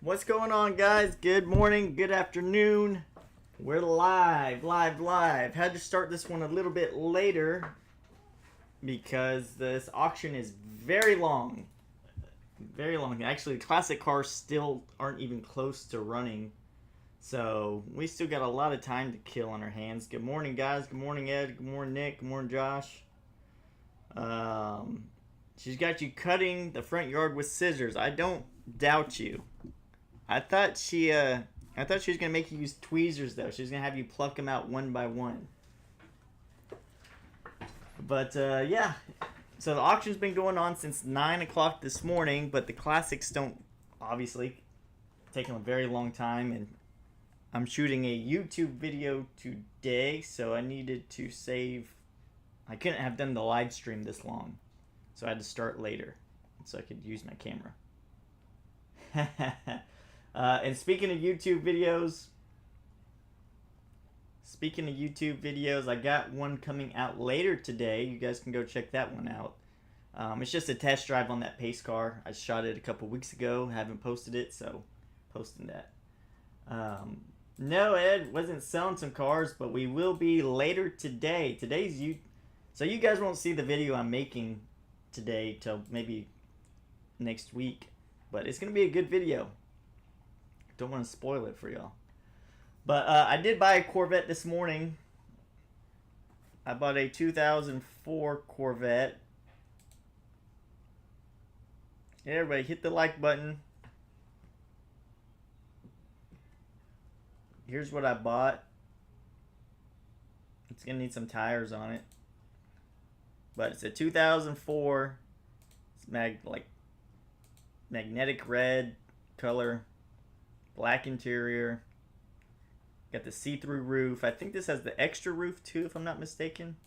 What's going on, guys? Good morning, good afternoon. We're live. Had to start this one a little bit later because this auction is very long. Very long. Actually, the classic cars still aren't even close to running. So we still got a lot of time to kill on our hands. Good morning, guys. Good morning, Ed. Good morning, Nick. Good morning, Josh. She's got you cutting the front yard with scissors. I don't doubt you. I thought she was gonna make you use tweezers though. She's gonna have you pluck them out one by one. But yeah, so the auction's been going on since 9 o'clock this morning. But the classics don't obviously taking a very long time, and I'm shooting a YouTube video today, so I needed to save. I couldn't have done the live stream this long, so I had to start later so I could use my camera. And speaking of YouTube videos, I got one coming out later today. You guys can go check that one out. It's just a test drive on that pace car. I shot it a couple weeks ago. Haven't posted it, so posting that. No, Ed wasn't selling some cars, but we will be later today. So you guys won't see the video I'm making today till maybe next week, but it's gonna be a good video. Don't want to spoil it for y'all. But I did buy a Corvette this morning. I bought a 2004 Corvette. Yeah, everybody hit the like button. Here's what I bought. It's gonna need some tires on it, but it's a 2004. It's magnetic red color. Black interior. Got the see-through roof. I think this has the extra roof too, if I'm not mistaken.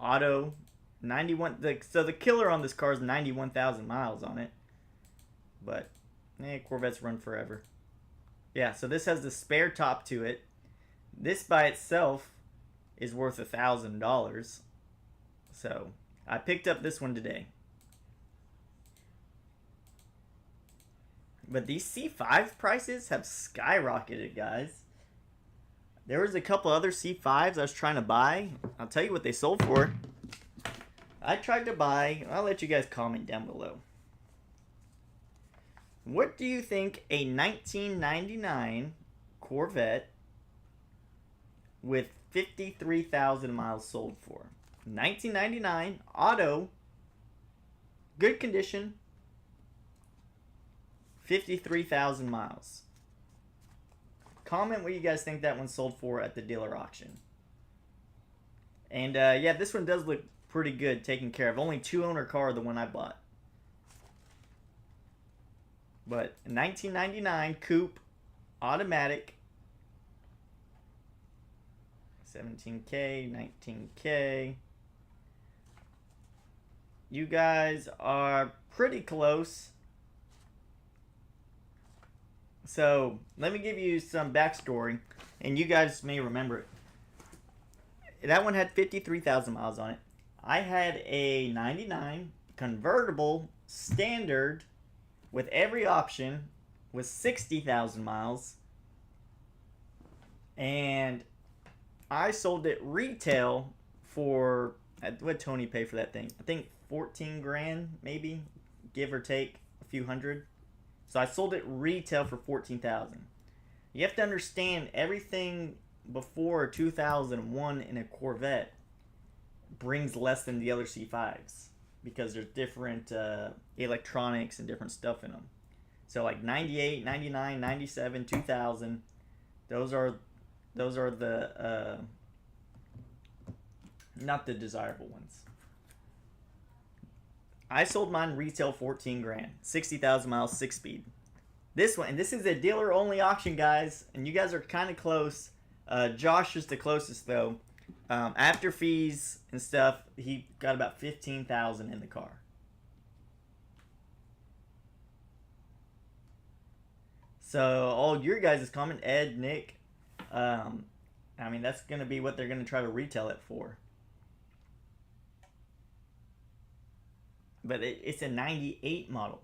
Auto. 91. So the killer on this car is 91,000 miles on it. But, Corvettes run forever. Yeah, so this has the spare top to it. This by itself is worth $1,000. So, I picked up this one today. But these C5 prices have skyrocketed, guys. There was a couple other C5s I was trying to buy. I'll tell you what they sold for. I tried to buy. I'll let you guys comment down below. What do you think a 1999 Corvette with 53,000 miles sold for? 1999, auto, good condition. 53,000 miles. Comment what you guys think that one sold for at the dealer auction. And yeah, this one does look pretty good, taken care of. Only 2-owner car, the one I bought. But 1999 coupe, automatic. 17K, 19K. You guys are pretty close. So, let me give you some backstory, and you guys may remember it. That one had 53,000 miles on it. I had a 99 convertible standard with every option with 60,000 miles. And I sold it retail for, what did Tony pay for that thing? I think 14 grand, maybe, give or take a few hundred. So I sold it retail for 14,000. You have to understand, everything before 2001 in a Corvette brings less than the other C5s because there's different electronics and different stuff in them. So like 98, 99, 97, 2000, those are the not the desirable ones. I sold mine retail 14 grand, 60,000 miles, 6-speed. This one, and this is a dealer only auction, guys, and you guys are kind of close. Josh is the closest though. After fees and stuff, he got about 15,000 in the car. So all your guys' comment, Ed, Nick, I mean that's gonna be what they're gonna try to retail it for. But it's a 98 model.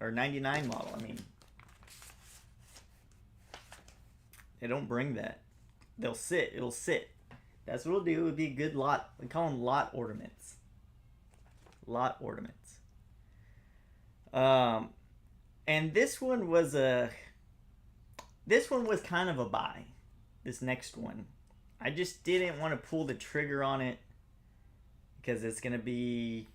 or 99 model. I mean, they don't bring that. They'll sit. It'll sit. That's what it'll do. It would be a good lot. We call them lot ornaments. Lot ornaments. And this one was kind of a buy. This next one, I just didn't want to pull the trigger on it because it's gonna be.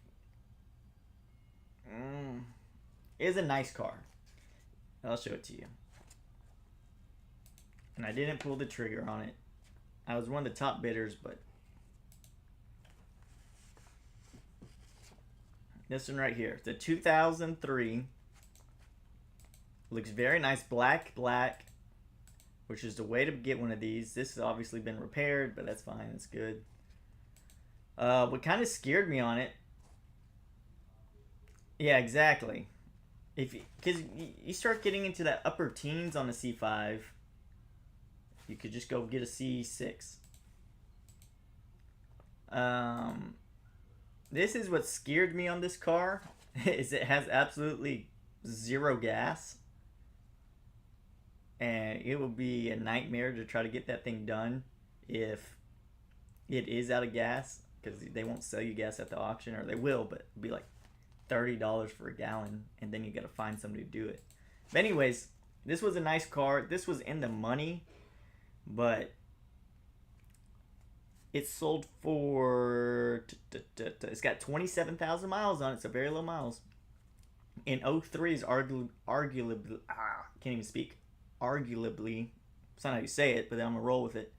It's a nice car. I'll show it to you. And I didn't pull the trigger on it. I was one of the top bidders, but this one right here, it's a 2003. Looks very nice, black, which is the way to get one of these. This has obviously been repaired, but that's fine. It's good. What kind of scared me on it? Yeah, exactly. Because you start getting into that upper teens on the C5, you could just go get a C6. This is what scared me on this car, is it has absolutely zero gas. And it will be a nightmare to try to get that thing done if it is out of gas, because they won't sell you gas at the auction, or they will, but it'll be like $30 for a gallon, and then you got to find somebody to do it. But anyways, this was a nice car. This was in the money, but it sold for, it's got 27,000 miles on it, so very low miles. And 03 is arguably, can't even speak. Arguably, it's not how you say it, but I'm gonna roll with it.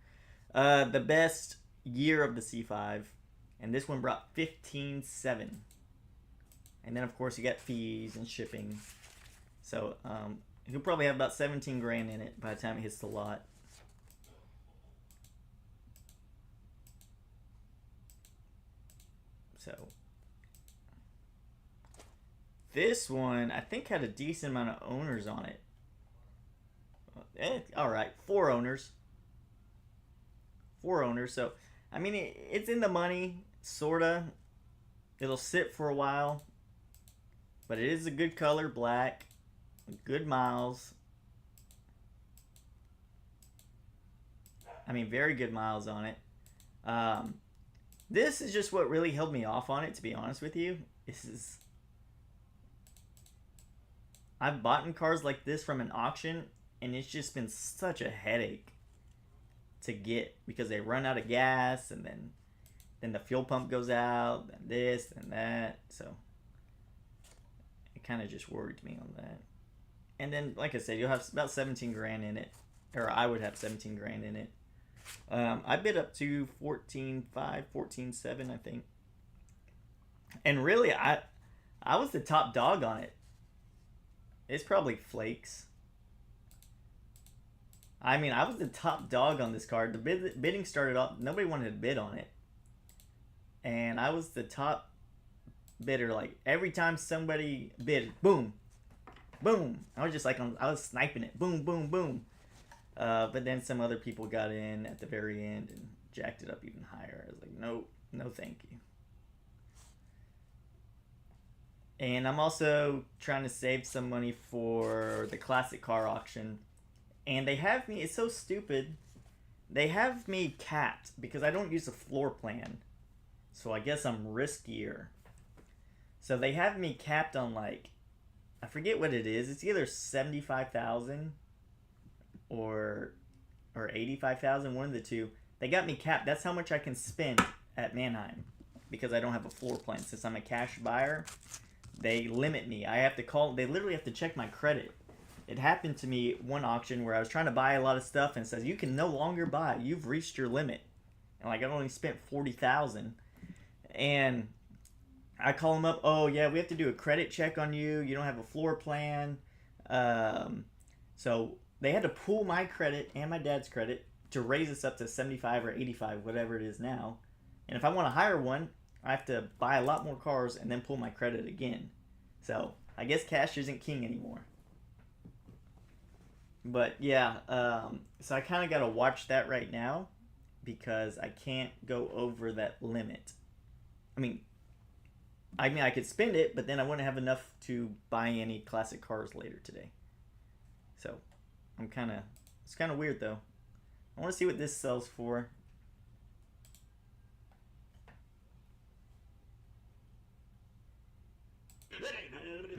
The best year of the C5, and this one brought 15.7. And then of course you got fees and shipping, so you'll probably have about 17 grand in it by the time it hits the lot. So this one I think had a decent amount of owners on it. Alright, 4 owners. 4 owners, so I mean it's in the money, sorta. It'll sit for a while, but it is a good color, black, good miles. I mean, very good miles on it. This is just what really held me off on it, to be honest with you. I've bought in cars like this from an auction, and it's just been such a headache to get, because they run out of gas, and then the fuel pump goes out, and this and that, so it kind of just worried me on that. And then, like I said, you'll have about 17 grand in it, or I would have 17 grand in it. I bid up to 14.5, 14.7, I think. And really, I was the top dog on it. It's probably flakes. I mean, I was the top dog on this car. The bidding started off, nobody wanted to bid on it. And I was the top bidder. Like, every time somebody bid, boom, boom. I was just like, I was sniping it, boom, boom, boom. But then some other people got in at the very end and jacked it up even higher. I was like, no, no thank you. And I'm also trying to save some money for the classic car auction. And they have me, it's so stupid, they have me capped because I don't use a floor plan. So I guess I'm riskier. So they have me capped on, like, I forget what it is. It's either 75,000 or 85,000, one of the two. They got me capped. That's how much I can spend at Manheim because I don't have a floor plan. Since I'm a cash buyer, they limit me. I have to call, they literally have to check my credit. It happened to me one auction where I was trying to buy a lot of stuff and it says, you can no longer buy. You've reached your limit. And like, I only spent 40,000. And I call them up. Oh yeah, we have to do a credit check on you. You don't have a floor plan. So they had to pull my credit and my dad's credit to raise us up to 75 or 85, whatever it is now. And if I want to hire one, I have to buy a lot more cars and then pull my credit again. So I guess cash isn't king anymore. But yeah, so I kind of got to watch that right now because I can't go over that limit. I mean, I mean, I could spend it, but then I wouldn't have enough to buy any classic cars later today. So, it's kind of weird though. I want to see what this sells for.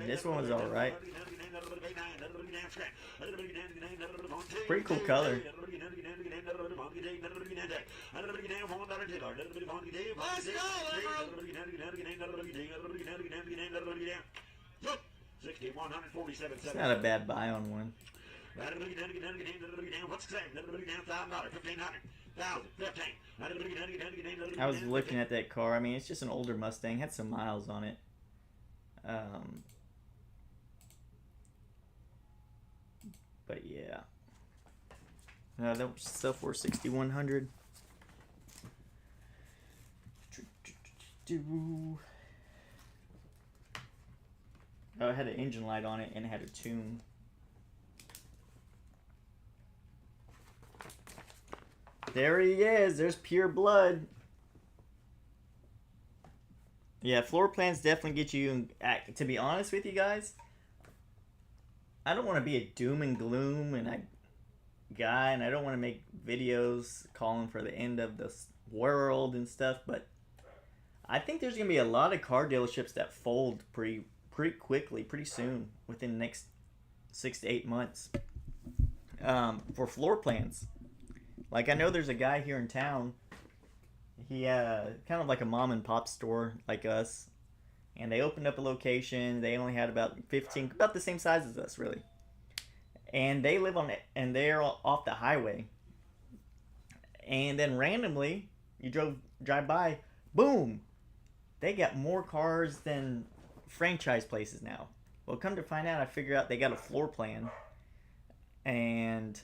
This one was alright. Pretty cool color. It's not a bad buy on one. I was looking at that car. I mean, it's just an older Mustang. Had some miles on it. But yeah, that was stuff for 6,100. Oh, it had an engine light on it and it had a tune. There he is. There's pure blood. Yeah, floor plans definitely get you. To be honest with you guys, I don't want to be a doom and gloom guy, and I don't want to make videos calling for the end of the world and stuff. But I think there's gonna be a lot of car dealerships that fold pretty quickly, pretty soon, within the next 6 to 8 months. For floor plans, like I know there's a guy here in town. He kind of like a mom and pop store like us, and they opened up a location. They only had about 15, about the same size as us, really. And they live on it, and they're off the highway. And then randomly, you drive by, boom, they got more cars than franchise places now. Well, come to find out, I figure out they got a floor plan, and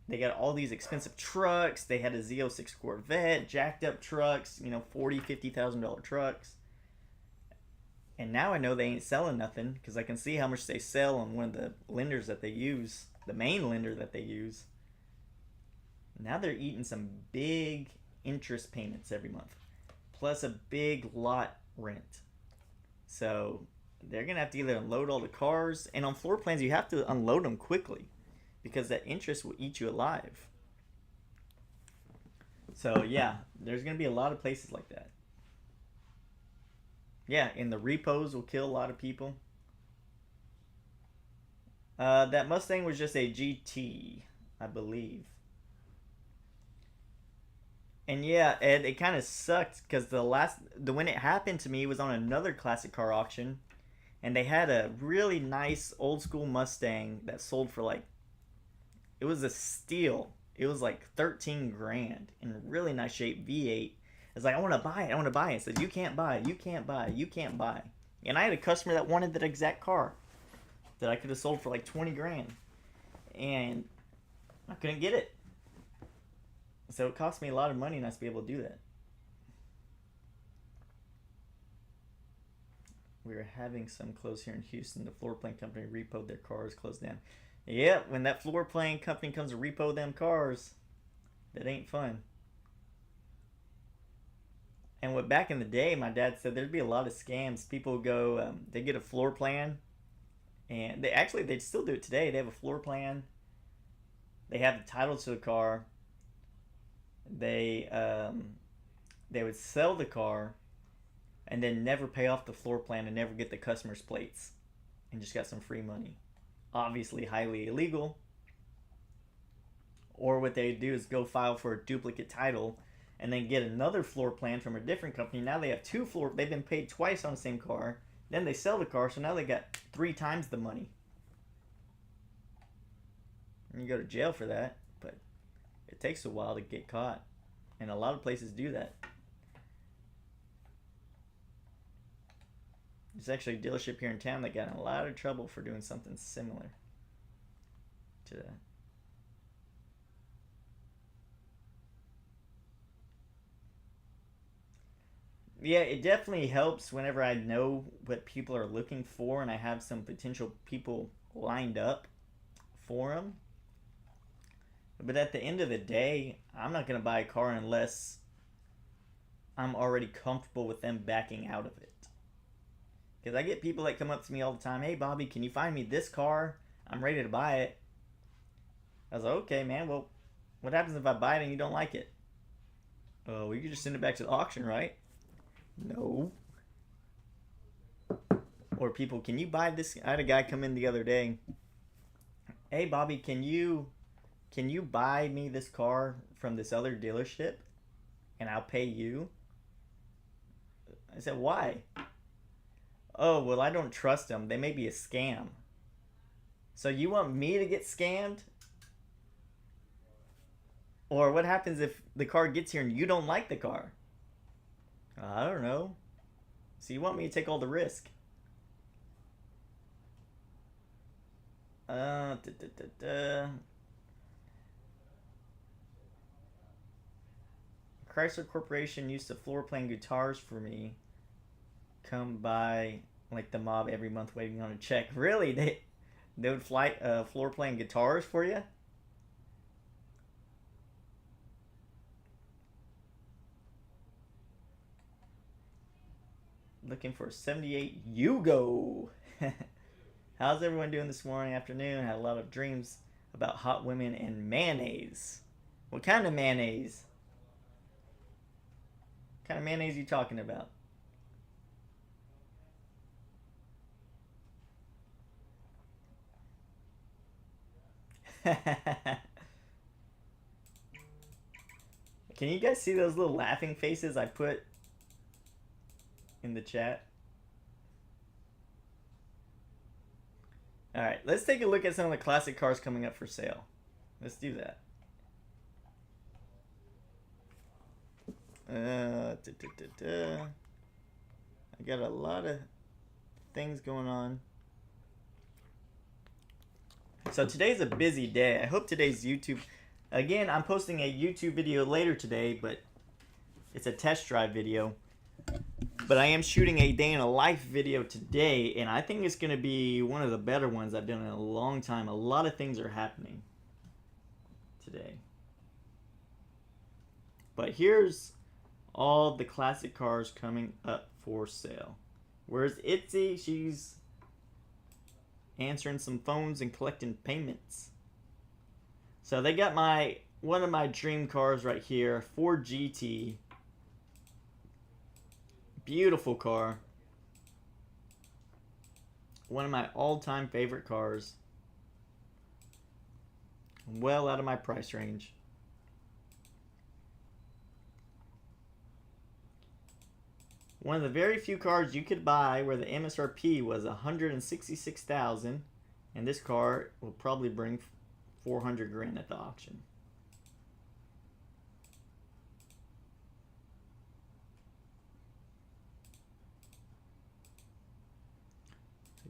they got all these expensive trucks. They had a Z06 Corvette, jacked up trucks, $40,000, $50,000 trucks. And now I know they ain't selling nothing because I can see how much they sell on one of the lenders that they use, the main lender that they use. Now they're eating some big interest payments every month, plus a big lot rent. So they're going to have to either unload all the cars, and on floor plans you have to unload them quickly because that interest will eat you alive. So yeah, there's going to be a lot of places like that. Yeah, and the repos will kill a lot of people. That Mustang was just a GT, I believe. And yeah, Ed, it kind of sucked because when it happened to me, it was on another classic car auction, and they had a really nice old school Mustang that sold for it was a steal. It was like 13 grand in really nice shape, V8. It's like, I want to buy it. I want to buy it. It says, you can't buy. You can't buy. You can't buy. And I had a customer that wanted that exact car that I could have sold for like 20 grand. And I couldn't get it. So it cost me a lot of money not to be able to do that. We were having some close here in Houston. The floor plan company repoed their cars, closed down. Yeah, when that floor plan company comes to repo them cars, that ain't fun. And back in the day, my dad said there'd be a lot of scams. People go, they get a floor plan, and they still do it today. They have a floor plan. They have the title to the car. They would sell the car, and then never pay off the floor plan and never get the customer's plates, and just got some free money. Obviously, highly illegal. Or what they do is go file for a duplicate title, and then get another floor plan from a different company. Now they have they've been paid twice on the same car. Then they sell the car, so now they got 3 times the money. And you go to jail for that, but it takes a while to get caught. And a lot of places do that. There's actually a dealership here in town that got in a lot of trouble for doing something similar to that. Yeah, it definitely helps whenever I know what people are looking for and I have some potential people lined up for them. But at the end of the day, I'm not going to buy a car unless I'm already comfortable with them backing out of it. Because I get people that come up to me all the time. Hey, Bobby, can you find me this car? I'm ready to buy it. I was like, okay, man. Well, what happens if I buy it and you don't like it? Oh, we could just send it back to the auction, right? No. Or people, can you buy this? I had a guy come in the other day. Hey, Bobby, can you buy me this car from this other dealership and I'll pay you? I said, why? Oh, well, I don't trust them. They may be a scam. So you want me to get scammed? Or what happens if the car gets here and you don't like the car? I don't know. So you want me to take all the risk? Chrysler Corporation used to floor plan guitars for me. Come by like the mob every month waiting on a check. Really? They would floor plan guitars for you? Looking for a 78 Yugo. How's everyone doing this morning, afternoon? Had a lot of dreams about hot women and mayonnaise. What kind of mayonnaise? What kind of mayonnaise are you talking about? Can you guys see those little laughing faces I put in the chat? Alright, let's take a look at some of the classic cars coming up for sale. Let's do that. I got a lot of things going on. So today's a busy day. I hope today's YouTube... Again, I'm posting a YouTube video later today, but it's a test drive video. But I am shooting a day in a life video today, and I think it's going to be one of the better ones I've done in a long time. A lot of things are happening today. But here's all the classic cars coming up for sale. Where's Itzy? She's answering some phones and collecting payments. So they got one of my dream cars right here, Ford GT. Beautiful car. One of my all-time favorite cars. Well out of my price range. One of the very few cars you could buy where the MSRP was $166,000, and this car will probably bring 400 grand at the auction.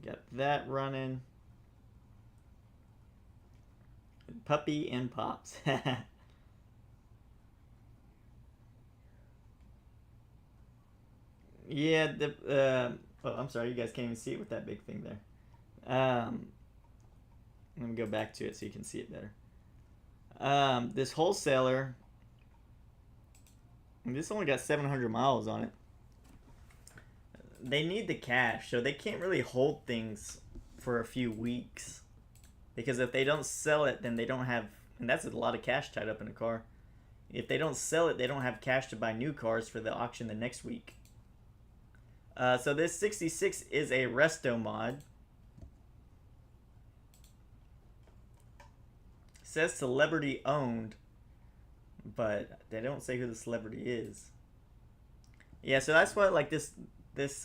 Got that running. Puppy and Pops. Yeah, oh, I'm sorry, you guys can't even see it with that big thing there. Let me go back to it so you can see it better. This wholesaler, this only got 700 miles on it. They need the cash, so they can't really hold things for a few weeks. Because if they don't sell it, then they don't have... And that's a lot of cash tied up in a car. If they don't sell it, they don't have cash to buy new cars for the auction the next week. So this 66 is a resto mod. It says celebrity owned, but they don't say who the celebrity is. Yeah, so that's what, like, this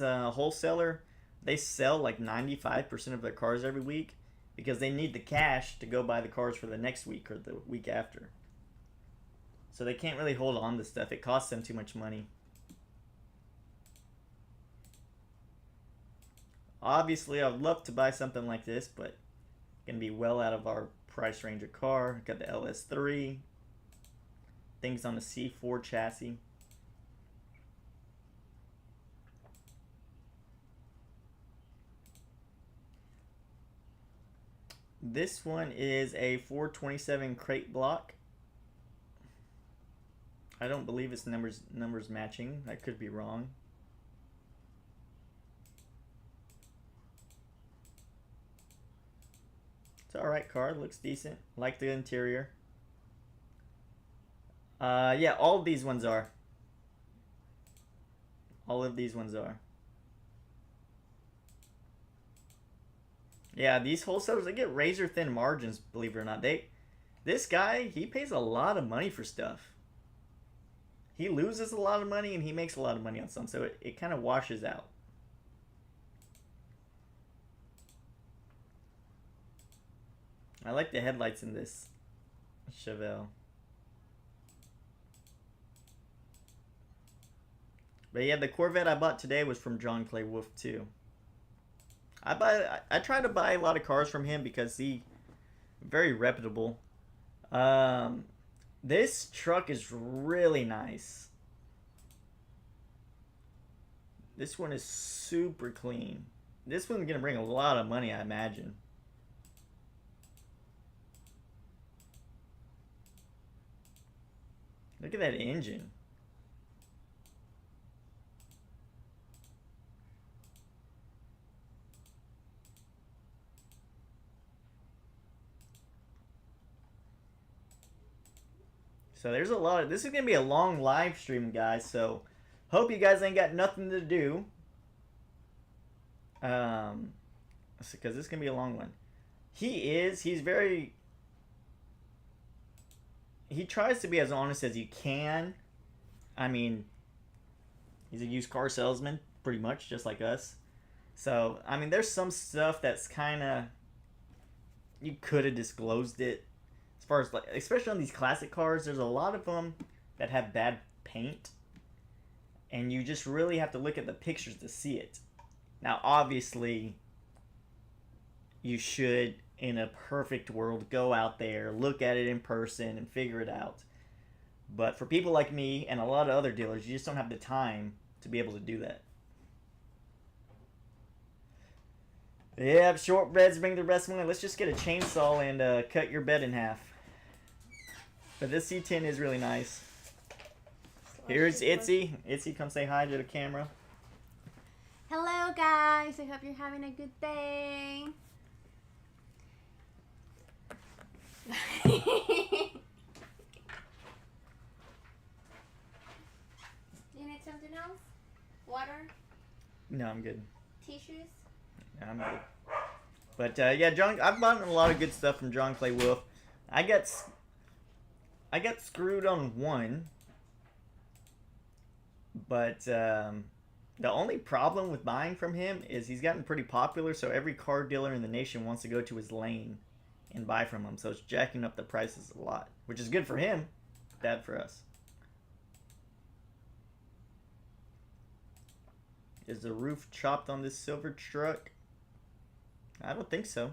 wholesaler, they sell like 95% of their cars every week because they need the cash to go buy the cars for the next week or the week after. So they can't really hold on to stuff. It costs them too much money. Obviously, I would love to buy something like this, but it's going to be well out of our price range of car. Got the LS3. Things on the C4 chassis. This one is a 427 crate block. I don't believe it's numbers matching. I could be wrong. It's alright car. Looks decent. Like the interior. Yeah, all of these ones are. All of these ones are. Yeah, these wholesalers, they get razor thin margins, believe it or not. This guy, he pays a lot of money for stuff. He loses a lot of money and he makes a lot of money on some, so it kind of washes out. I like the headlights in this Chevelle. But yeah, the Corvette I bought today was from John Clay Wolf too. I try to buy a lot of cars from him because he very reputable. This truck is really nice. This one is super clean. This one's gonna bring a lot of money, I imagine. Look at that engine. So there's a lot of, this is going to be a long live stream, guys, so hope you guys ain't got nothing to do. Because this is going to be a long one. He's very, he tries to be as honest as you can. I mean, he's a used car salesman, pretty much, just like us. So, I mean, there's some stuff that's kind of, you could have disclosed it. As far as, like, especially on these classic cars, there's a lot of them that have bad paint. And you just really have to look at the pictures to see it. Now, obviously, you should, in a perfect world, go out there, look at it in person, and figure it out. But for people like me and a lot of other dealers, you just don't have the time to be able to do that. Yep, short beds bring the best money. Let's just get a chainsaw and cut your bed in half. But this C10 is really nice. Here's Itzy. Itzy, come say hi to the camera. Hello, guys. I hope you're having a good day. Do you need something else? Water? No, I'm good. Tissues? No, I'm good. But yeah, I've bought a lot of good stuff from John Clay Wolf. I got screwed on one, but the only problem with buying from him is he's gotten pretty popular, so every car dealer in the nation wants to go to his lane and buy from him, so it's jacking up the prices a lot, which is good for him, bad for us. Is the roof chopped on this silver truck? I don't think so.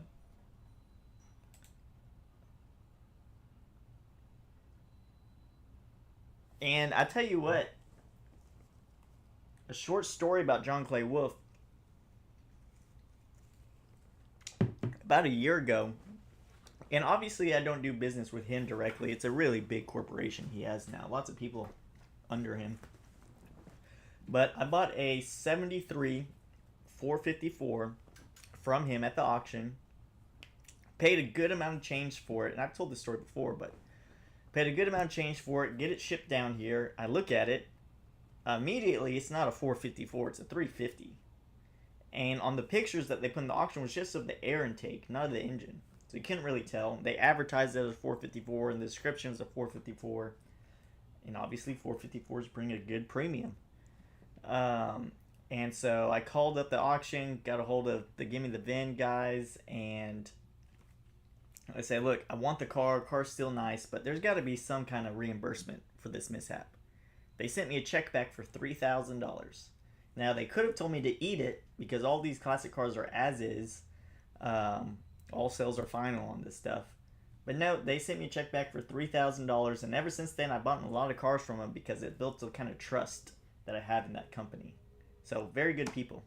And I tell you what, a short story about John Clay Wolf. About a year ago, and obviously I don't do business with him directly. It's a really big corporation he has now. Lots of people under him. But I bought a 73 454 from him at the auction. Paid a good amount of change for it. And I've told this story before, but paid a good amount of change for it. Get it shipped down here. I look at it. Immediately, it's not a 454. It's a 350. And on the pictures that they put in the auction was just of the air intake, not of the engine. So you couldn't really tell. They advertised it as 454, and the description is a 454. And obviously, 454s bring a good premium. And so I called up the auction, got a hold of the Gimme the VIN guys, and I said, look, I want the car. Car's still nice, but there's got to be some kind of reimbursement for this mishap. They sent me a check back for $3,000. Now, they could have told me to eat it because all these classic cars are as is. All sales are final on this stuff. But no, they sent me a check back for $3,000, and ever since then, I've bought a lot of cars from them because it built a kind of trust that I have in that company. So, very good people.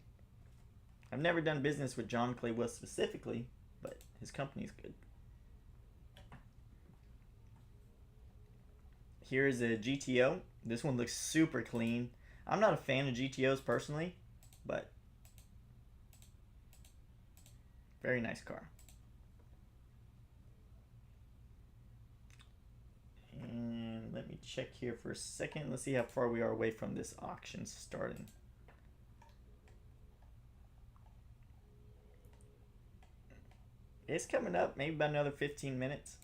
I've never done business with John Clay Wolf specifically, but his company's good. Here's a GTO. This one looks super clean. I'm not a fan of GTOs personally, but very nice car. check here for a second. Let's see how far we are away from this auction starting. It's coming up, maybe about another 15 minutes.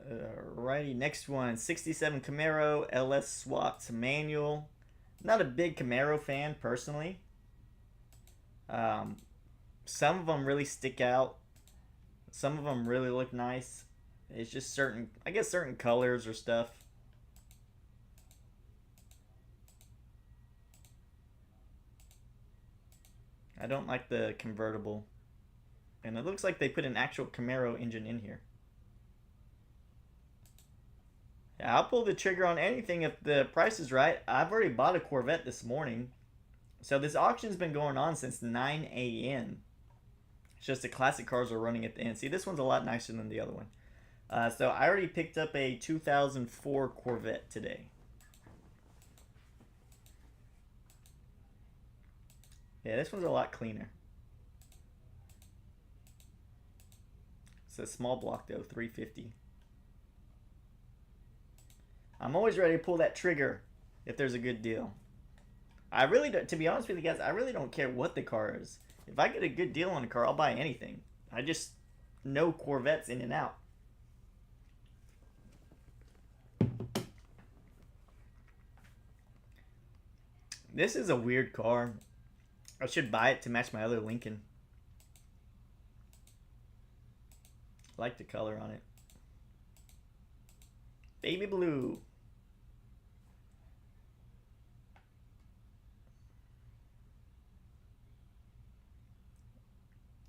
Alrighty, next one, 67 Camaro LS swapped manual. Not a big Camaro fan personally. Some of them really stick out. Some of them really look nice. It's just certain, I guess, certain colors or stuff. I don't like the convertible. And it looks like they put an actual Camaro engine in here. Yeah, I'll pull the trigger on anything if the price is right. I've already bought a Corvette this morning. So this auction's been going on since 9 a.m. It's just the classic cars are running at the end. See, this one's a lot nicer than the other one. So I already picked up a 2004 Corvette today. Yeah, this one's a lot cleaner. It's a small block though, 350. I'm always ready to pull that trigger if there's a good deal. I really don't, to be honest with you guys, I really don't care what the car is. If I get a good deal on a car, I'll buy anything. I just know Corvettes in and out. This is a weird car. I should buy it to match my other Lincoln. I like the color on it. Baby blue.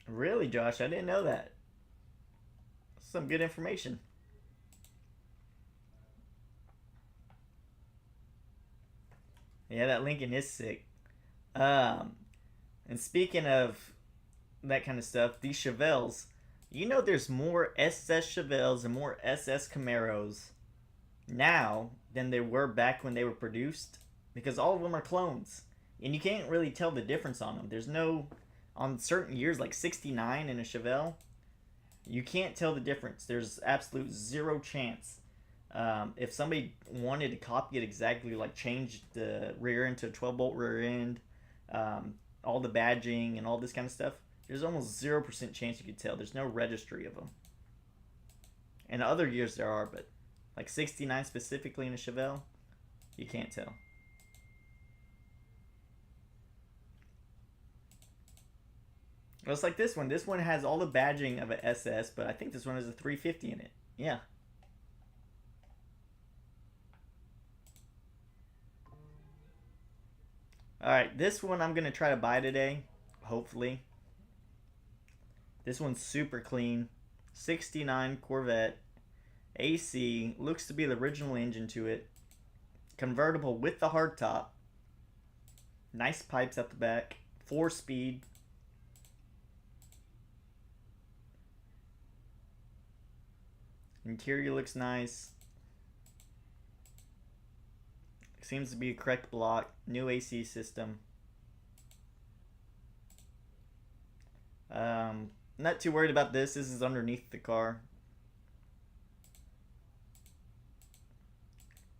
Really, Josh? I didn't know that. Some good information. Yeah, that Lincoln is sick. And speaking of that kind of stuff, these Chevelles, you know there's more SS Chevelles and more SS Camaros now than there were back when they were produced, because all of them are clones. And you can't really tell the difference on them. There's no, on certain years like 69 in a Chevelle, you can't tell the difference. There's absolute zero chance. If somebody wanted to copy it exactly, like change the rear end to a 12-bolt rear end, all the badging and all this kind of stuff, there's almost 0% chance you could tell. There's no registry of them. And other years there are, but like 69 specifically in a Chevelle, you can't tell. Well, it's like this one. This one has all the badging of an SS, but I think this one has a 350 in it. Yeah. Alright, this one I'm going to try to buy today, hopefully. This one's super clean. 69 Corvette. AC. Looks to be the original engine to it. Convertible with the hardtop. Nice pipes at the back. 4-speed. Interior looks nice. Seems to be a correct block. New AC system. Not too worried about this. This is underneath the car.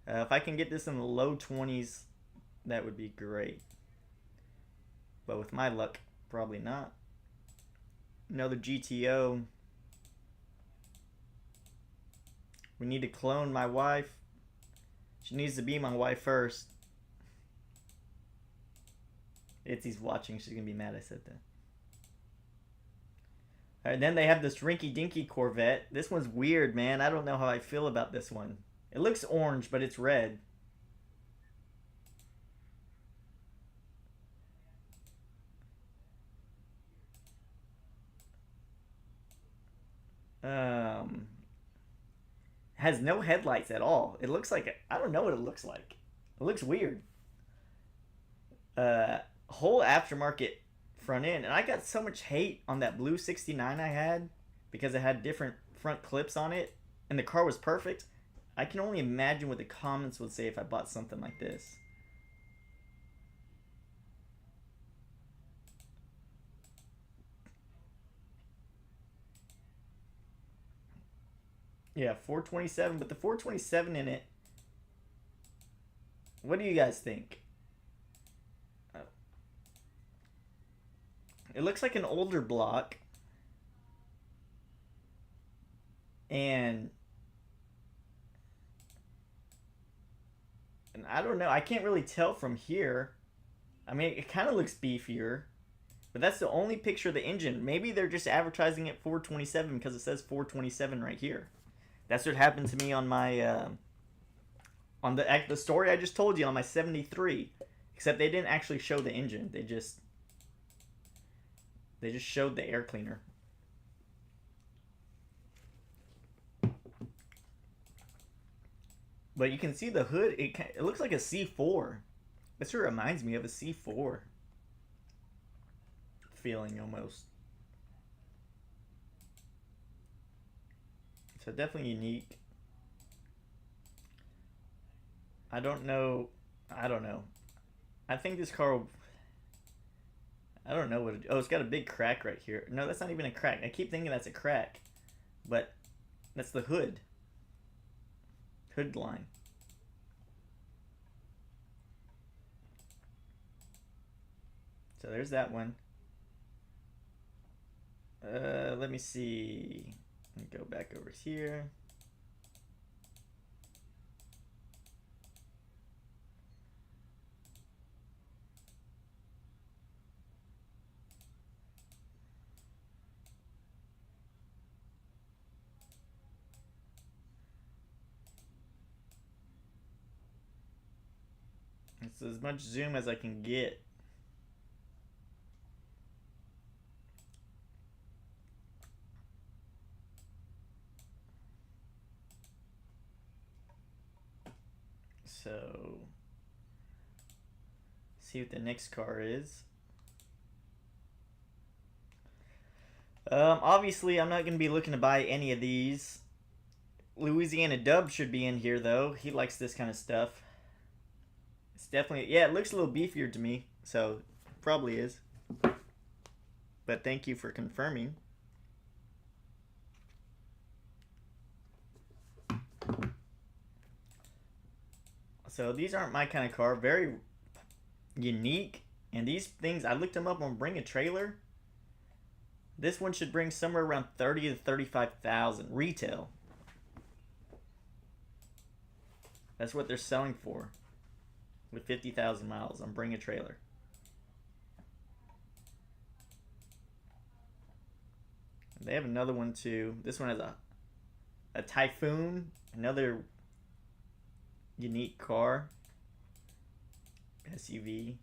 If I can get this in the low 20s, that would be great. But with my luck, probably not. Another GTO. We need to clone my wife. She needs to be my wife first. Itzy's watching. She's going to be mad I said that. Alright, then they have this rinky-dinky Corvette. This one's weird, man. I don't know how I feel about this one. It looks orange, but it's red. Has no headlights at all. It looks like, I don't know what it looks like. It looks weird. Whole aftermarket front end. And I got so much hate on that blue 69 I had because it had different front clips on it. And the car was perfect. I can only imagine what the comments would say if I bought something like this. Yeah, 427, but the 427 in it. What do you guys think? It looks like an older block. And I don't know. I can't really tell from here. I mean, it kind of looks beefier. But that's the only picture of the engine. Maybe they're just advertising it 427 because it says 427 right here. That's what happened to me on my on the story I just told you on my 73. Except they didn't actually show the engine. They just showed the air cleaner. But you can see the hood. It looks like a C4. That's what it reminds me of, a C4 feeling almost. So definitely unique. I don't know. I think this car will, I don't know what it, oh, it's got a big crack right here. No, that's not even a crack. I keep thinking that's a crack. But that's the hood. Hood line. So there's that one. Let me see. Let me go back over here. It's as much zoom as I can get. So, see what the next car is. Obviously, I'm not going to be looking to buy any of these. Louisiana Dub should be in here, though. He likes this kind of stuff. It's definitely, yeah, it looks a little beefier to me, so probably is. But thank you for confirming. So these aren't my kind of car. Very unique. And these things, I looked them up on Bring a Trailer. This one should bring somewhere around 30 to 35,000 retail. That's what they're selling for. With 50,000 miles on Bring a Trailer. They have another one too. This one has a Typhoon. Another unique car. SUV.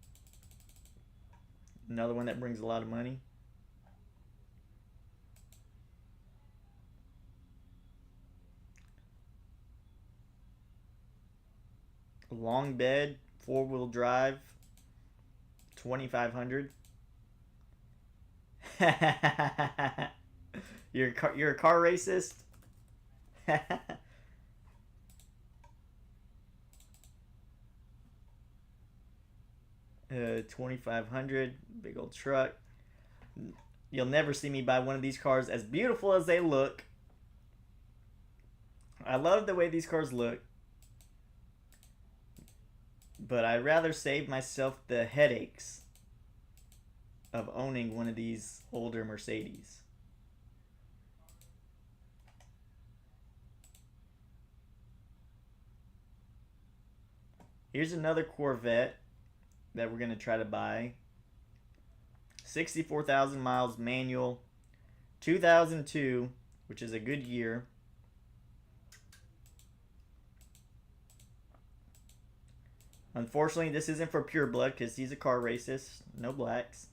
Another one that brings a lot of money. Long bed, 4-wheel drive, 2,500. You're a car racist. 2,500, big old truck. You'll never see me buy one of these cars, as beautiful as they look. I love the way these cars look, but I'd rather save myself the headaches of owning one of these older Mercedes. Here's another Corvette that we're going to try to buy. 64,000 miles, manual, 2002, which is a good year. Unfortunately, this isn't for pure blood because he's a car racist. No blacks.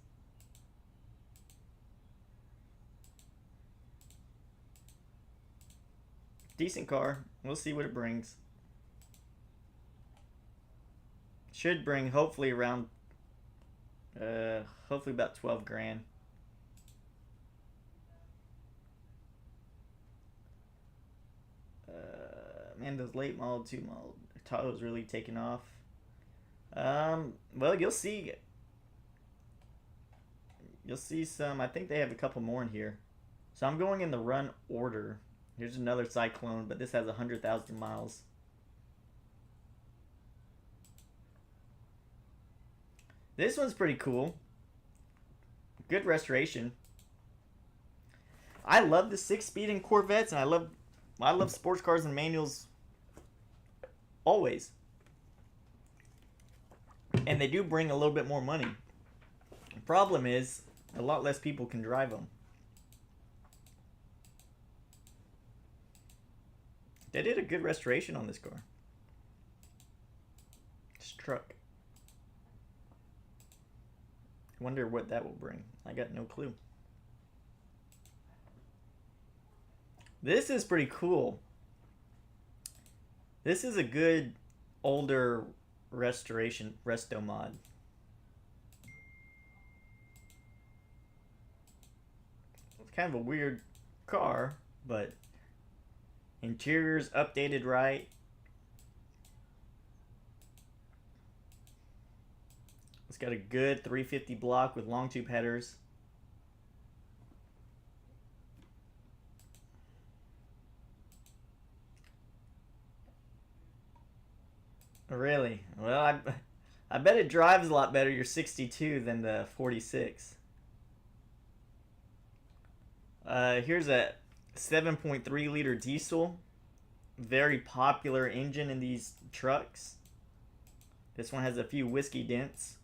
Decent car. We'll see what it brings. Should bring hopefully around hopefully about 12 grand. Man, those late model 2 model Tahoe's really taking off. Well, you'll see some. I think they have a couple more in here. So I'm going in the run order. Here's another Cyclone, but this has 100,000 miles. This one's pretty cool. Good restoration. I love the 6-speed in Corvettes, and I love sports cars and manuals always. And they do bring a little bit more money. The problem is, a lot less people can drive them. They did a good restoration on this car. This truck. I wonder what that will bring. I got no clue. This is pretty cool. This is a good older restoration, resto mod. It's kind of a weird car, but interior's updated right. It's got a good 350 block with long tube headers. Really? Well, I bet it drives a lot better, your 62, than the 46. Here's a 7.3 liter diesel. Very popular engine in these trucks. This one has a few whiskey dents,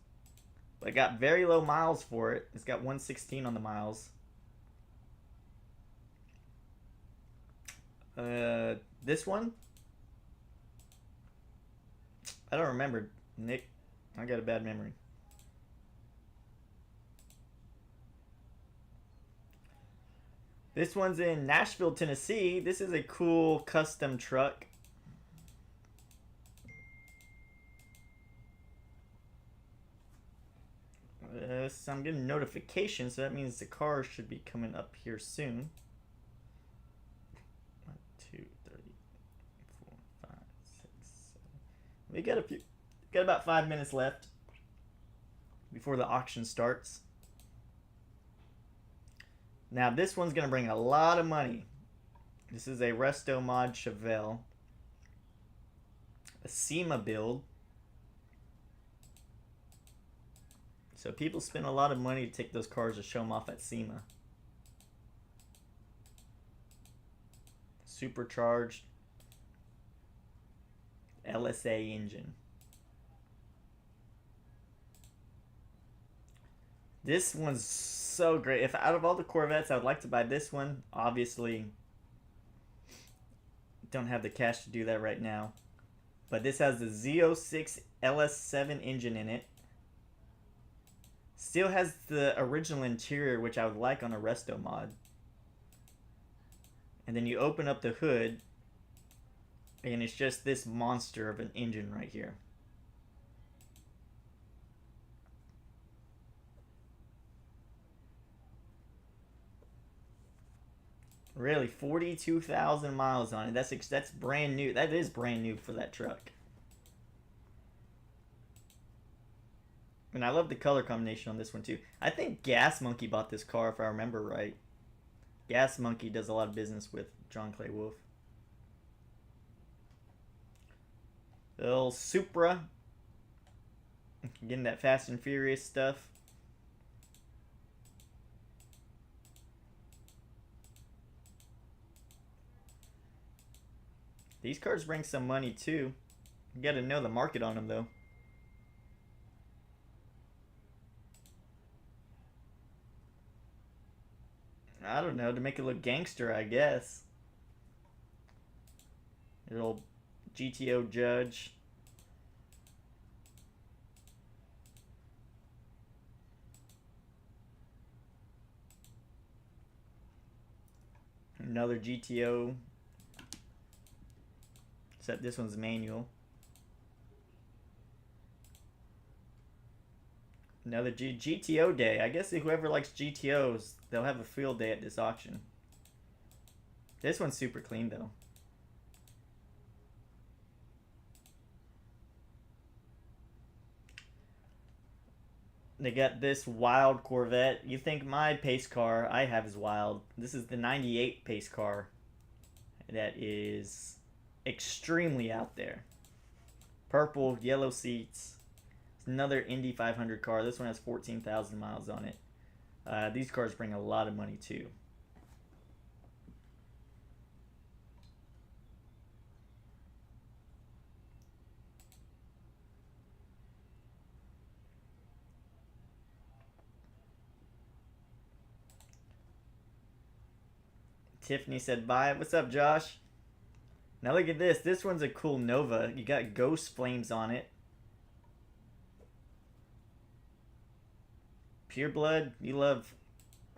but got very low miles for it. It's got 116 on the miles. This one, I don't remember, Nick. I got a bad memory. This one's in Nashville, Tennessee. This is a cool custom truck. So I'm getting notifications, so that means the car should be coming up here soon. 1, 2, 3, 4, 5, 6, 7. We got about 5 minutes left before the auction starts. Now this one's gonna bring a lot of money. This is a Resto Mod Chevelle, a SEMA build. So people spend a lot of money to take those cars to show them off at SEMA. Supercharged LSA engine. This one's so great. If out of all the Corvettes, I would like to buy this one. Obviously, don't have the cash to do that right now. But this has the Z06 LS7 engine in it. Still has the original interior, which I would like on a resto mod. And then you open up the hood, and it's just this monster of an engine right here. Really, 42,000 miles on it. That's brand new. That is brand new for that truck. And I love the color combination on this one too. I think Gas Monkey bought this car, if I remember right. Gas Monkey does a lot of business with John Clay Wolf. Little Supra. Getting that Fast and Furious stuff. These cars bring some money too. You gotta know the market on them though. I don't know, to make it look gangster, I guess. Little GTO Judge. Another GTO. Except this one's manual. Another GTO day. I guess whoever likes GTOs, they'll have a field day at this auction. This one's super clean though. They got this wild Corvette. You think my pace car I have is wild. This is the 98 pace car. that is extremely out there. Purple, yellow seats. It's another Indy 500 car. This one has 14,000 miles on it. These cars bring a lot of money too. Tiffany said bye. What's up, Josh? Now look at this. This one's a cool Nova. You got ghost flames on it. Pure blood. You love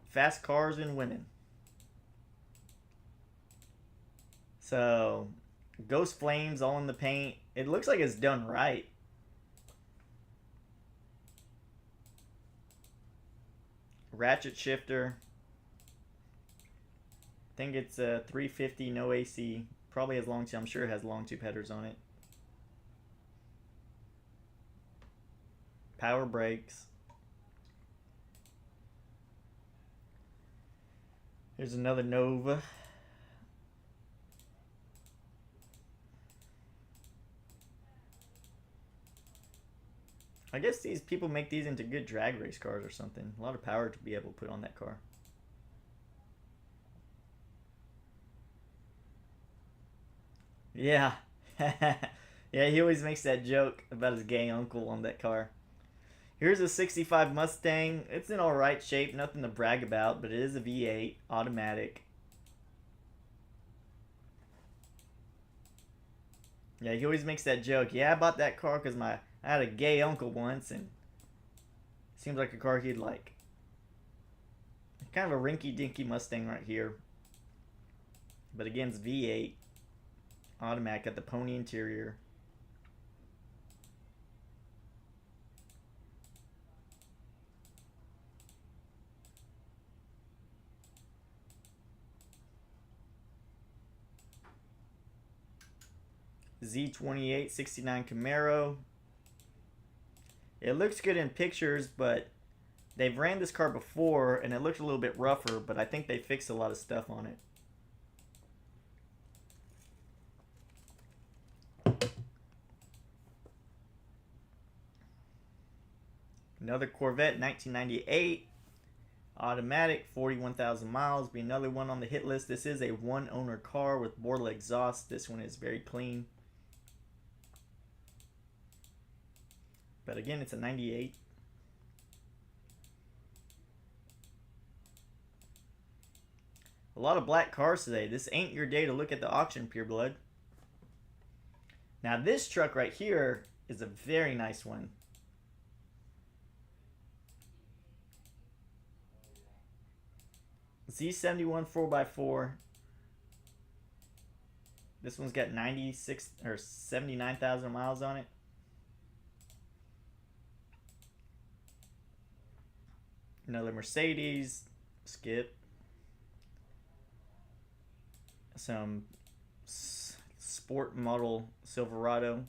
fast cars and women. So, ghost flames all in the paint. It looks like it's done right. Ratchet shifter. I think it's a 350, no AC. Probably has long tube. I'm sure it has long tube headers on it. Power brakes. Here's another Nova. I guess these people make these into good drag race cars or something. A lot of power to be able to put on that car. Yeah. Yeah, he always makes that joke about his gay uncle on that car. Here's a 65 Mustang. It's in alright shape, nothing to brag about, but it is a V8, automatic. Yeah, he always makes that joke. Yeah, I bought that car because I had a gay uncle once, and seems like a car he'd like. Kind of a rinky-dinky Mustang right here. But again, it's V8. Automatic, got the pony interior. Z28 69 Camaro. It looks good in pictures, but they've ran this car before and it looked a little bit rougher, but I think they fixed a lot of stuff on it. Another Corvette, 1998. Automatic, 41,000 miles. Be another one on the hit list. This is a one-owner car with Borla exhaust. This one is very clean. But again, it's a 98. A lot of black cars today. This ain't your day to look at the auction, Pure Blood. Now this truck right here is a very nice one. Z71 4x4. This one's got 96 or 79,000 miles on it. Another Mercedes. Skip. Some sport model Silverado.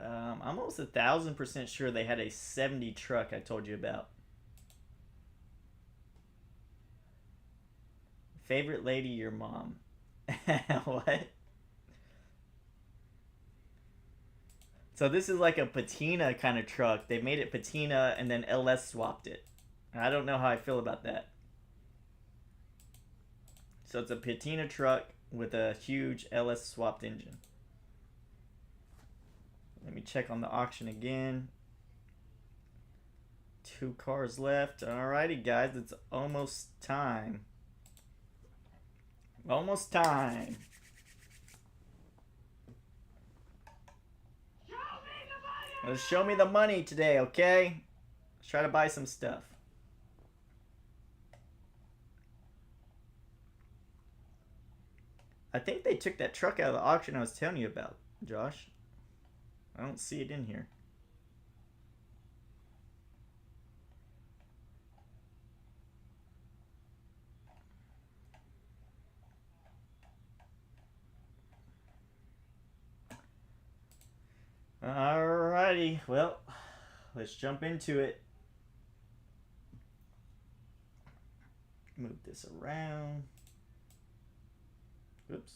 I'm almost 1,000% sure they had a 70 truck I told you about. Favorite lady, your mom. What? So this is like a patina kind of truck. They made it patina and then LS swapped it. I don't know how I feel about that. So it's a patina truck with a huge LS swapped engine. Let me check on the auction again. 2 cars left. Alrighty, guys, it's almost time. Almost time. Let's show me the money today, okay? Let's try to buy some stuff. I think they took that truck out of the auction I was telling you about, Josh. I don't see it in here. Alrighty, well, let's jump into it. Move this around. Oops.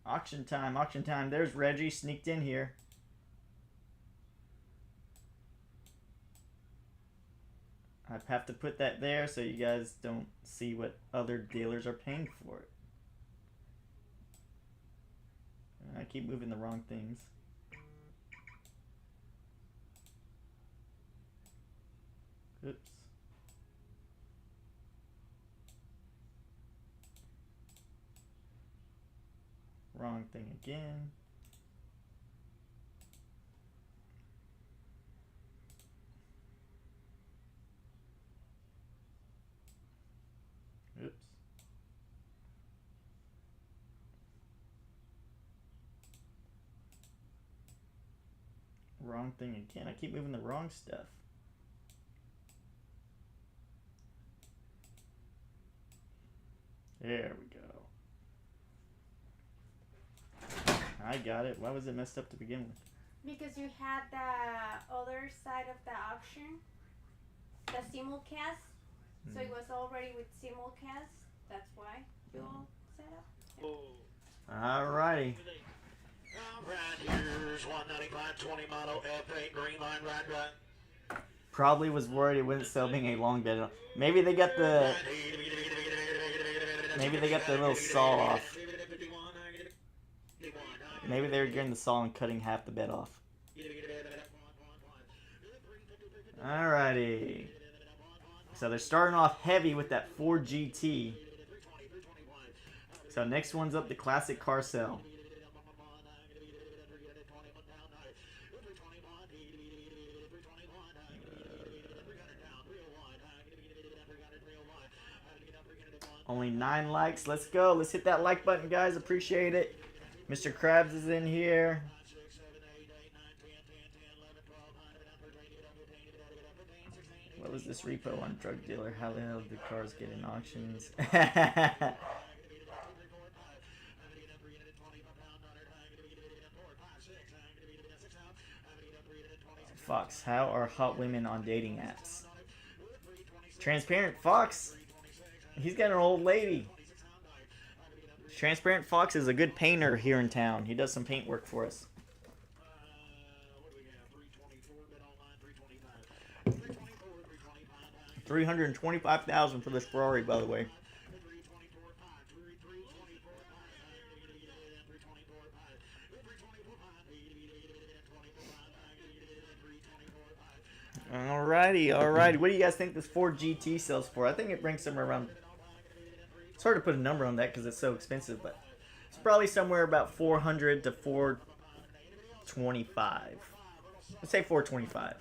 Auction time, auction time. There's Reggie sneaked in here. I have to put that there so you guys don't see what other dealers are paying for it. I keep moving the wrong things. Oops. Wrong thing again. Oops. Wrong thing again. I keep moving the wrong stuff. There we go. I got it. Why was it messed up to begin with? Because you had the other side of the auction, the simulcast. So it was already with simulcast. That's why you all set up. Yeah. Alrighty. Alright, here's 195 20 model F8 green line right. Probably was worried it wouldn't sell being a long bed. Maybe they got the little saw off. Maybe they were getting the saw and cutting half the bed off. Alrighty. So they're starting off heavy with that Ford GT. So next one's up the classic car sale. Only 9 likes. Let's go. Let's hit that like button, guys. Appreciate it. Mr. Krabs is in here. What was this repo on drug dealer? How the hell did the cars get in auctions? Fox, how are hot women on dating apps? Transparent Fox. He's got an old lady. Transparent Fox is a good painter here in town. He does some paint work for us. $325,000 for this Ferrari, by the way. Alrighty. What do you guys think this Ford GT sells for? I think it brings somewhere around... It's hard to put a number on that because it's so expensive, but it's probably somewhere about 400 to 425. Let's say 425.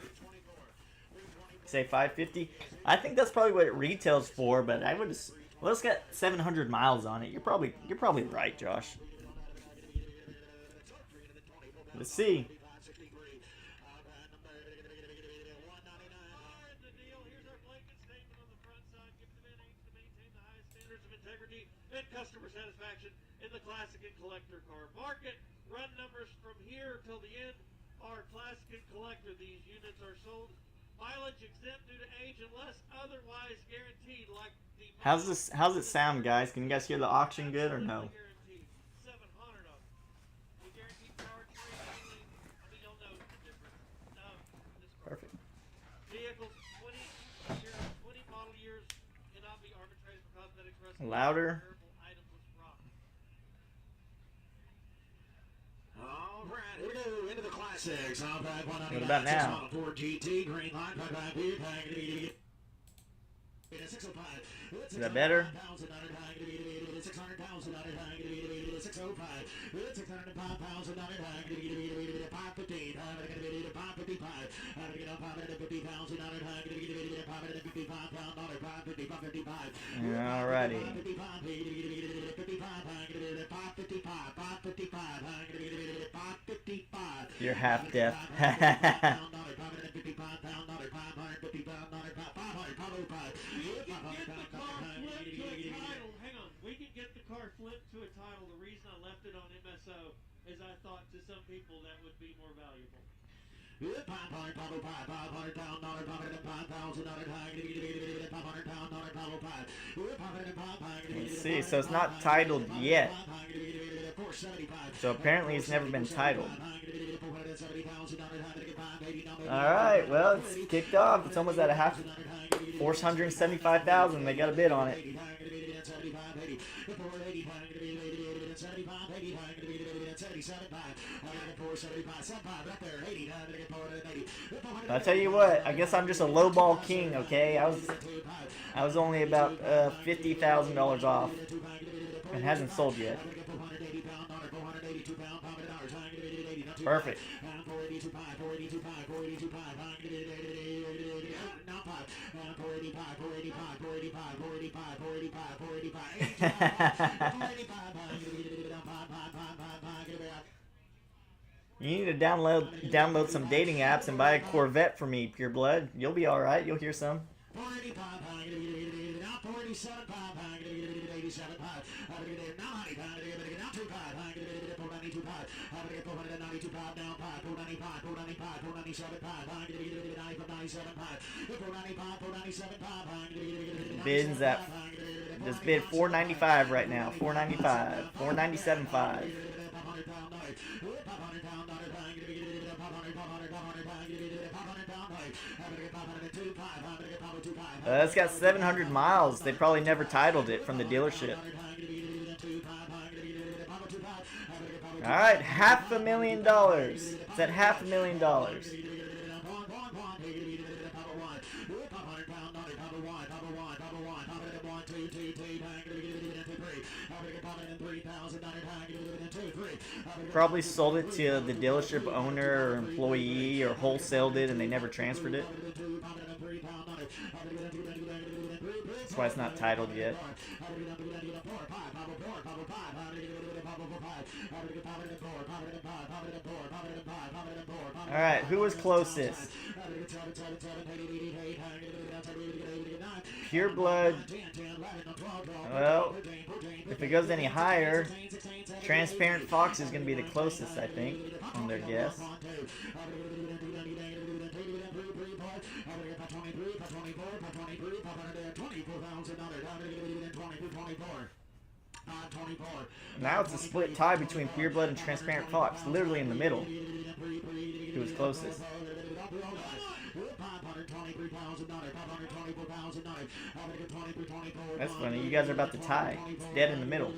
Say 550. I think that's probably what it retails for, but I would just... Well, it's got 700 miles on it. You're probably right, Josh. Let's see. And customer satisfaction in the classic and collector car market. Run numbers from here till the end are classic and collector. These units are sold mileage exempt due to age unless otherwise guaranteed. Like the How's it sound, guys? Can you guys hear the auction good or no? 700 of them. We guarantee powertrain. I mean, you'll know the difference. Perfect. Vehicles 20 model years cannot be arbitrated for cosmetics. Louder. Alright, here we go into the classics. What about now? Ford GT, green line, Is that better? Alrighty. You're half deaf. We could get the car flipped to a title. The reason I left it on MSO is I thought to some people that would be more valuable. Let's see. So it's not titled yet. So apparently it's never been titled. Alright, well, it's kicked off. It's almost at a half. 475,000. They got a bid on it. I'll tell you what, I guess I'm just a lowball king, okay? I was only about $50,000 off. It hasn't sold yet. Perfect. You need to download some dating apps and buy a Corvette for me, Pure Blood. You'll be all right. You'll hear some. Bids at just bid $495 right now. $495. $497.5. It's got 700 miles. They probably never titled it from the dealership. All right, $500,000. It's at $500,000. Probably sold it to the dealership owner or employee or wholesaled it and they never transferred it. That's why it's not titled yet. Alright, who was closest? Pure Blood. Well, if it goes any higher, Transparent Fox is going to be the closest, I think, on their guess. Now it's a split tie between Pure Blood and Transparent Fox, literally in the middle. Who was closest? That's funny. You guys are about to tie. It's dead in the middle.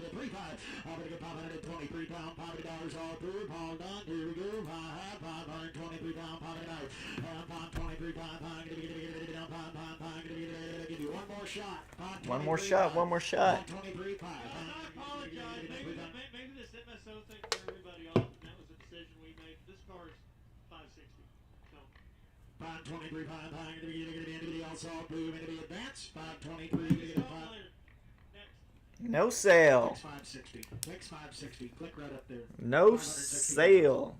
One more shot. One more shot. I apologize. Maybe this MSO thing for everybody off, and that was a decision we made. This car is 560. So. 523, 500, also blue, into the advance. 523, no sale. 560. Next 560. Click right up there. No sale.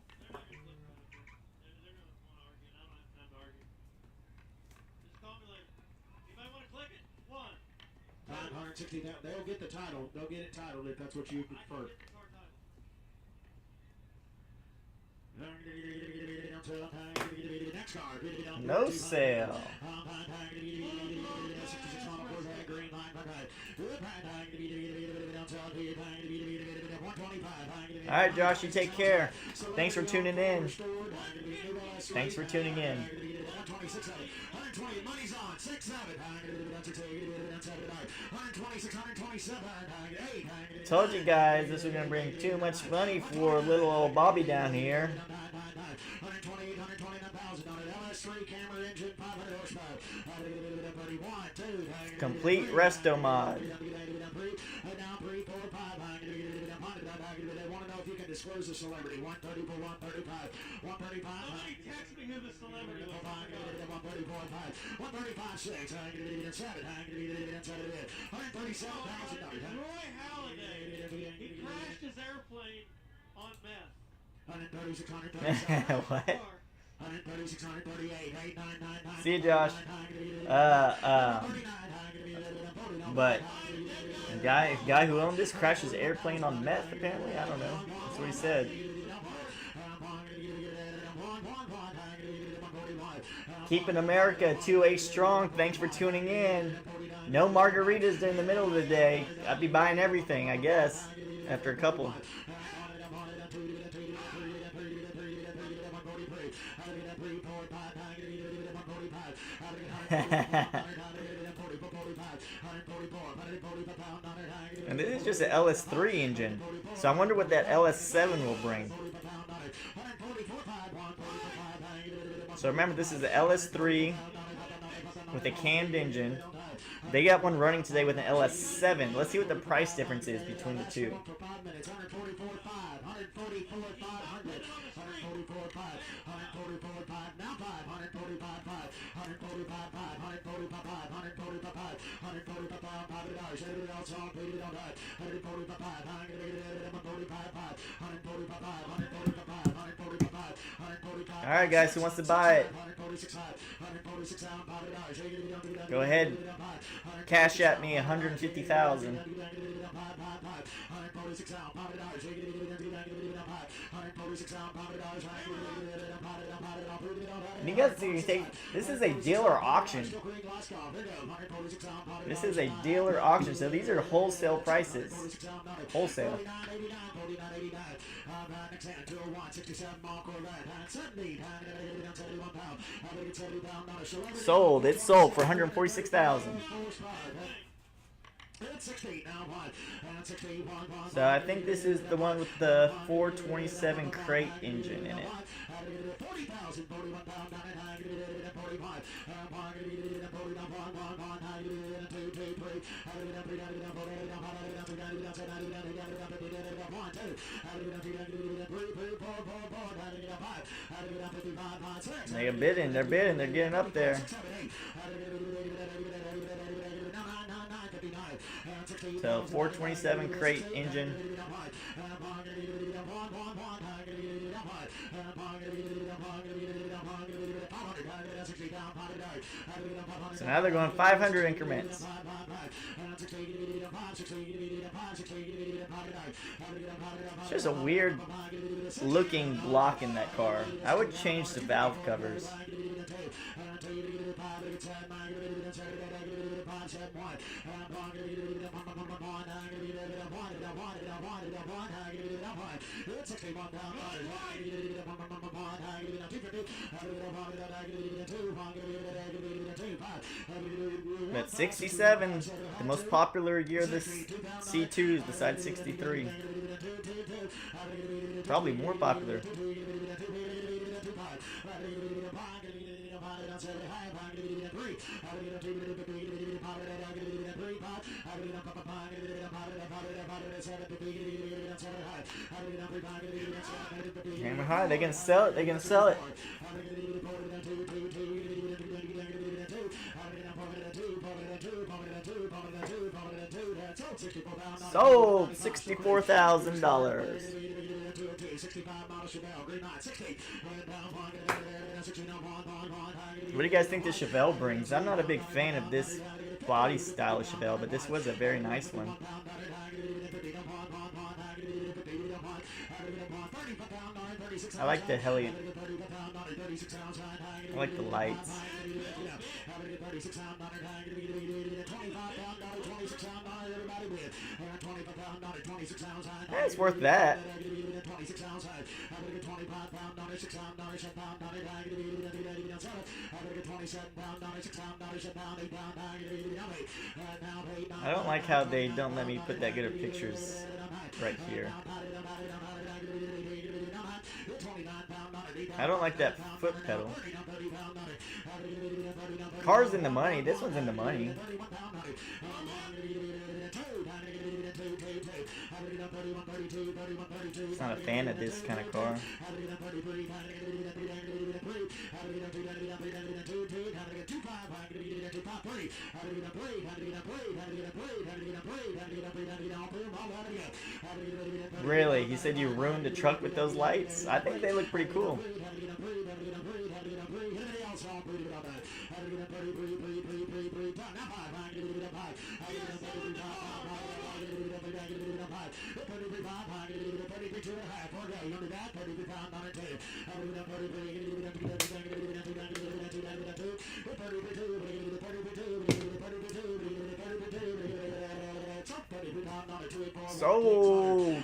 They'll get the title. They'll get it titled if that's what you prefer. No sale. Alright, Josh, you take care. Thanks for tuning in. Thanks for tuning in. Money's on 6-7. Told you guys this was gonna bring too much money for little old Bobby down here. Complete resto mod. Disclose the celebrity. 130 for 135. 135. Somebody text me who the celebrity was. 135.6. 137,000. Roy Halladay. He crashed his airplane on meth. 136, 137. What? 136, 138. 8999. See you, Josh. But guy who owned this crashed his airplane on meth, apparently. I don't know. That's what he said. Keeping America 2A strong. Thanks for tuning in. No margaritas in the middle of the day. I'd be buying everything, I guess, after a couple. And this is just an LS3 engine, so I wonder what that LS7 will bring. So remember, this is the LS3 with a cammed engine. They got one running today with an LS7. Let's see what the price difference is between the two. Alright guys, who wants to buy it? Go ahead. Cash at me 150,000. And you guys see, this is a dealer auction. This is a dealer auction, so these are wholesale prices. Wholesale. Sold. It's sold for 146,000. So I think this is the one with the 427 crate engine in it. They're bidding, they're getting up there. So 427 crate engine. So now they're going 500 increments. It's just a weird looking block in that car. I would change the valve covers. But 67, the most popular year of this C2s besides 63. Probably more popular. Hammer high, they can sell it, they can sell it. Sold $64,000. What do you guys think the Chevelle brings? I'm not a big fan of this body style of Chevelle, but this was a very nice one. I like the heli. I like the lights. Yeah, it's worth that. I don't like how they don't let me put that good of pictures right here. I don't like that foot pedal. Car's in the money. This one's in the money. Just not a fan of this kind of car. Really? He said you ruined the truck with those lights? I think they look pretty cool. Sold.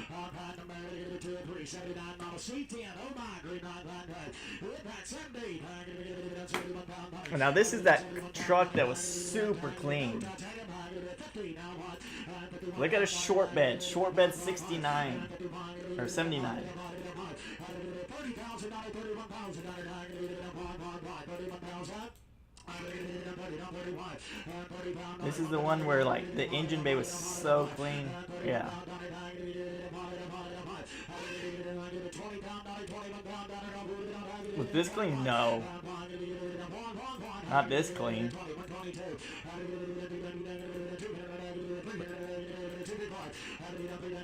Now this is that truck that was super clean. Look at a short bed. Short bed 69 or 79. This is the one where like the engine bay was so clean. Yeah. Was this clean? No. Not this clean.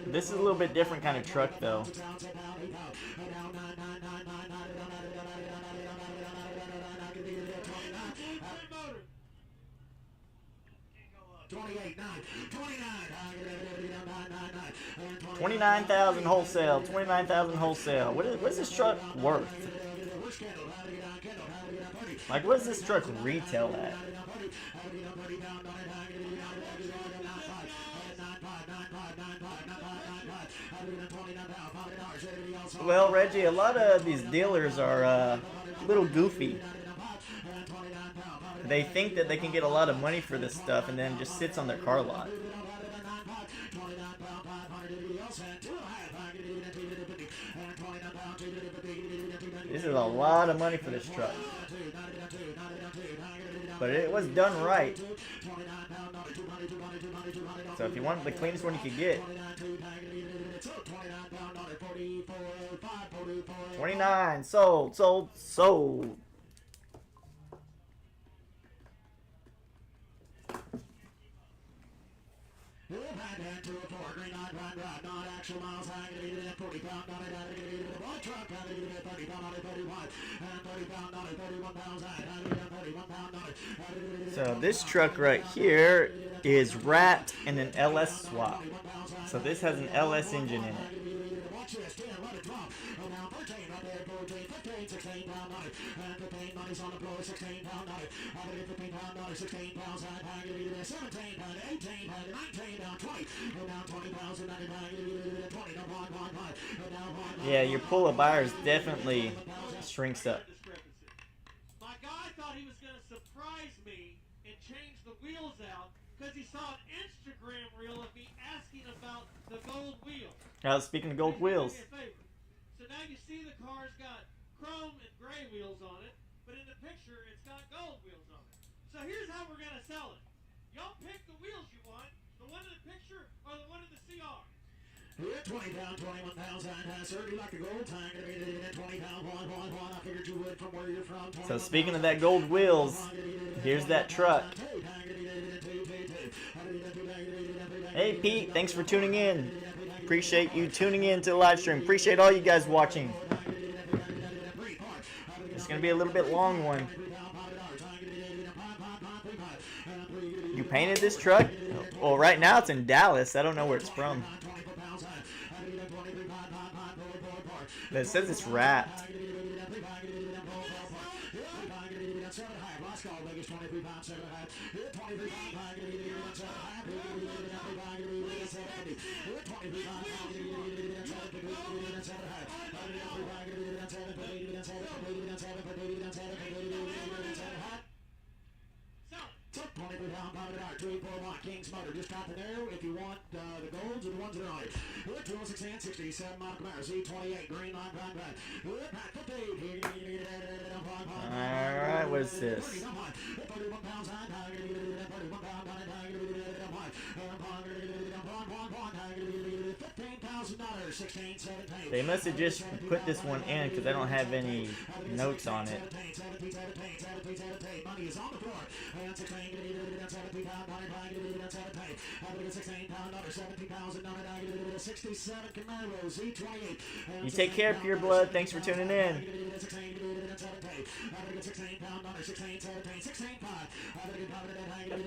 This is a little bit different kind of truck though. $29,000 wholesale. $29,000 wholesale. What's this truck worth? Like, what does this truck retail at? Well, Reggie, a lot of these dealers are a little goofy. They think that they can get a lot of money for this stuff and then it just sits on their car lot. This is a lot of money for this truck. But it was done right. So if you want the cleanest one you could get. 29 sold, sold, sold. So this truck right here is wrapped in an LS swap. So this has an LS engine in it. Yeah, your pool of buyers definitely shrinks up. My guy thought he was going to surprise me and change the wheels out because he saw an Instagram reel of me asking about the gold wheels. Speaking of gold wheels. So now you see the car's got chrome and gray wheels on it, but in the picture it's got gold wheels on it. So here's how we're going to sell it. Y'all pick the wheels you want, the one in the picture or the one in the CR. 20 pound, 21 pounds, sir. Do you like the gold tank? 20 pound, I figured you would from where you're from. So speaking of that gold wheels, here's that truck. Hey Pete, thanks for tuning in. Appreciate you tuning in to the live stream. Appreciate all you guys watching. It's gonna be a little bit long one. You painted this truck? Well, right now it's in Dallas. I don't know where it's from. But it says it's wrapped. King's Motor, just top and arrow if you want the golds or the ones that are on it. 206 and 67 mile Camaro Z28 green line Alright, what is this? They must have just put this one in because I don't have any notes on it. Money is on the floor. 67 Camaro Z28. You take care, Pure Blood. Thanks for tuning in.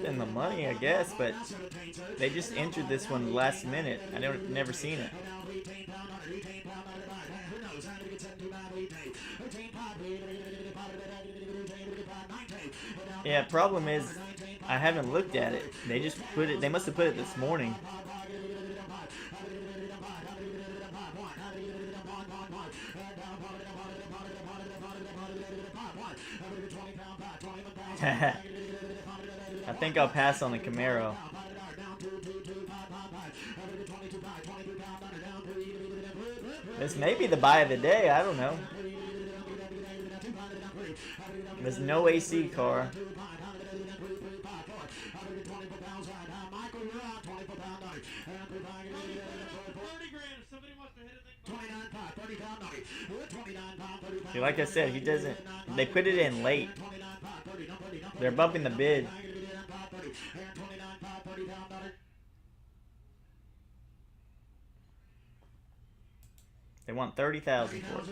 In the money, I guess, but they just entered this one last minute. I never seen it. Yeah, problem is, I haven't looked at it. They just put it, they must have put it this morning. I think I'll pass on the Camaro. This may be the buy of the day, I don't know. There's no AC car. See, like I said, he doesn't. They put it in late. They're bumping the bid. They want 30,000 for it.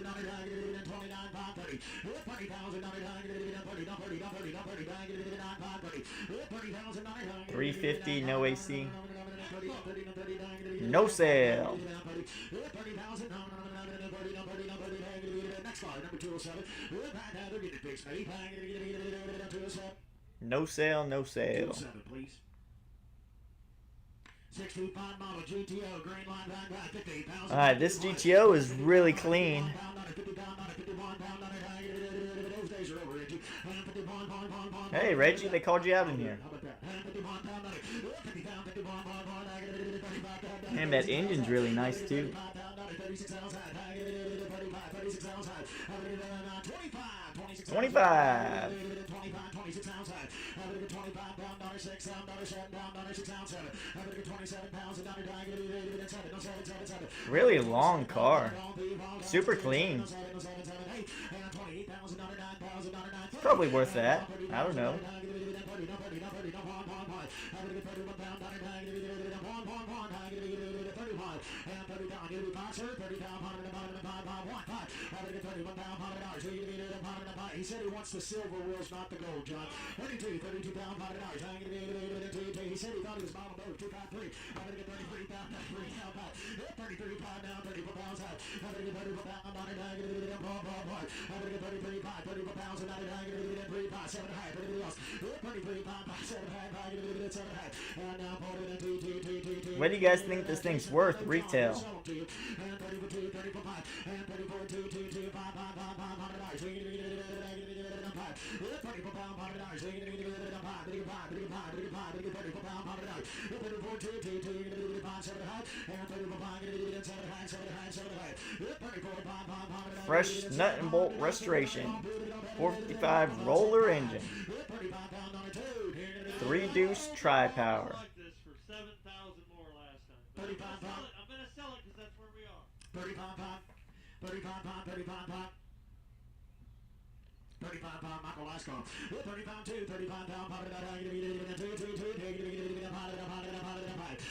350, no AC. No sale. No sale, no sale. Alright, this GTO is really clean. Hey Reggie, they called you out in here. Man, that engine's really nice too. 25. Really long car. Super clean. It's probably worth that. I don't know. He said he wants the silver wheels, not the gold, John. 32 pound potted hours. He said he thought he was model number 253. I'm going to get 33 pound, 33 pound down, 34 pounds out. I'm going to get 34 pound, I'm going to get 33 pound, 34 pounds, and I'm going to get 3 pounds, 7 high, 33 else. 33 pound, 7 high, 7 high. And now, what do you guys think this thing's worth retail? Fresh nut and bolt restoration. 455 roller engine. 3-deuce tri-power. I'm gonna sell it because that's where we are. 35 pound, Michael Lascaux. 30 pound, 35 pound,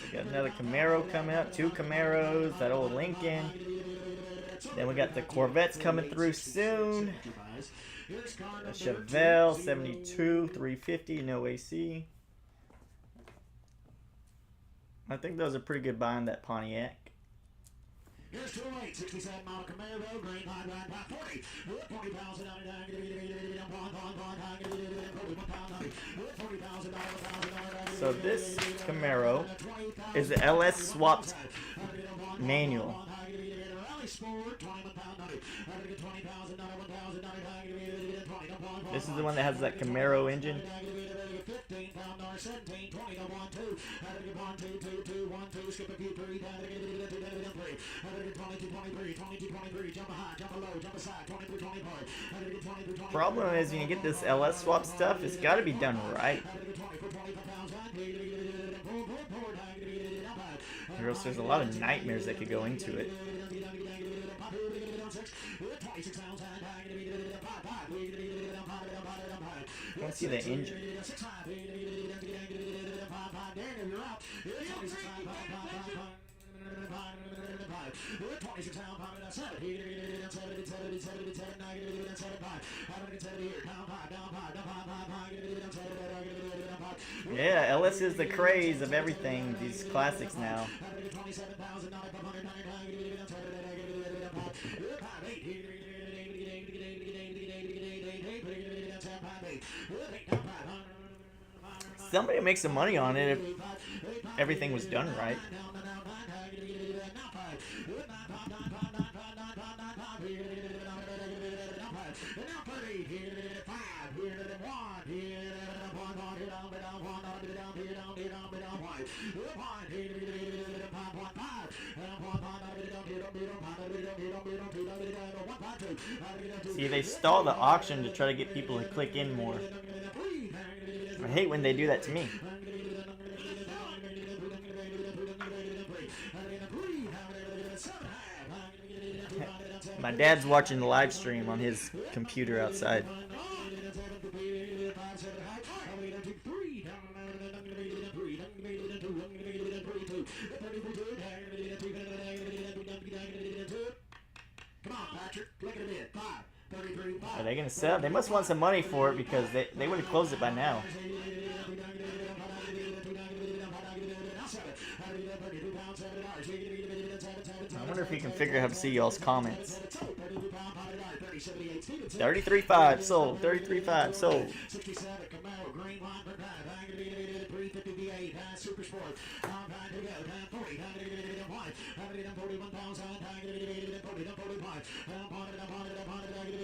We got another Camaro coming up, 2 Camaros, that old Lincoln. Then we got the Corvettes coming through soon. A Chevelle 72, 350, no AC. I think those are pretty good buying that Pontiac. Here's 208, 67 model Camaro, green line, 40. 40,000, so this Camaro is the LS swapped manual. This is the one that has that Camaro engine. Problem is, when you get this LS swap stuff, it's got to be done right. Or else there's a lot of nightmares that could go into it. I don't see the engine. Yeah, LS is the craze of everything, these classics now. Somebody make some money on it if everything was done right. See, they stall the auction to try to get people to click in more. I hate when they do that to me. My dad's watching the live stream on his computer outside. Are they gonna sell? They must want some money for it because they would have closed it by now. I wonder if we can figure out how to see y'all's comments. 33.5 sold. 33.5 sold.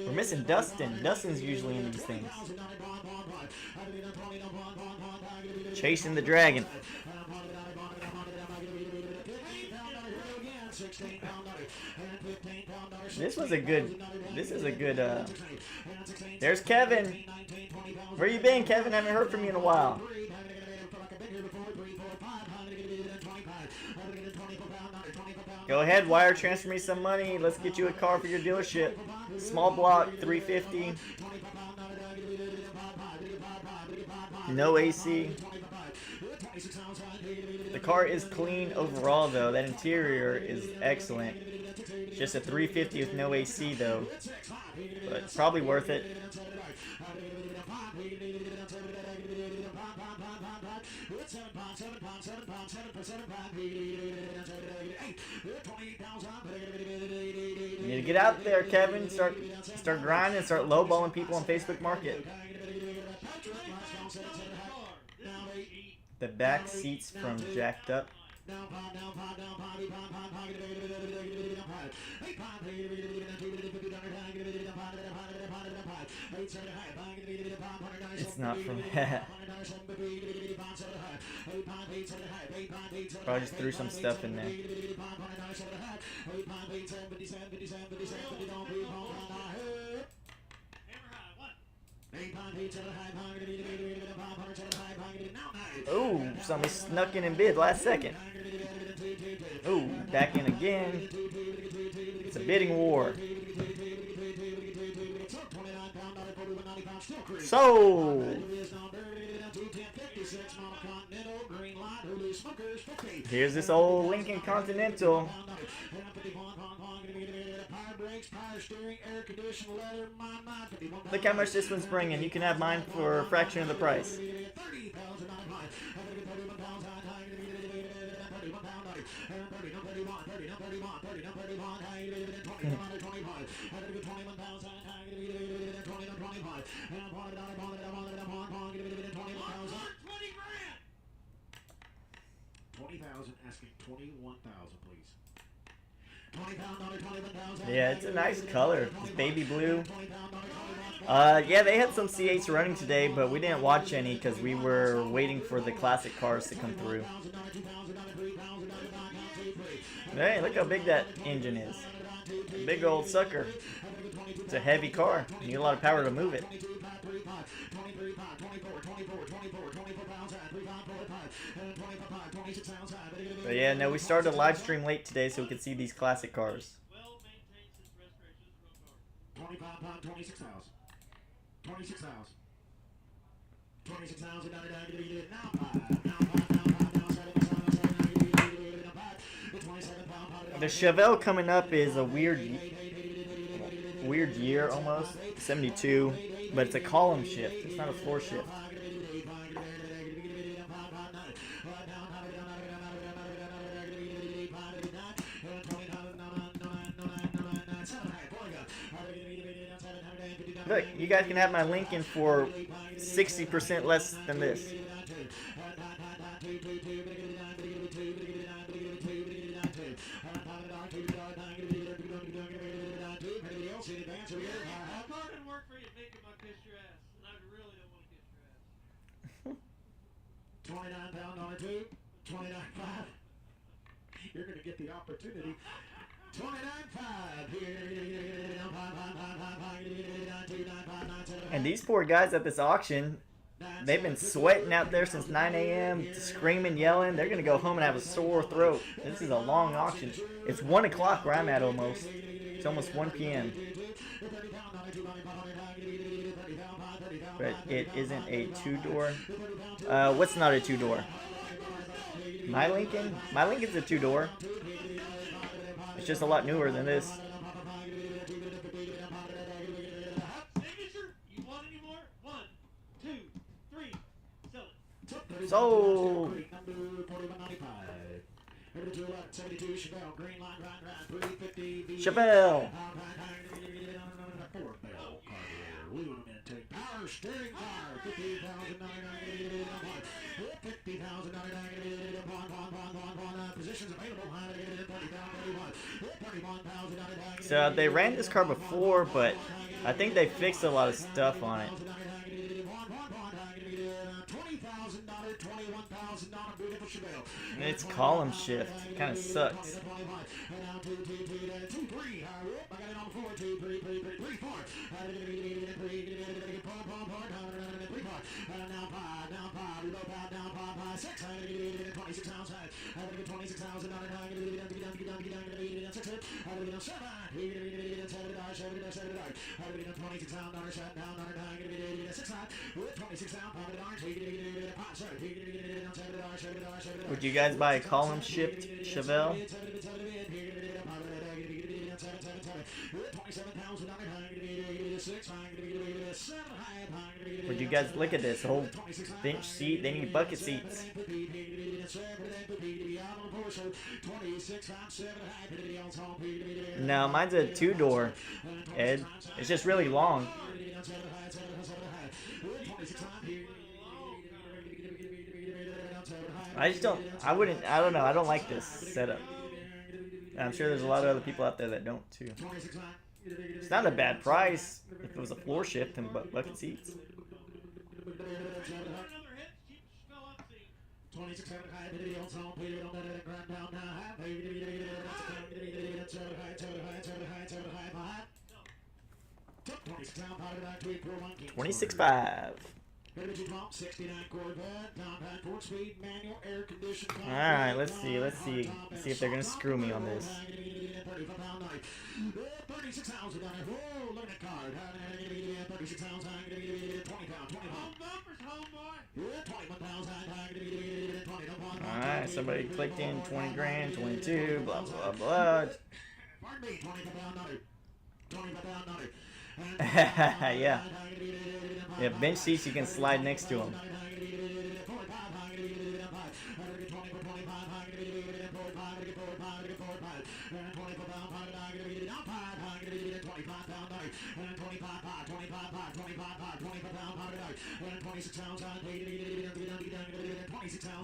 We're missing Dustin. Dustin's usually in these things. Chasing the dragon. This is a good, there's Kevin. Where you been, Kevin? I haven't heard from you in a while. Go ahead, wire transfer me some money. Let's get you a car for your dealership. Small block, $350. No AC. The car is clean overall though. That interior is excellent. Just a $350 with no AC though. But probably worth it. You need to get out there, Kevin. Start grinding, start lowballing people on Facebook Market. The back seats from jacked up. It's not from that. Probably just threw some stuff in there. Oh, somebody snuck in and bid last second. Oh, back in again. It's a bidding war. Sold. Here's this old Lincoln Continental. Look how much this one's bringing. You can have mine for a fraction of the price. Asking 21,000, please. Yeah, it's a nice color. It's baby blue. Yeah, they had some C8s running today, but we didn't watch any because we were waiting for the classic cars to come through. Hey, look how big that engine is. A big old sucker. It's a heavy car. You need a lot of power to move it. But yeah, no, we started a live stream late today so we could see these classic cars. 26,000. 26,000. 26,000. The Chevelle coming up is a weird year almost. 72, but it's a column shift. It's not a floor shift. Look, you guys can have my Lincoln for 60% less than this. How hard did it work for you making my kiss your ass? And I really don't want to kiss your ass. 29 pound on a tube. 29.5. You're going to get the opportunity. 29.5. And these poor guys at this auction, they've been sweating out there since 9 a.m., screaming, yelling. They're going to go home and have a sore throat. This is a long auction. It's 1 o'clock where I'm at almost. It's almost 1 p.m. But it isn't a two-door. What's not a two-door? My Lincoln? My Lincoln's a two-door. It's just a lot newer than this. Signature? You want any more? 1, 2, 3. Sell it. Sold. Chevelle. Power steering car, 50,000 positions available. So they ran this car before, but I think they fixed a lot of stuff on it. And it's column shift. Kind of sucks. Would you guys buy a column shift Chevelle? Would you guys look at this whole bench seat? They need bucket seats. No, mine's a two-door, Ed. It's just really long. I don't know. I don't like this setup. I'm sure there's a lot of other people out there that don't too. It's not a bad price if it was a floor shift and bucket seats. $26,500. 69 Corvette, compact 4-speed manual air conditioned. All right, let's see if they're gonna screw me on this. 36,000. Oh, look at that card. 36,000. 20 pound. All right, somebody clicked in 20 grand, 22, blah blah blah. Pardon me, 20 pound. Yeah. Yeah, bench seats you can slide next to them.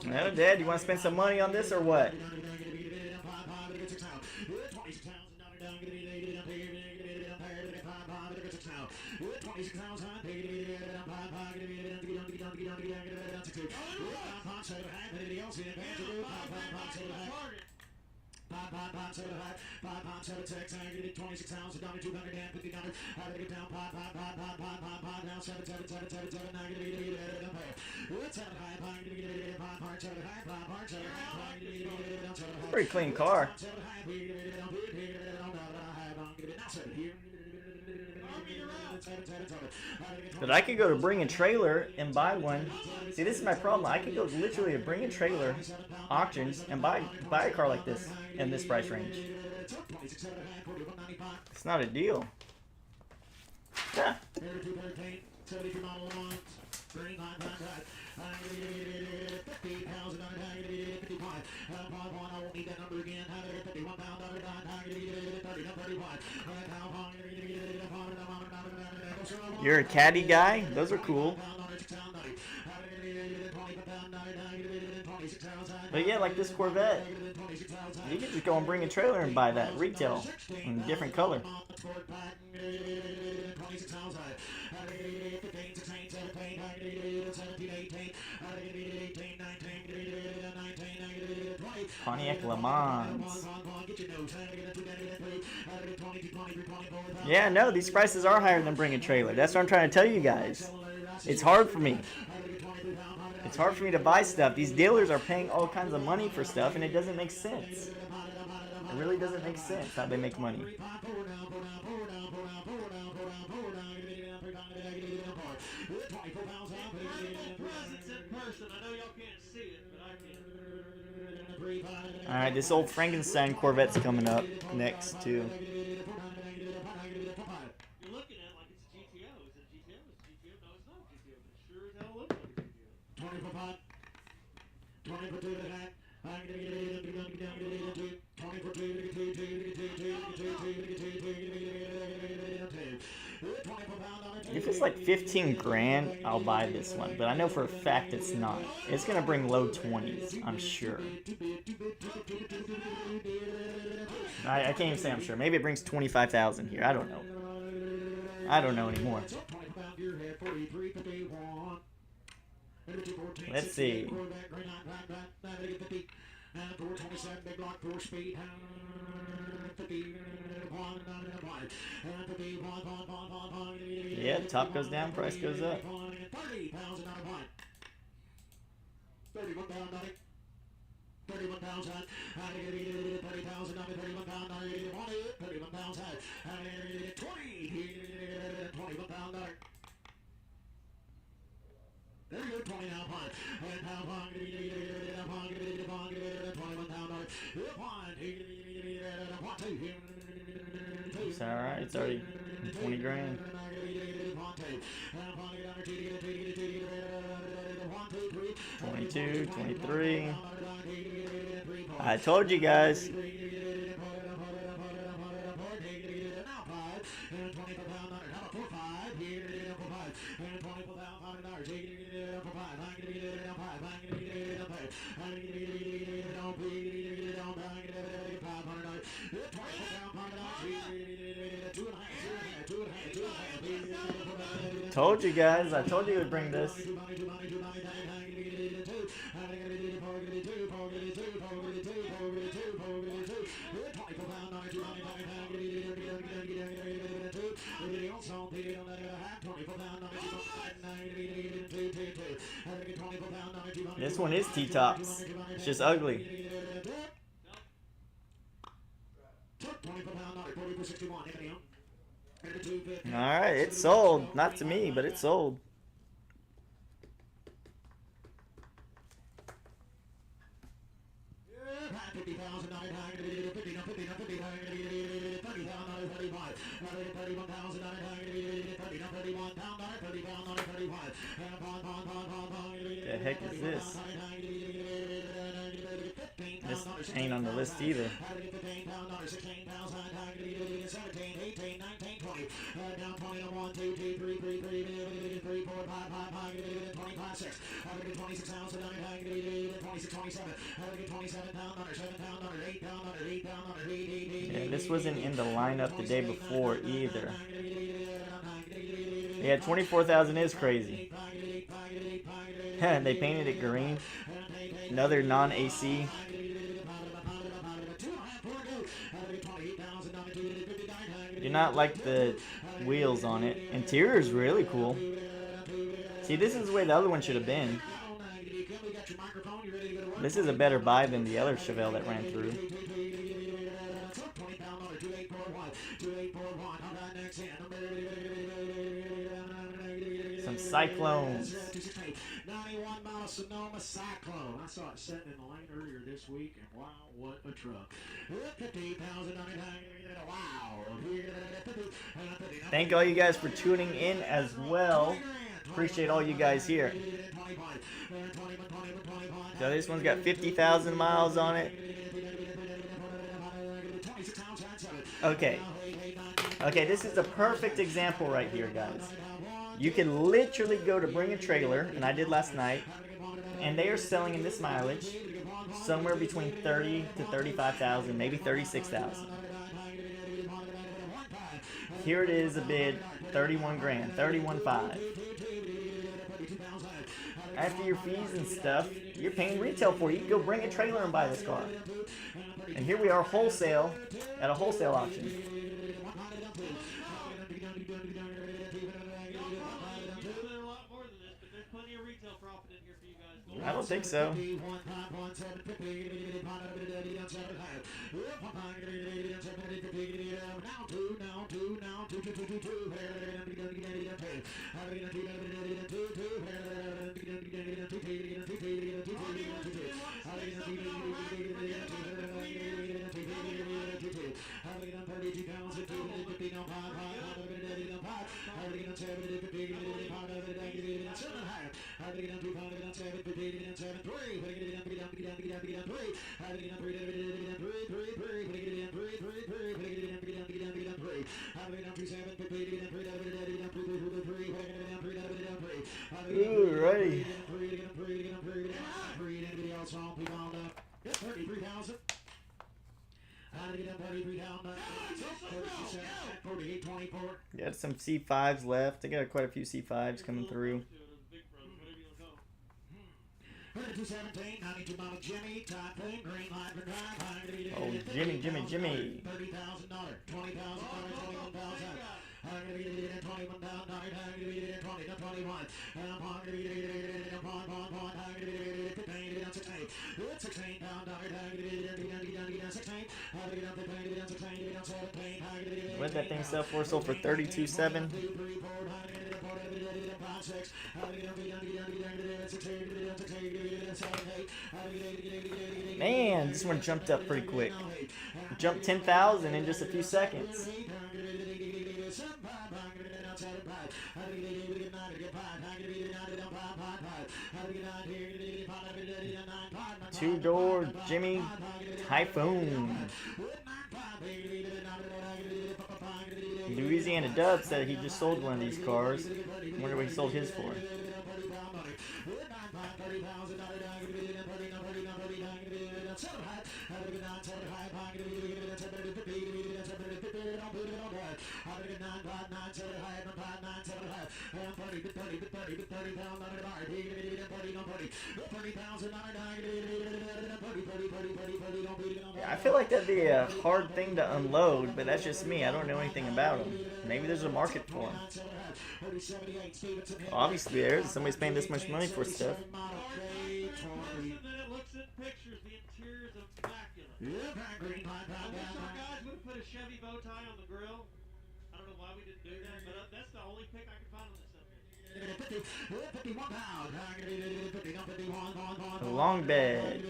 Well, Dad, you want to spend some money on this or what? Pretty clean car. But I could go to Bring a Trailer and buy one. See, this is my problem. I could go literally to Bring a Trailer auctions and buy a car like this in this price range. It's not a deal. Yeah. You're a caddy guy? Those are cool. But yeah, like this Corvette, you can just go and bring a trailer and buy that retail in a different color. Pontiac Le Mans. Yeah, no, these prices are higher than bring a trailer. That's what I'm trying to tell you guys. It's hard for me. It's hard for me to buy stuff. These dealers are paying all kinds of money for stuff, and it doesn't make sense. It really doesn't make sense how they make money. Alright, this old Frankenstein Corvette's coming up next, too. You're looking at it like it's a GTO. Is it a GTO? Is it a GTO? No, it's not a GTO, but it sure as hell looks like a GTO. 20 for pot. 20 for 2 to that. I'm gonna get it. 20 for 2 to get 2. If it's like 15 grand, I'll buy this one. But I know for a fact it's not. It's going to bring low 20s, I'm sure. I can't even say I'm sure. Maybe it brings 25,000 here. I don't know. I don't know anymore. Let's see. Yeah, top goes down, price goes up. 31,000. 30,000. 31,000. 21,000. There you go, 20 now, point. It's alright, it's already 20 grand. 22, 23. I told you guys. Told you guys. I told you it would bring this. This one is T-tops. It's just ugly. Alright, it's sold. Not to me, but it's sold. The heck is this? This ain't on the list either. Yeah, this wasn't in the lineup the day before either. Yeah, 24,000 is crazy. They painted it green. Another non-AC. Do not like the wheels on it. Interior is really cool. See, this is the way the other one should have been. This is a better buy than the other Chevelle that ran through. Some Cyclones. 91 mile Sonoma Cyclone. I saw it sitting in the lane earlier this week, and wow, what a truck. 50,000. Wow. Thank all you guys for tuning in as well. Appreciate all you guys here. So this one's got 50,000 miles on it. Okay. Okay, this is a perfect example right here, guys. You can literally go to Bring a Trailer, and I did last night, and they are selling in this mileage somewhere between 30 to 35,000, maybe 36,000. Here it is, a bid 31 grand, 31.5. After your fees and stuff, you're paying retail for it. You can go bring a trailer and buy this car. And here we are, wholesale, at a wholesale auction. I don't think so. Ooh, righty. 33,000. Got some C5s left. I got quite a few C5s coming through. 217, 92 model Jimmy, top thing, green light for drive. Oh, Jimmy. $30,000, $20,000, $21,000. I'm going to be at $21,000, I'm going to be at 20 to 21. I'm going to be at $16,000, I'm going to be at 16. It's $16,000, I'm going to be at 16. I'm going to be at 17. What did that thing sell for? Sold for 32.7. Man, this one jumped up pretty quick. Jumped 10,000 in just a few seconds. Two-door Jimmy Typhoon. Louisiana Dub said he just sold one of these cars. I wonder what he sold his for. Yeah, I feel like that'd be a hard thing to unload, but that's just me. I don't know anything about them. Maybe there's a market for them. Obviously there is. Somebody's paying this much money for stuff. I wish our guys would have put a Chevy bow tie on the grill. I don't know why we didn't do that, but that's the only pick I could find on this subject. A long bed.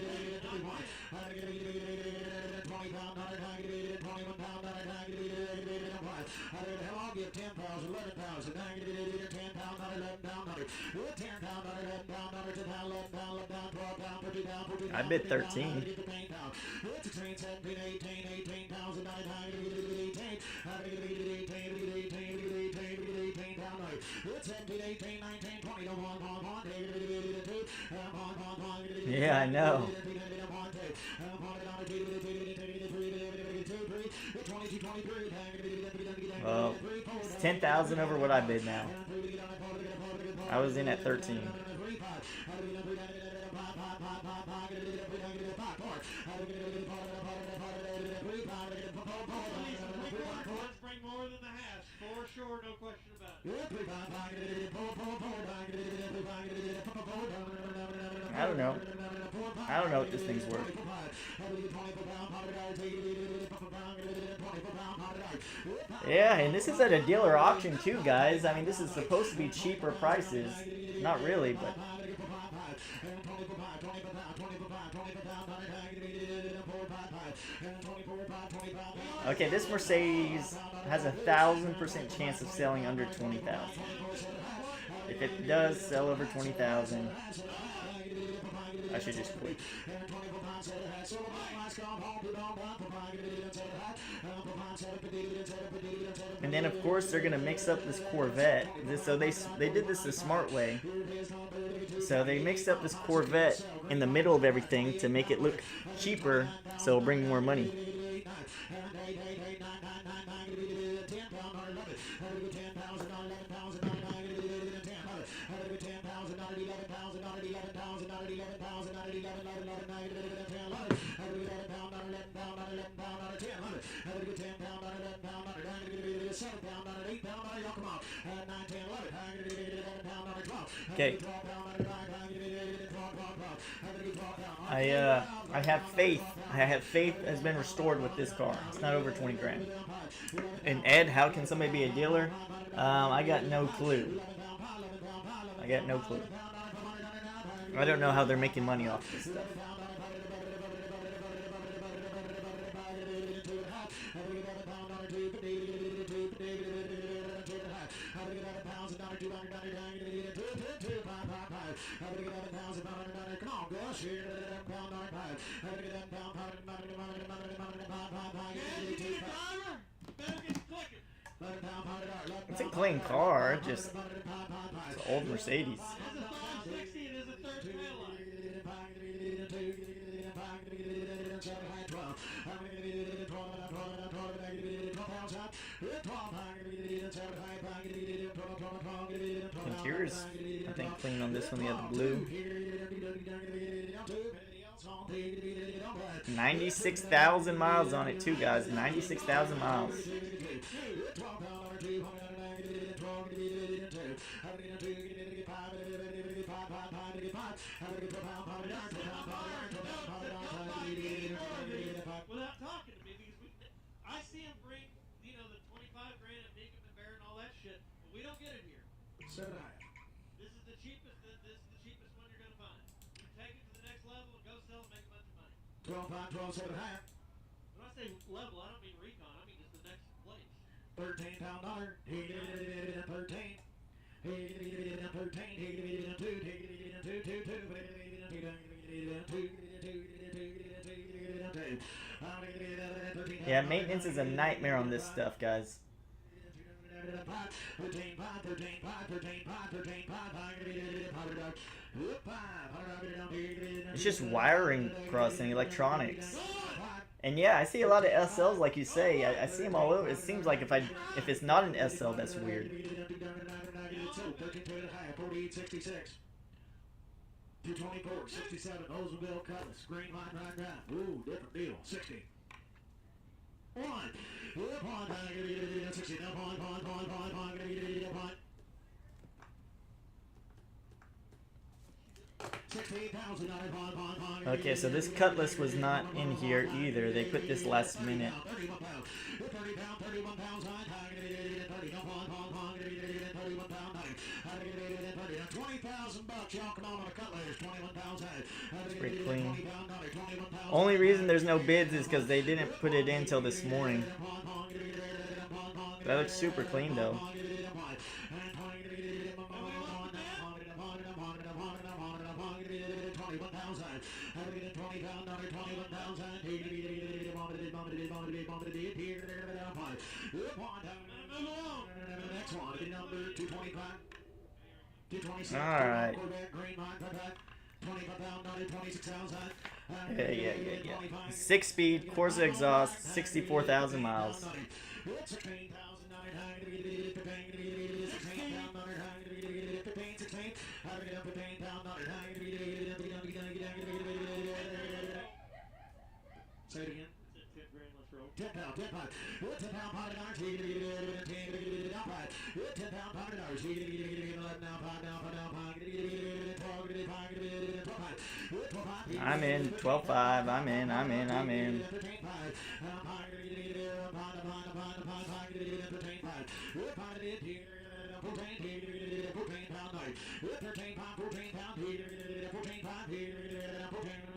I bid 13. Yeah, I know. Well, it's 10,000 over what I bid now. I was in at 13. More than the hash, for sure, no question about it. I don't know. I don't know what this thing's worth. Yeah, and this is at a dealer auction too, guys. I mean, this is supposed to be cheaper prices. Not really, but... Okay, this Mercedes has 1,000% chance of selling under 20,000. If it does sell over 20,000, I should just quit. And then, of course, they're gonna mix up this Corvette. So they did this the smart way. So they mixed up this Corvette in the middle of everything to make it look cheaper, so it'll bring more money. Okay. I have faith. I have faith has been restored with this car. It's not over 20 grand. And Ed, how can somebody be a dealer? I got no clue. I got no clue. I don't know how they're making money off this stuff. It's a clean car, just it's an old Mercedes. Interior's, I think, clean on this one. The other blue. 96,000 miles on it too, guys. 96,000 miles. Without talking to me, because I see him bring, you know, the 25 grand and make him the bear and all that shit, but we don't get it here. This is the cheapest. This is the cheapest one you're gonna find. You take it to the next level and go sell and make a bunch of money. 12.5, 12.5. When I say level, I don't mean recon. I mean just the next place. £13 dollar. 13. 13. Yeah, maintenance is a nightmare on this stuff, guys. It's just wiring crossing, electronics. And yeah, I see a lot of SLs, like you say. I see them all over. It seems like if it's not an SL, that's weird. 224, 67, Oldsmobile Cutlass, green line, right drive. Ooh, different deal. 60. One. 60. No point. 16,000. Okay, so this Cutlass was not in here either. They put this last minute. 20,000 bucks, y'all come on a Cutlass, 21,000. Pretty clean. Only reason there's no bids is because they didn't put it in till this morning. That looks super clean though. Alright. Yeah. 6-speed, Corsa exhaust, 64,000 miles. Say it again. 10 pound, 10 pound. 10 pound pot of ours. 10 pound pot of ours. 11 I'm in. 12.5. I'm in.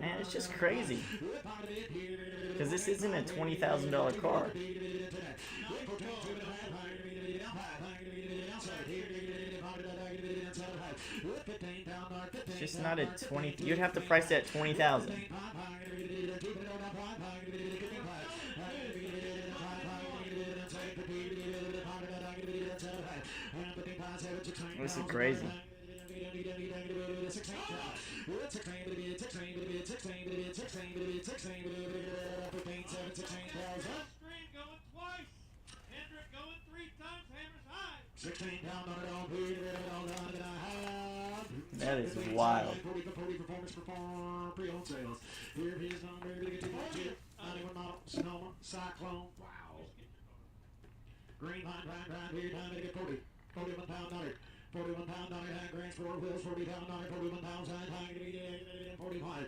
Man, it's just crazy. Because this isn't a $20,000 car. It's just not a 20. You'd have to price it at 20,000. This is crazy. Stream going twice. Hendrick going 3 times. Hammers high. 16 pound on it all, all done, and I have. That is wild. 40 performance pre-owned sales. Here he is number to get 2.2. 91 model Sonoma Cyclone. Wow. Green line, here, time to get 40. 41 pound on it. 41 pound on it, hand grants, 4 wheels, 40 pound on it, 41 pounds, 45.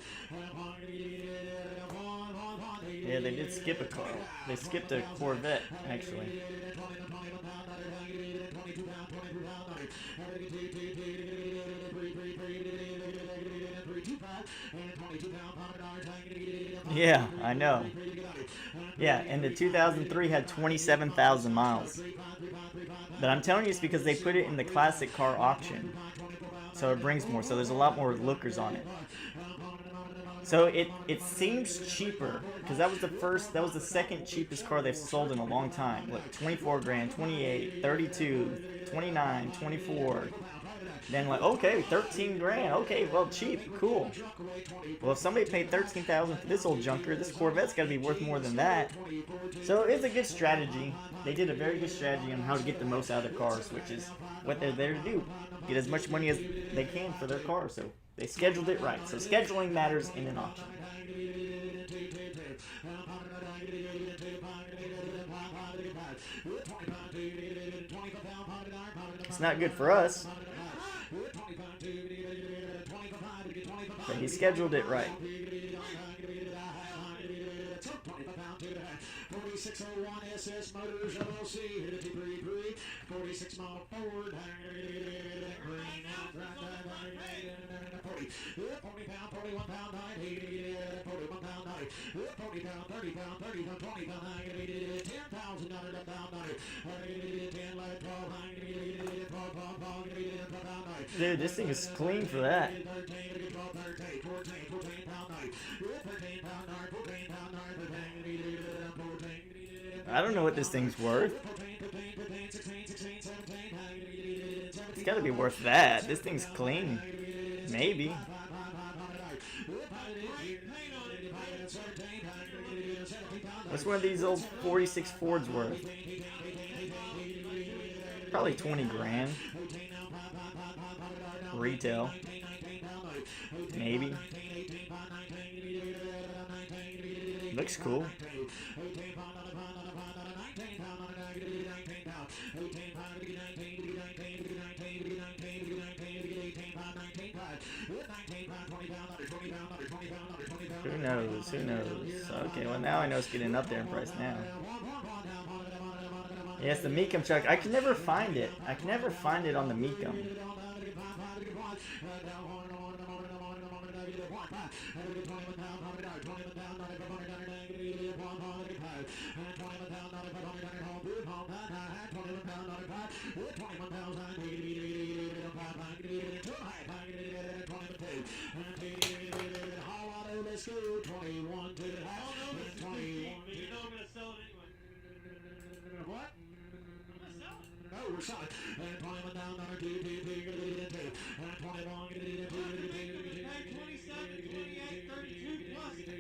Yeah, they did skip a car. They skipped a Corvette, actually. Yeah, I know. Yeah, and the 2003 had 27,000 miles. But I'm telling you it's because they put it in the classic car auction. So it brings more. So there's a lot more lookers on it. So it seems cheaper because that was the second cheapest car they've sold in a long time. Like 24 grand, 28, 32, 29, 24. Then like, okay, 13 grand. Okay, well, cheap, cool. Well, if somebody paid 13,000 for this old junker, this Corvette's got to be worth more than that. So it's a good strategy. They did a very good strategy on how to get the most out of their cars, which is what they're there to do. Get as much money as they can for their car. So they scheduled it right. So scheduling matters in an auction. It's not good for us. But he scheduled it right. 4601 SS Motors LLC, 46 mile forward, 40 pound, 41 pound, 41 pound, 40 pound, 30 pound, 30 pound, 20 pound, 10,000 pound, 10, 12, Dude, this thing is clean for that. I don't know what this thing's worth. It's got to be worth that. This thing's clean. Maybe. What's one of these old 46 Fords worth? Probably 20 grand. Retail. Maybe. Looks cool. Who knows? Who knows? Okay, well now I know it's getting up there in price now. Yes, the Mecum truck. I can never find it. I can never find it on the Mecum. What? No, we're selling. 21 down, number 2, 21, 27, 28, 32 plus 10%.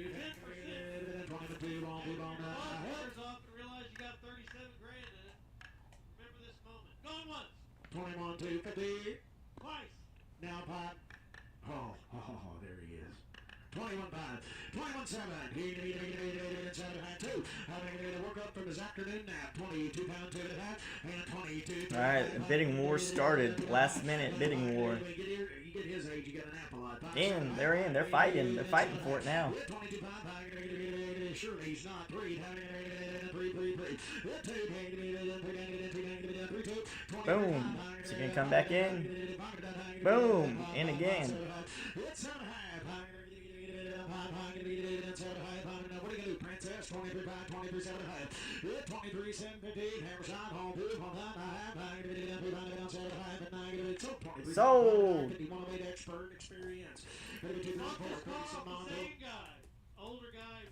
Orders off and realize you got 37 grand in it. Remember this moment. Going once. 21, 250. Twice. Now, pot. Oh, there he is. 21 5, 21 7. He 7 2. Having to work up from his afternoon nap. 22 pound 2 and 22. All right, the bidding war started. Last minute bidding war. You get his age, you get an apple lot. In, they're in. They're fighting. They're fighting for it now. 22 pound. Surely he's not 3. Boom. Is he gonna come back in? Boom. In again. What are you gonna do, Princess? 23 5, 23 7 5. 23 7 15. Hammer shot, home food, home Sold. 51 expert experience. Same guy. Older guy.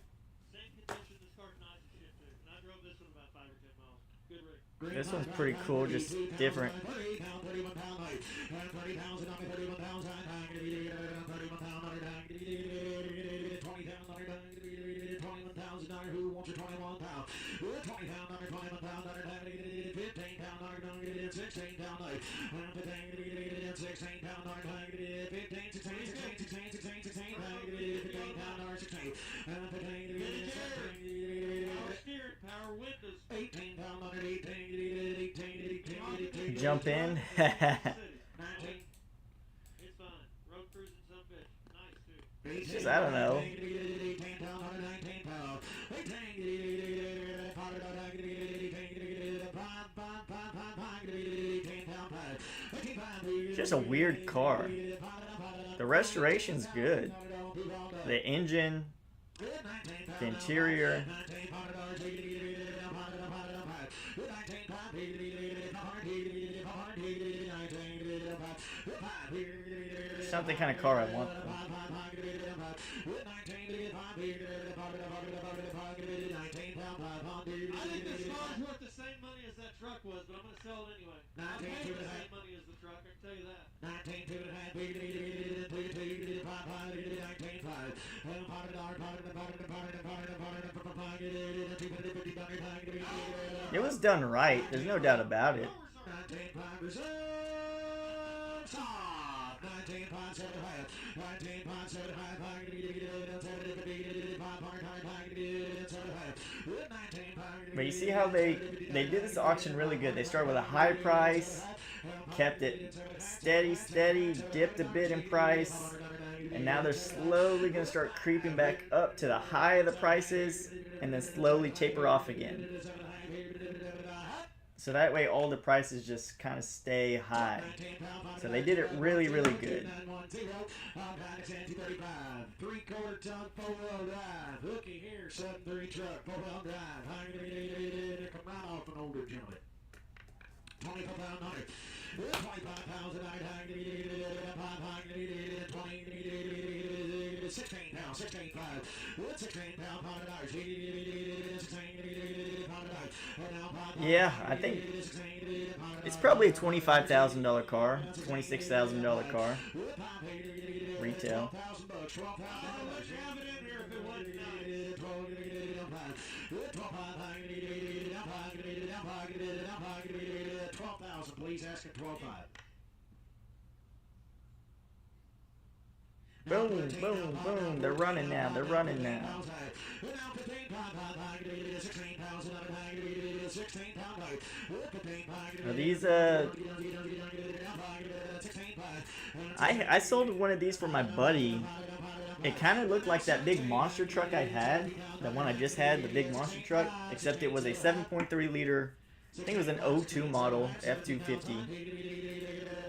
Same condition. This car's nice as shit too. And I drove this one about 5 or 10 miles. Good rig. This one's pretty cool, just different. 30 pound, 31 pound height. 30 pounds, 31 pounds, 31 pound wants a 21 pound. 20 pound under 21 pound under 15 pound under 16 pound under 16 pound under 15 16 pound under 15 pound under 16 Power steering, power windows. 18 pound under 18 Jump in. 19 It's fine. Road cruising some bitch. Nice too. Just, I don't know. Just a weird car. The restoration's good. The engine, the interior. It's not the kind of car I want, though. I think this car's worth the same money as that truck was, but I'm going to sell it anyway. I'll pay for the same money as the truck, I can tell you that. It was done right. There's no doubt about it. But you see how they did this auction really good. They started with a high price, kept it steady, dipped a bit in price, and now they're slowly going to start creeping back up to the high of the prices and then slowly taper off again. So that way all the prices just kind of stay high. So they did it really, really good. 3/4 ton 4-wheel drive. Hooky here, 7.3 truck, 4-wheel drive. Come right off an older gentleman. 24 pound under. 25 pounds a night. 16 pounds, 16 pounds. 16 pound pound a night. Yeah, I think it's probably a $25,000 car, $26,000 car, retail. $12,000, please ask at 12.5. Boom, boom, boom. They're running now. They're running now. Are these I sold one of these for my buddy. It kind of looked like that big monster truck I had, the one I just had, the big monster truck, except it was a 7.3 liter, I think it was an 02 model F250.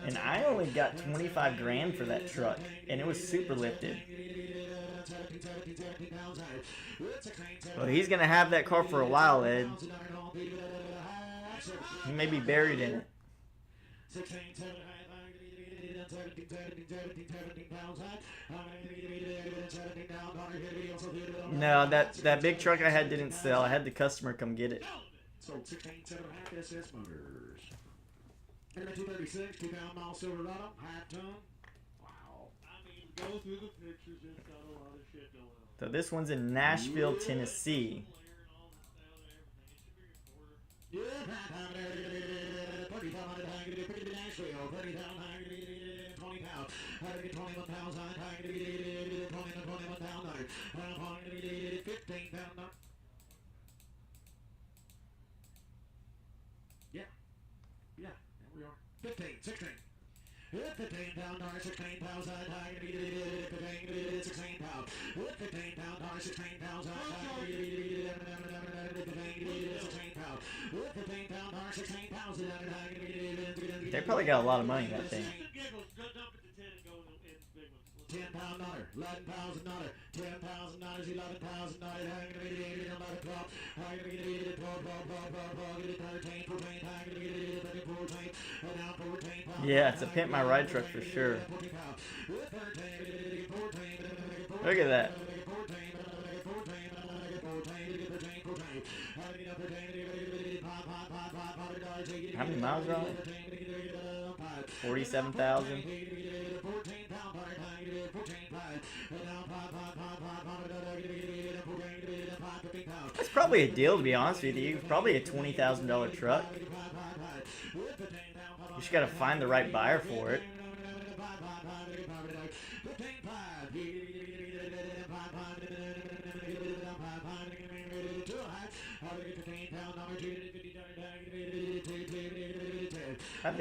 And I only got 25 grand for that truck, and it was super lifted. Well, he's gonna have that car for a while, Ed. He may be buried in it. No, that big truck I had didn't sell. I had the customer come get it. Sold 16.7.5 SS Motors. And a 236, 2 pound mile Silverado, half ton. Wow. I mean, go through the pictures, it's got a lot of shit going on. So this one's in Nashville, Tennessee. Yeah, 30 pound, 30 Nashville, 30 pound, 20 pound, 21 pounds, 21 pound, 15 pound. Yeah, there we are. 15, 16. 15 pound, 16 pounds, 15 pound. 15 pound, 16 pounds, 16 pound. 15 pound, 16 pounds. They probably got a lot of money in that thing. 10 pound dollar, 11 pounds another, 10 pounds another, 11 pounds another, 12, 13, 14, Yeah, it's a Pimp My Ride truck for sure. Look at that. How many miles are on it? 47,000. That's probably a deal, to be honest with you. Probably a $20,000 truck. You just gotta find the right buyer for it. I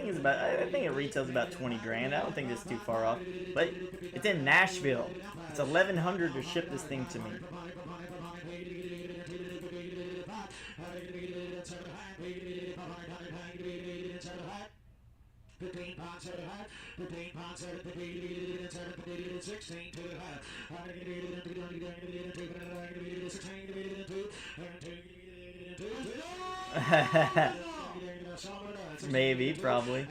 think it retails about 20 grand. I don't think it's too far off. But it's in Nashville. It's $1,100 to ship this thing to me. Maybe, probably.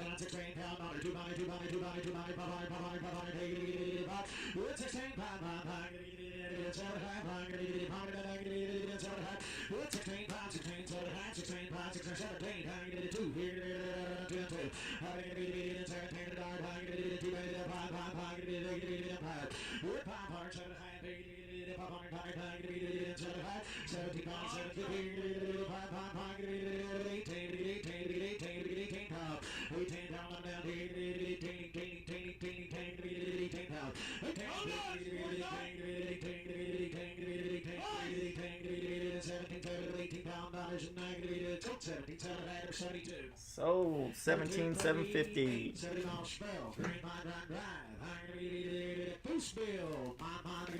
So $17,750.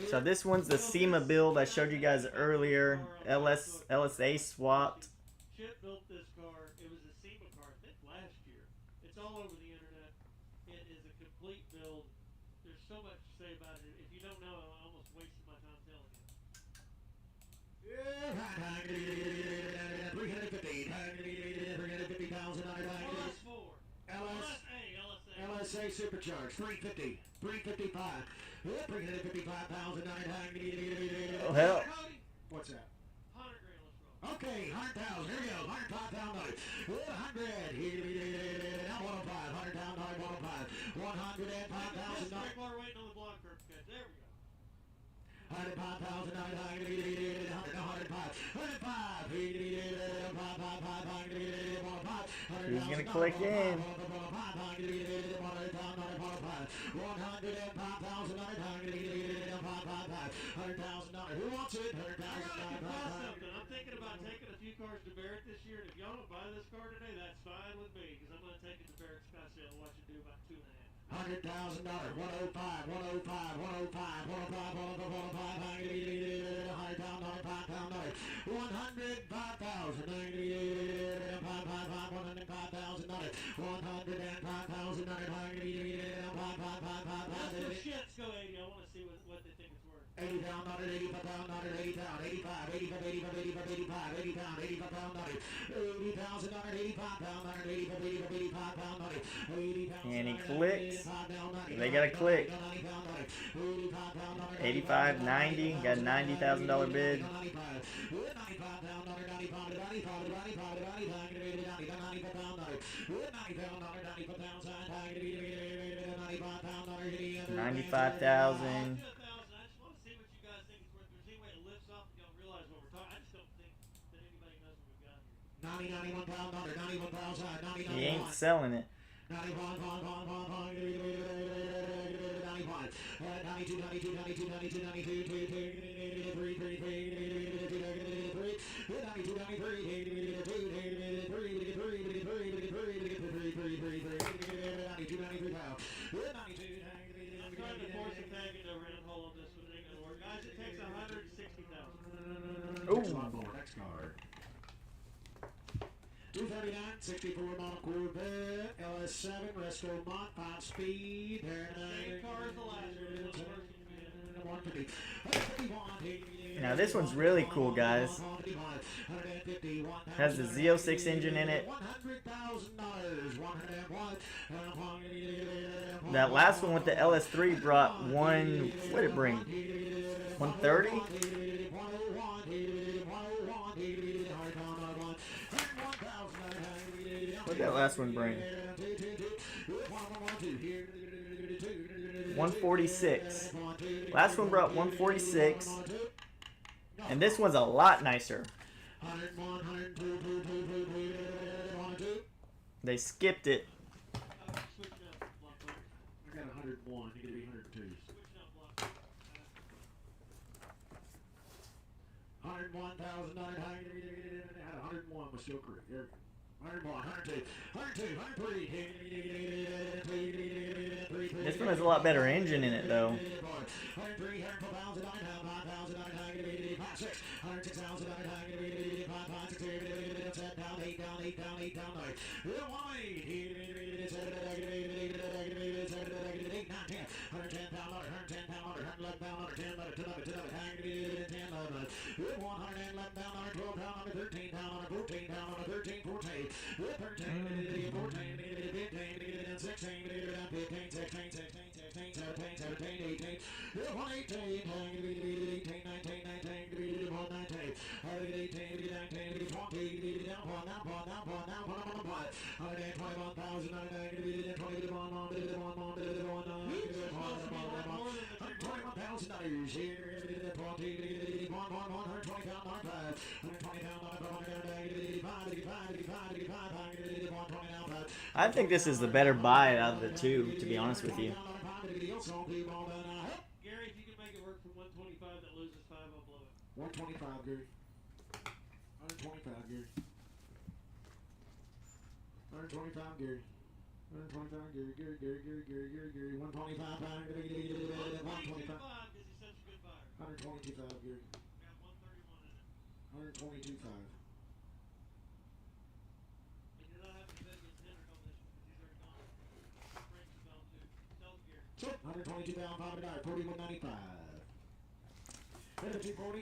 So this one's the SEMA build I showed you guys earlier. LSA swapped. Chip built this car. It was a SEMA car, I think, last year. It's all over the internet. It is a complete build. There's so much to say about it. If you don't know, I'm almost wasting my time telling you. LSA supercharged, 350, 355, 355,900. Oh hell! What's that? 100 grand, let's roll. Okay, 100,000. Here we go. 105,000. 100. Now 105. 100,000. 105. 105,000. People are waiting on the block curve, guys. There we go. 105,000. 105. Who's gonna click in? 105,000. Who wants it? I'm thinking about taking a few cars to Barrett this year, and if y'all don't buy this car today, that's fine with me, because I'm going to take it to Barrett Sky Sale and watch it do about 2.5. $100,000. 105. 105. 105. 105. Shits go 80. I want to see what they think it's worth. 80 pound, 80 pound, 80 pound, 85, 85, 85, 85, 85, 80 pound, 85 pound, 80,000, 85 pound, 85, 85, 85 pound, 80 pound. And he clicks. They got a click. 85, 90. Got a $90,000 bid. $95,000. I just want to see what you guys think it's worth. If there's any way it lifts off and y'all realize what we're talking. I just don't think that anybody knows what we've got here. 91 pound, 91,000, He ain't selling it. 92, 92, 92, 92, I'm trying to force a tag into a round hole on this one. It ain't gonna work. Guys, it takes 160,000. Ooh. Next card. 239, 64 model Corvette, LS7, Resto Mont, 5-speed. Same car as the last one. Now this one's really cool, guys. Has the Z06 engine in it. That last one with the LS3 brought one. What did it bring? 130. What did that last one bring? 146. Last one brought 146. And this one's a lot nicer. 101, 102, 102. They skipped it. Switching out block letter. I got 101. You gotta be 102. Switching out block. 101,900. Was still correct. There we go. 101, 102, 102, 103. This one has a lot better engine in it, though. 103, 104,000, 9,000, 5, 6, 106,000, 5, 6, 7, down, 8, down, 8, down, 8, down, 9. 108, 110 pound, 110 pound, 111 pound, 10, 10, 10, 111 pound, 12 pound, 13 pound, 14 pound, 13, 14, 13, 14, 15, 16, 15, 16, 17, 18, 118, 19, 19, 20, down, I think this is the better buy out of the two, to be honest with you. Gary, if you can make it work from 125 that loses 5, I'll blow it. 125, Gary. 125, Gary. 125, Gary. 125, Gary. 125, 125. 'Cause he's such a good buyer. 122.5, Gary. Got 131 in it. 122.5. And you're not having to bet against Hendrick on this one because he's already gone. Frank's gone too. Tell Gary. 122,500, 41.95.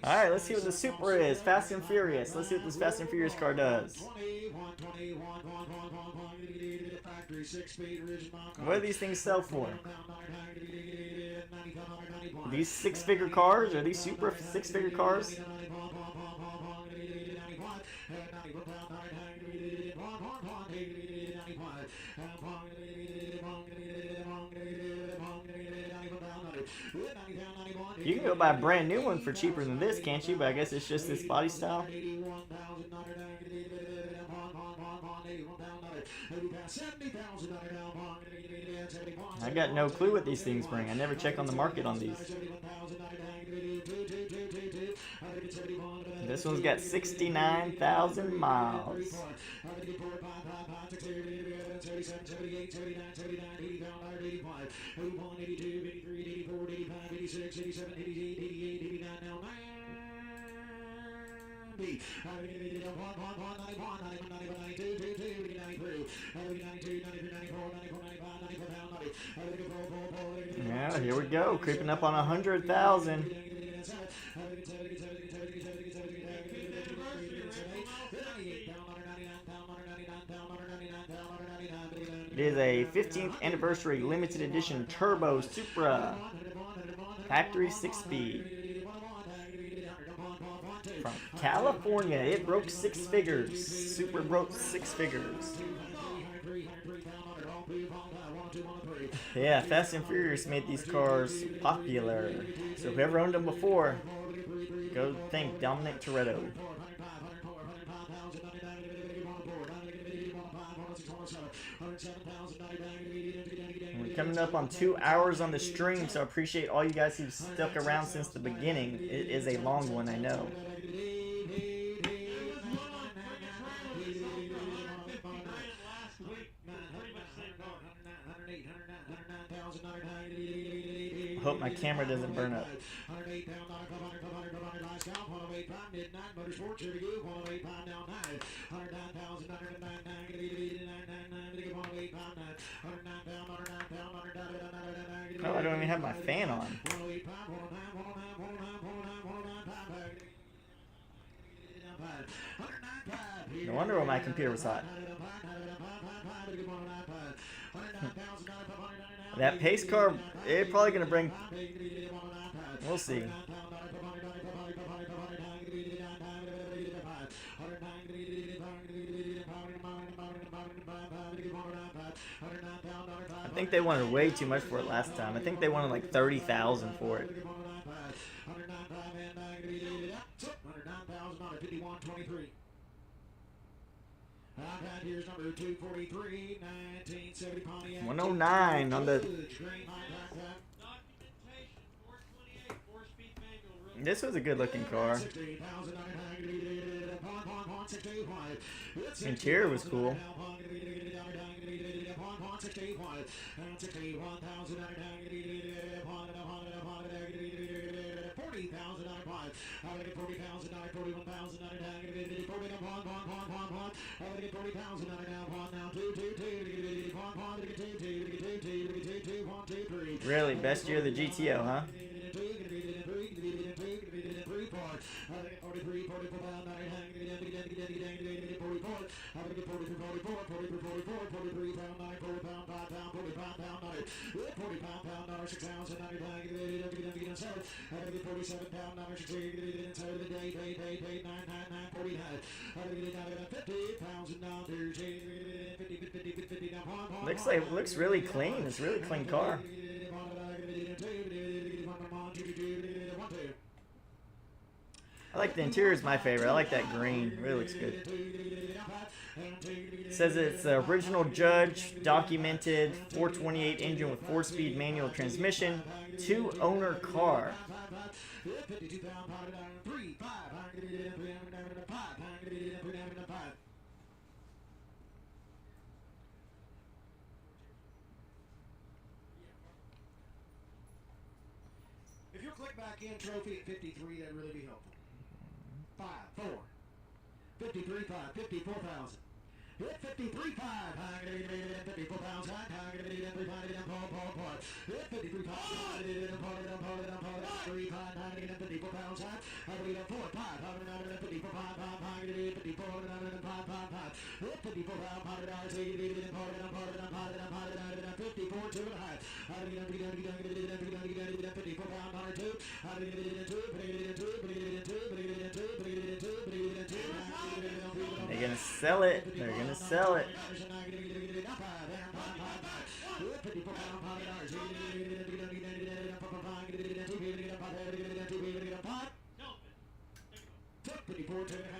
All right, let's see what the Supra is. Fast and Furious. Let's see what this Fast and Furious car does. What do these things sell for? These six-figure cars? Are these Supra six-figure cars? You can go buy a brand new one for cheaper than this, can't you? But I guess it's just this body style. I got no clue what these things bring. I never check on the market on these. This one's got 69,000 miles. Yeah, here we go, creeping up on 100,000. It is a 15th anniversary limited edition turbo Supra, factory 6-speed. From California, it broke 6 figures. Supra broke 6 figures. Yeah, Fast and Furious made these cars popular. So whoever owned them before, go thank Dominic Toretto. We're coming up on 2 hours on the stream, so I appreciate all you guys who've stuck around since the beginning. It is a long one, I know. I hope my camera doesn't burn up. Oh, I don't even have my fan on. No wonder why my computer was hot. That pace car, it's probably going to bring... We'll see. I think they wanted way too much for it last time. I think they wanted like 30,000 for it. 123. Here's number 243, 1970 Pontiac. 109 on the. Documentation 428 4-speed manual. This was a good looking car. Interior was cool. Really, best year of the GTO, huh? Looks really clean. It's a really clean car. I like the interior is my favorite. I like that green. It really looks good. It says it's the original Judge documented 428 engine with 4-speed manual transmission, 2-owner car. If you'll click back in trophy at 53, that'd really be helpful. 5, 4, 53, 5, 54,000. Hit 53, 5, 54,000. Hit 53, 5, They're gonna sell it. They're gonna sell it.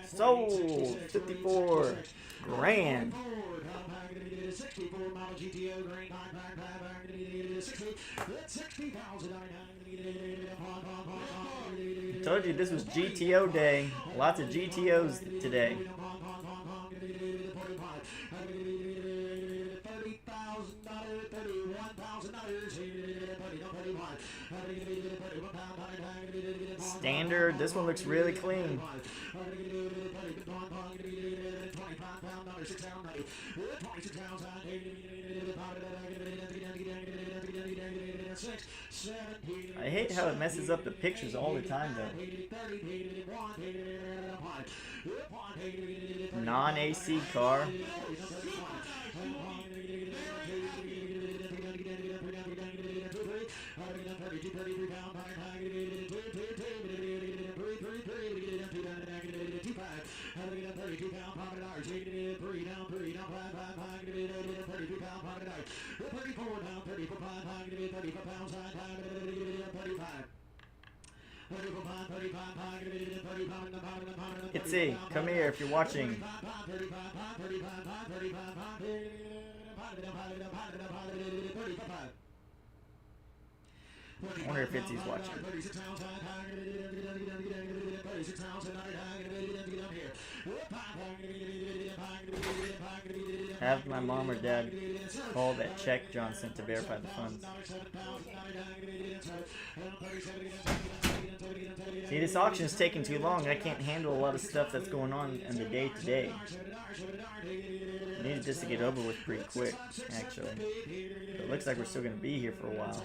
Sold 54 grand. 64 model GTO green. I told you this was GTO day. Lots of GTOs today. Standard. This one looks really clean. I hate how it messes up the pictures all the time though. Non-AC car. Itzy, come here if you're watching. I wonder if Itzy's watching. Have my mom or dad call that check John sent to verify the funds. See, this auction is taking too long. I can't handle a lot of stuff that's going on in the day-to-day. I needed this to get over with pretty quick, actually. But it looks like we're still going to be here for a while.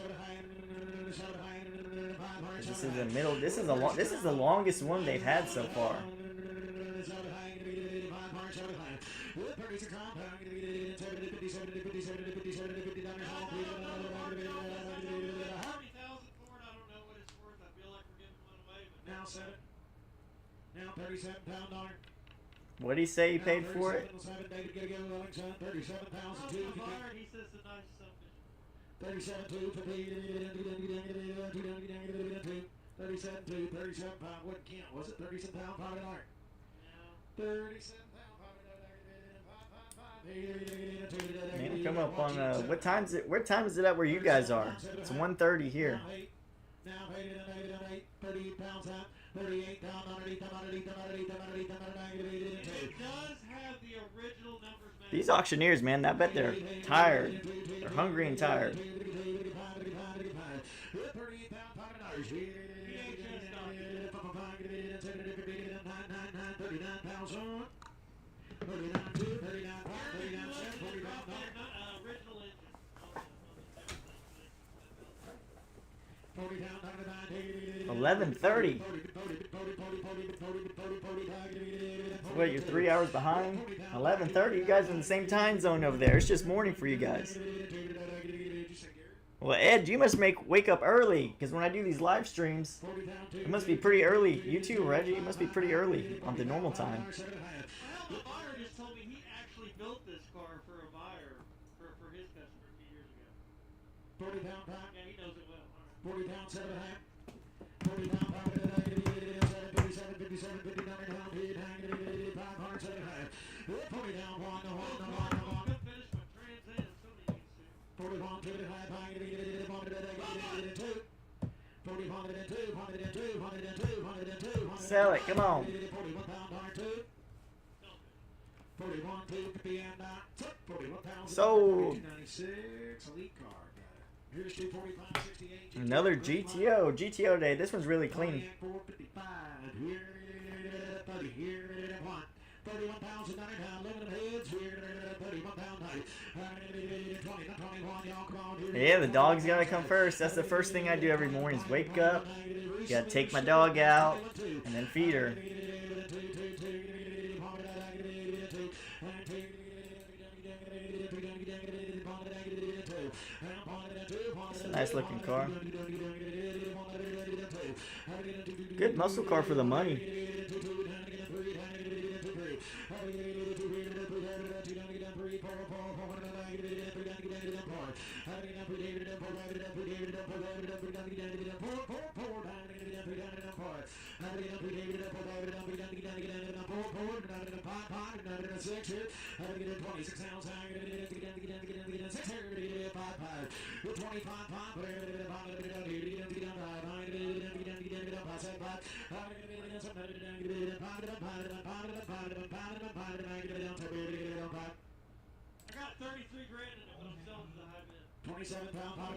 This is the middle. This is the longest one they've had so far. What did he say he paid for it? 37 pound. What count was it? 37 pound pocket art. Man, come up on what time is it? What time is it at where you guys are? It's 1:30 here. Now, 38 pounds out. 38 down underneath them, underneath them, underneath them, underneath them, It does have the original numbers. These auctioneers, man, I bet they're tired. They're hungry and tired. $11:30. What, you're 3 hours behind? 11:30. You guys are in the same time zone over there. It's just morning for you guys. Well, Ed, you must wake up early, because when I do these live streams, it must be pretty early. You too, Reggie. It must be pretty early on the normal time. Well, the buyer just told me he actually built this car for a buyer for his customer a few years ago. 40 pound pack. Yeah, he knows it well. 40 pound 7 and a half. 40 pound pack. 57, 57, 59 and a half. 500, 7 and a half. 40 down, 1, 1, 1, 1. Couldn't finish my Trans Am, so he needs to. 41, 2 and a half. 2. 40, 102, 102, 102, 102. Sell it, come on. 41 pound, 102. 41, 250 and 41 pounds. Sold. 96 elite car. Here's 245, 68. Another GTO. GTO day. This one's really clean. 455. Here, 30. Here, 1. 31 pounds and 9 pounds. Aluminum heads. Here, 31 pound. 20, 21. Y'all come on. Yeah, the dog's gotta come first. That's the first thing I do every morning is wake up. Gotta take my dog out and then feed her. It's a nice looking car. Good muscle car for the money.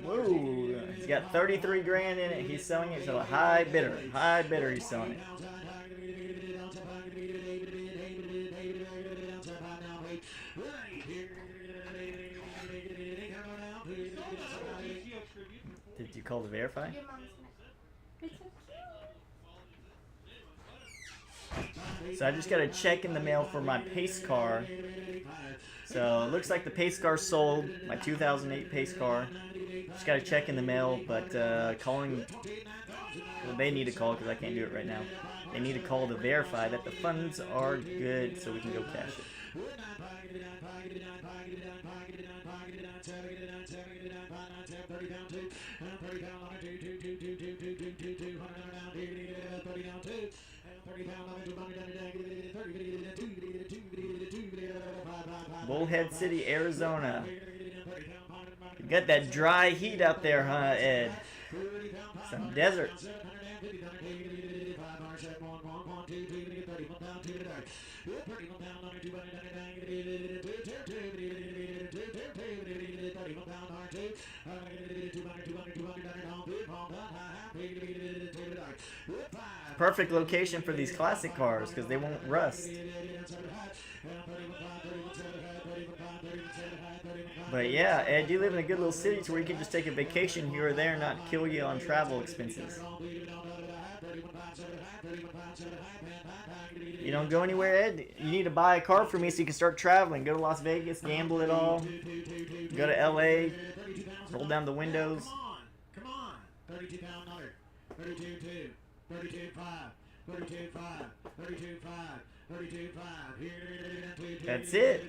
Whoa, he's got 33 grand in it. He's selling it to a high bidder. High bidder, he's selling it. Did you call to verify? Your mom's not. It's so cute. So I just got a check in the mail for my pace car. So it looks like the pace car sold, my 2008 pace car. Just got a check in the mail, but calling, well, they need to call because I can't do it right now. They need to call to verify that the funds are good so we can go cash it. Bullhead City, Arizona. You got that dry heat out there, huh, Ed? Some desert. Perfect location for these classic cars because they won't rust. But yeah, Ed, you live in a good little city to where you can just take a vacation here or there and not kill you on travel expenses. You don't go anywhere, Ed? You need to buy a car for me so you can start traveling. Go to Las Vegas, gamble it all. Go to LA, roll down the windows. Come on. 32 pound number. 32.2. 32.5. 32.5. 32.5. 32.5. That's it.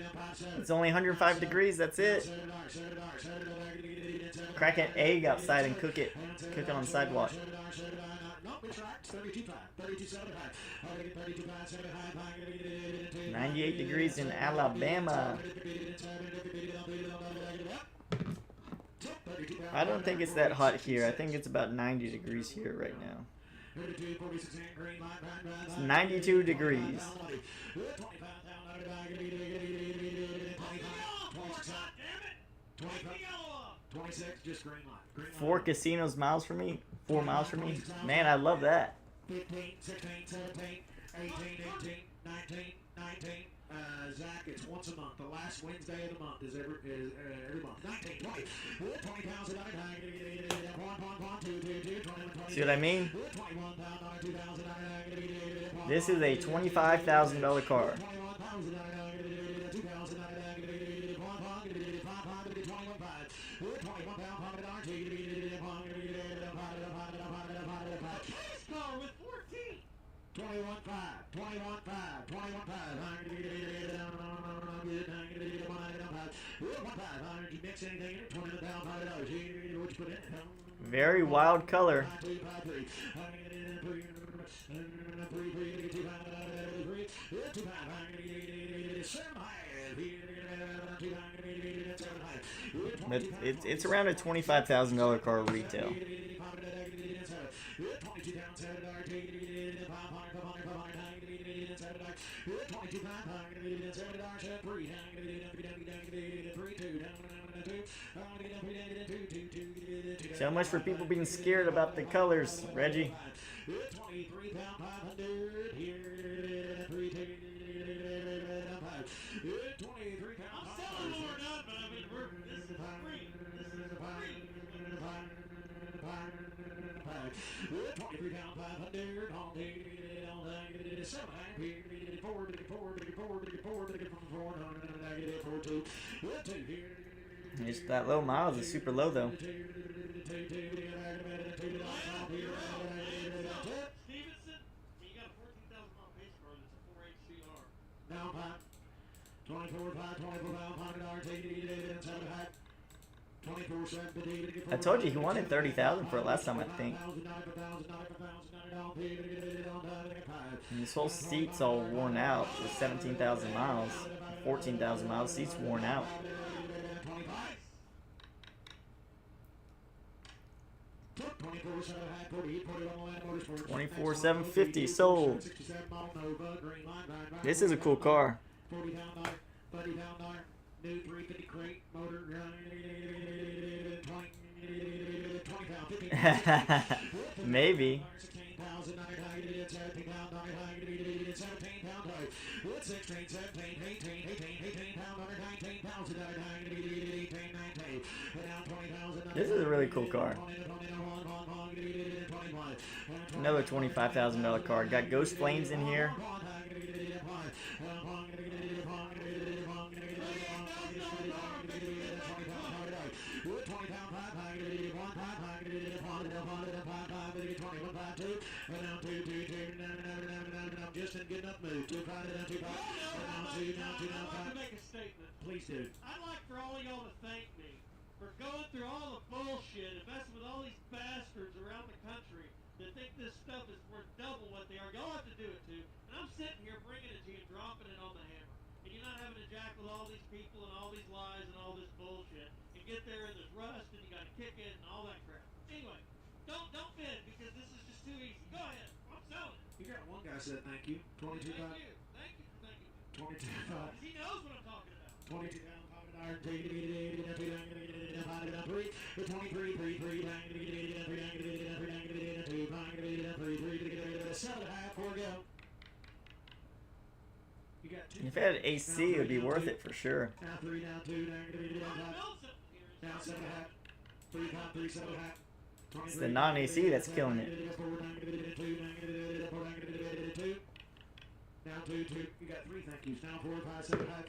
It's only 105 degrees. That's it. Crack an egg outside and cook it. Cook it on the sidewalk. 98 degrees in Alabama. I don't think it's that hot here. I think it's about 90 degrees here right now. It's 92 degrees. Four casinos miles from me? 4 miles from me? Man, I love that. 15, 16, 17, 18, 18, 19, 19. Zach, it's once a month. The last Wednesday of the month is every month. 19, 20. 20 pounds. See what I mean? This is a $25,000 car. Very wild color. But it's around a $25,000 car retail. So much for people being scared about the colors, Reggie. It's that low miles is super low though. I told you he wanted 30,000 for it last time, I think. And this whole seat's all worn out with 17,000 miles, 14,000 miles. Seat's worn out. $24,750 sold. This is a cool car. New 350 crate motor. Maybe. This is a really cool car. Another $25,000 car. Got ghost flames in here. Please do. I'd like for all of y'all to thank me for going through all the bullshit and messing with all these bastards around the country that think this stuff is worth double what they are. Y'all have to do it too. And I'm sitting here bringing it to you, dropping it on the hammer. And you're not having to jack with all these people and all these lies and all this bullshit. And get there and there's rust and you got to kick it and all that crap. Anyway, don't bid because this is just too easy. Go ahead. I'm selling it. You got one guy said thank you. 22. Thank you. Thank you. Thank you. 22. He knows what I'm talking about. 22. If it had AC, it would be worth it for sure. It's the non-AC that's killing it. Now 2, 2. You got 3 thank yous. Now 4, 5, 7, 5.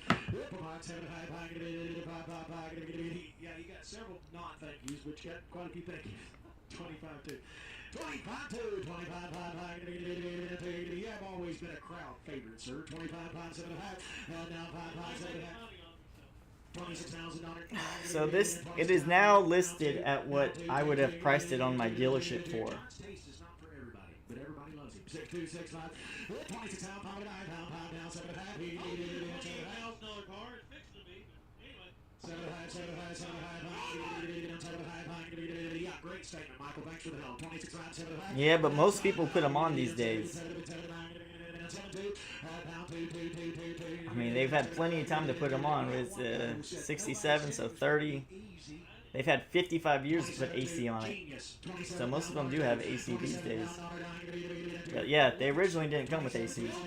7, 5. Yeah, you got several not thank yous, but you got quite a few thank yous. 25 2. 25 2. 25 5. You have always been a crowd favorite, sir. 25 5 7 5. Now 5 5 7 $26,000. So it is now listed at what I would have priced it on my dealership for. Taste is not for everybody, but everybody loves him. 6 2 6 5. 26 pound, pound, 9 pound, pound, down 7 5. $28,000 car. It's fixing to be, but anyway. Yeah, great statement, Michael. Thanks for the help. 26 rounds, 75. Yeah, but most people put them on these days. I mean, they've had plenty of time to put them on. It's 67, so 30. They've had 55 years to put AC on it. So most of them do have AC these days. But yeah, they originally didn't come with AC. Exotic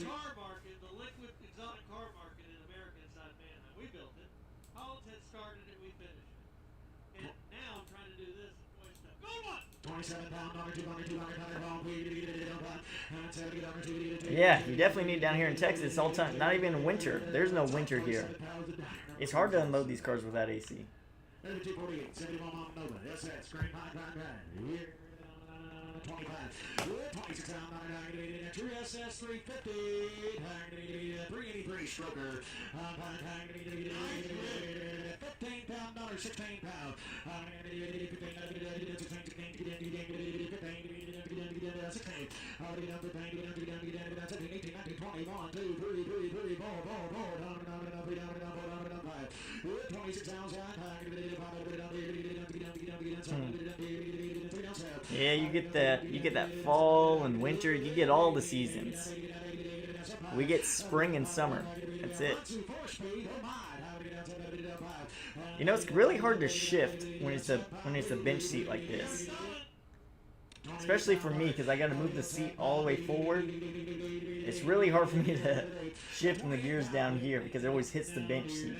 car market, the liquid exotic car market in America inside Manheim. We built it. Collins had started it, we finished it. And now I'm trying to do this. Go on! 27 pound, number 200 pound. Yeah, you definitely need it down here in Texas all the time. Not even in winter. There's no winter here. It's hard to unload these cars without AC. 3248, 71 on Nova. Yes, that's great. 25. 26 down, 99, SS 350. 383 stroker. 15 pound, dollar, 16 pound. 16. Yeah, you get that fall and winter. You get all the seasons. We get spring and summer. That's it. You know, it's really hard to shift when it's a bench seat like this. Especially for me, because I got to move the seat all the way forward. It's really hard for me to shift in the gears down here because it always hits the bench seat.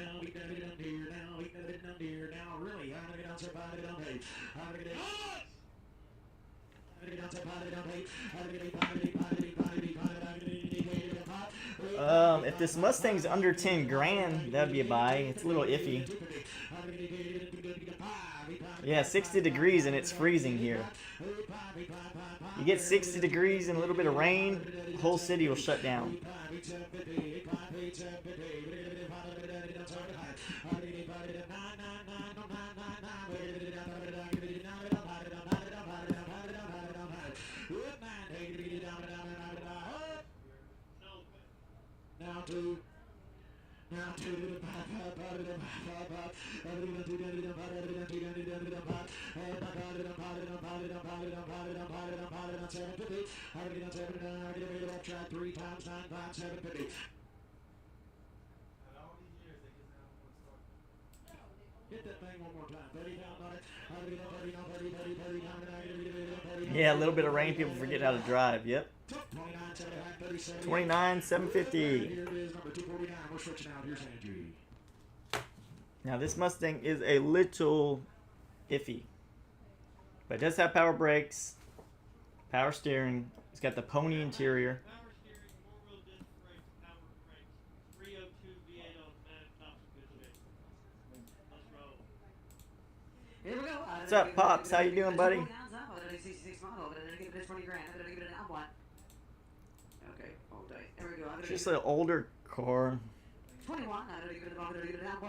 If this Mustang's under 10 grand, that'd be a buy. It's a little iffy. Yeah, 60 degrees and it's freezing here. You get 60 degrees and a little bit of rain, the whole city will shut down. Yeah, a little bit of rain, people forget how to drive. Yep. 29, 750. Now this Mustang is a little iffy, but it does have power brakes, power steering. It's got the pony interior. Power steering, four-wheel disc brakes, power brakes, 302 V8 automatic, top's in good shape. Let's roll. Here we go. What's up, Pops? How you doing, buddy? Okay, hold tight. There we go. It's just an older car. 21. I'm going to give it a 1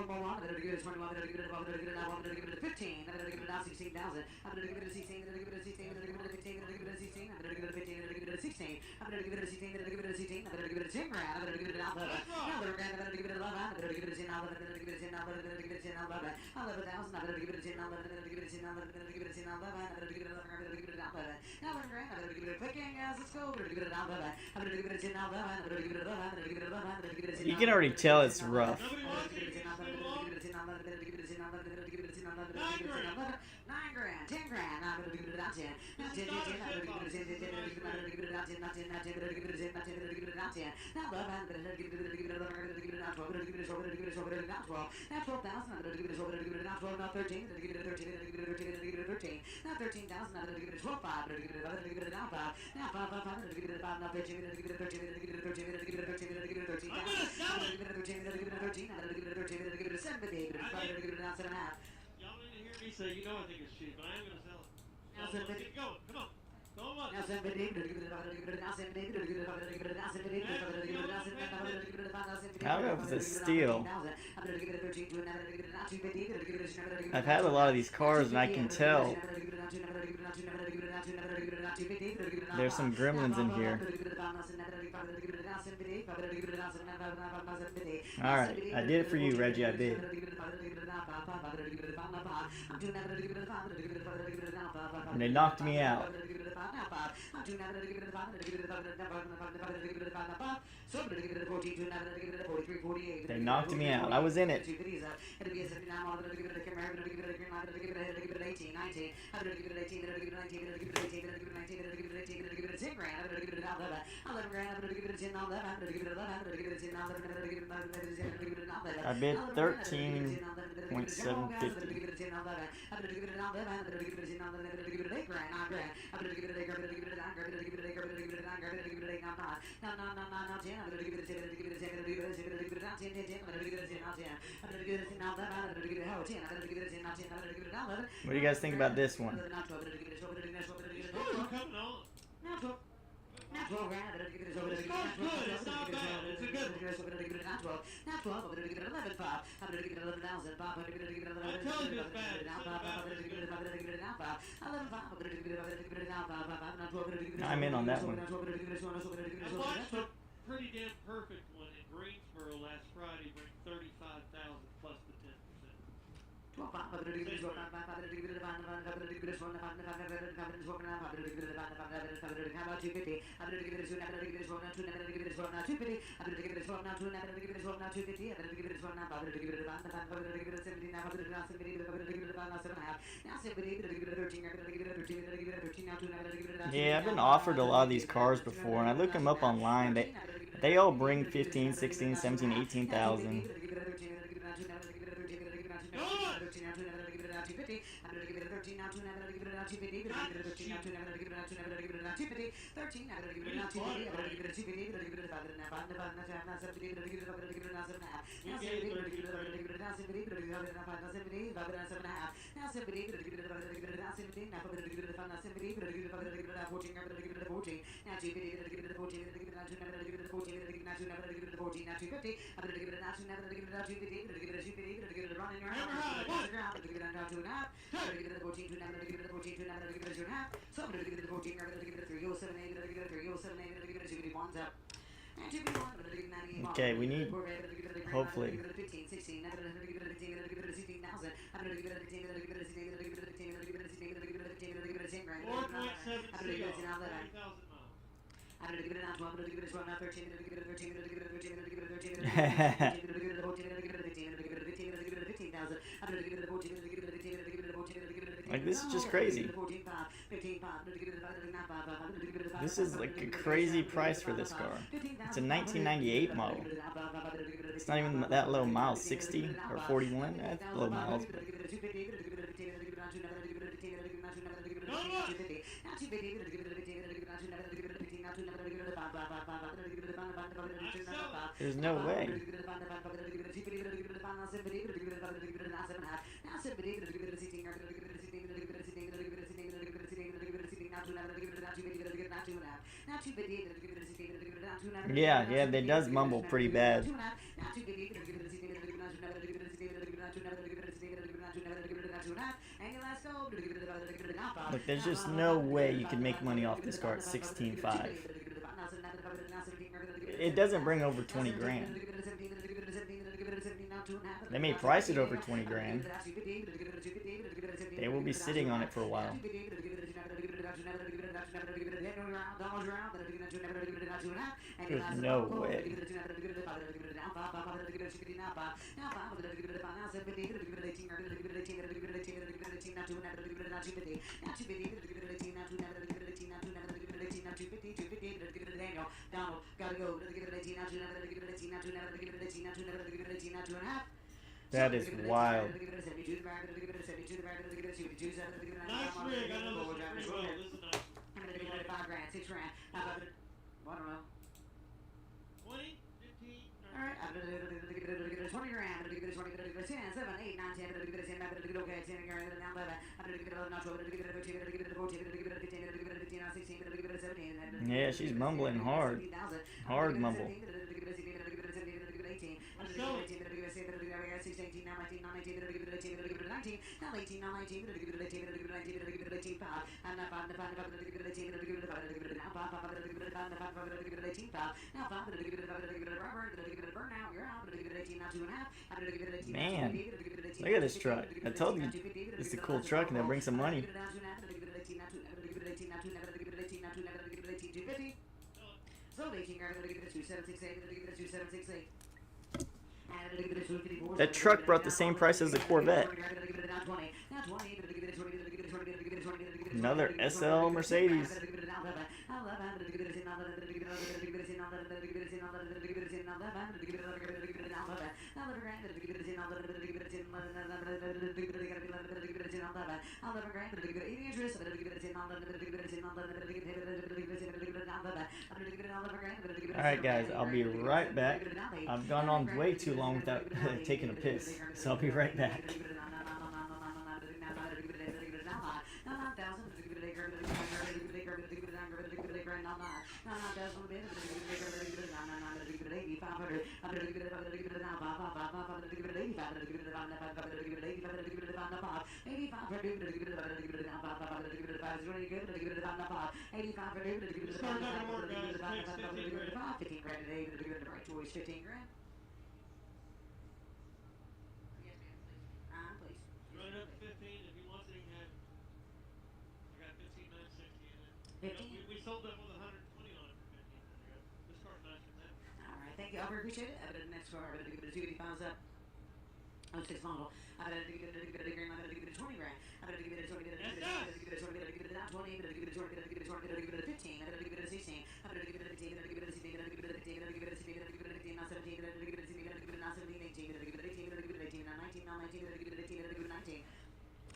more. I'm going to give it a 21. I'm going to give it a 15. I'm going to give it a 15. I'm going to give it a 16,000. I'm going to give it a 16. I'm going to give it a 16. I'm going to give it a 15. I'm going to give it a 16. I'm going to give it a 15. I'm going to give it a 16. I'm going to give it a 16. I'm going to give it a 16. I'm going to give it a 10 grand. I'm going to give it an 11. Another grand. I'm going to give it 11. I'm going to give it a 10. I'm going to give it a 10. I'm going to give it a 10. 11. 11,000. I'm going to give it a 10. I'm going to give it a 10. I'm going to give it a 10. 11. I'm going to give it 11. I'm going to give it 11. Now 1 grand. I'm going to give it a clicking as let's go. I'm going to give it 11. I'm going to give it a 10. 11. I'm going to give it 11. I'm going to give it 11. I'm going to give it a 10. You can already tell it's rough. Nobody wants it. It's too long. 9 grand, 10 grand, I'm gonna give it a 10. Now 10, 10, 10, I'm gonna give it a 10, 10, 10, I'm gonna give it a 10, 10, 10, 10, I'm gonna give it a 10, 10, 10, I'm gonna give it a 10. Now 11, I'm gonna give it a 11, I'm gonna give it a 12, I'm gonna give it a 12, I'm gonna give it a 12, I'm gonna give it a 12. Now 12,000, I'm gonna give it a 12, I'm gonna give it a 12. Now 13, I'm gonna give it a 13, I'm gonna give it a 13, I'm gonna give it a 13. Now 13,000, I'm gonna give it a 12, 5, I'm gonna give it a 11, I'm gonna give it a 5. Now 5, 5, 5, I'm gonna give it a 5. Now 13, I'm gonna give it a 13, I'm gonna give it a 13, I'm gonna give it a 13, I'm gonna give it a 13. I'm gonna give it a 13, I'm gonna give it a 13, I'm gonna give it a 13, I'm gonna give it a 7, I'm gonna give it a 7.5. Y'all need to hear me say, you know I think it's cheap, but I am going to sell it. Now So let's get going. Come on. Go on. Now 7, I don't know if it's a steal. I've had a lot of these cars and I can tell there's some gremlins in here. All right, I did it for you, Reggie. I did. And they knocked me out. They knocked me out. I was in it. I bid 13.750. What do you guys think about this one? Coming on. It's not good. It's not bad. It's a good one. I told you it's bad. I'm in on that one. I watched a pretty damn perfect one in Greensboro last Friday, bring 35,000 plus the 10%. Yeah, I've been offered a lot of these cars before, and I looked them up online. They all bring 15, 16, 17, 18,000. Okay, we need, hopefully. Like, this is just crazy. This is like a crazy price for this car. It's a 1998 model. It's not even that low miles, 60 or 41. That's low miles. There's no way. Yeah, it does mumble pretty bad. Look, there's just no way you can make money off this car at 16.5. It doesn't bring over 20 grand. They may price it over 20 grand. They will be sitting on it for a while. There's no way. That is wild. Nice rig. I know this is pretty well. This is nice. I'm gonna do it at 5 grand, 6 grand. How about it? I don't know. 20, 15. Alright, I'm gonna do it 20 grand. I'm gonna do it 20, 10, 7, 8, 9, 10. I'm gonna do it 10, I'm gonna do it okay, 10 grand. Now 11. I'm gonna do it 11, not 12. I'm gonna do it 13, I'm gonna do it 14, I'm gonna do it 15, I'm gonna do it 15, 16, I'm gonna do it 17. Yeah, she's mumbling hard. Hard mumble. Man, look at this truck. I told you it's a cool truck and they'll bring some money. That truck brought the same price as the Corvette. Another SL Mercedes. Alright guys, I'll be right back. I've gone on way too long without taking a piss, so I'll be right back. We sold them with 120 on it for 15. This car's nicer than that. Alright, thank you. I appreciate it. I bet the next car, I bet give it a 285 up. Oh, 6 model. I bet give it a grand. I bet give it a 20 grand. I bet give it a 20, give it a 20, give it a 20, give it a 20, give it a 20, give it a 20, give it a 20, give it a 15. I bet give it a 16. I bet give it a 15, give it a 16, give it a 15, give it a 15, give it a 16, give it a 15, now 17, give it a 16, give it a 17, give it a 18, give it a 18, give it a 18, now 19, now 19, give it a 18, give it a 19.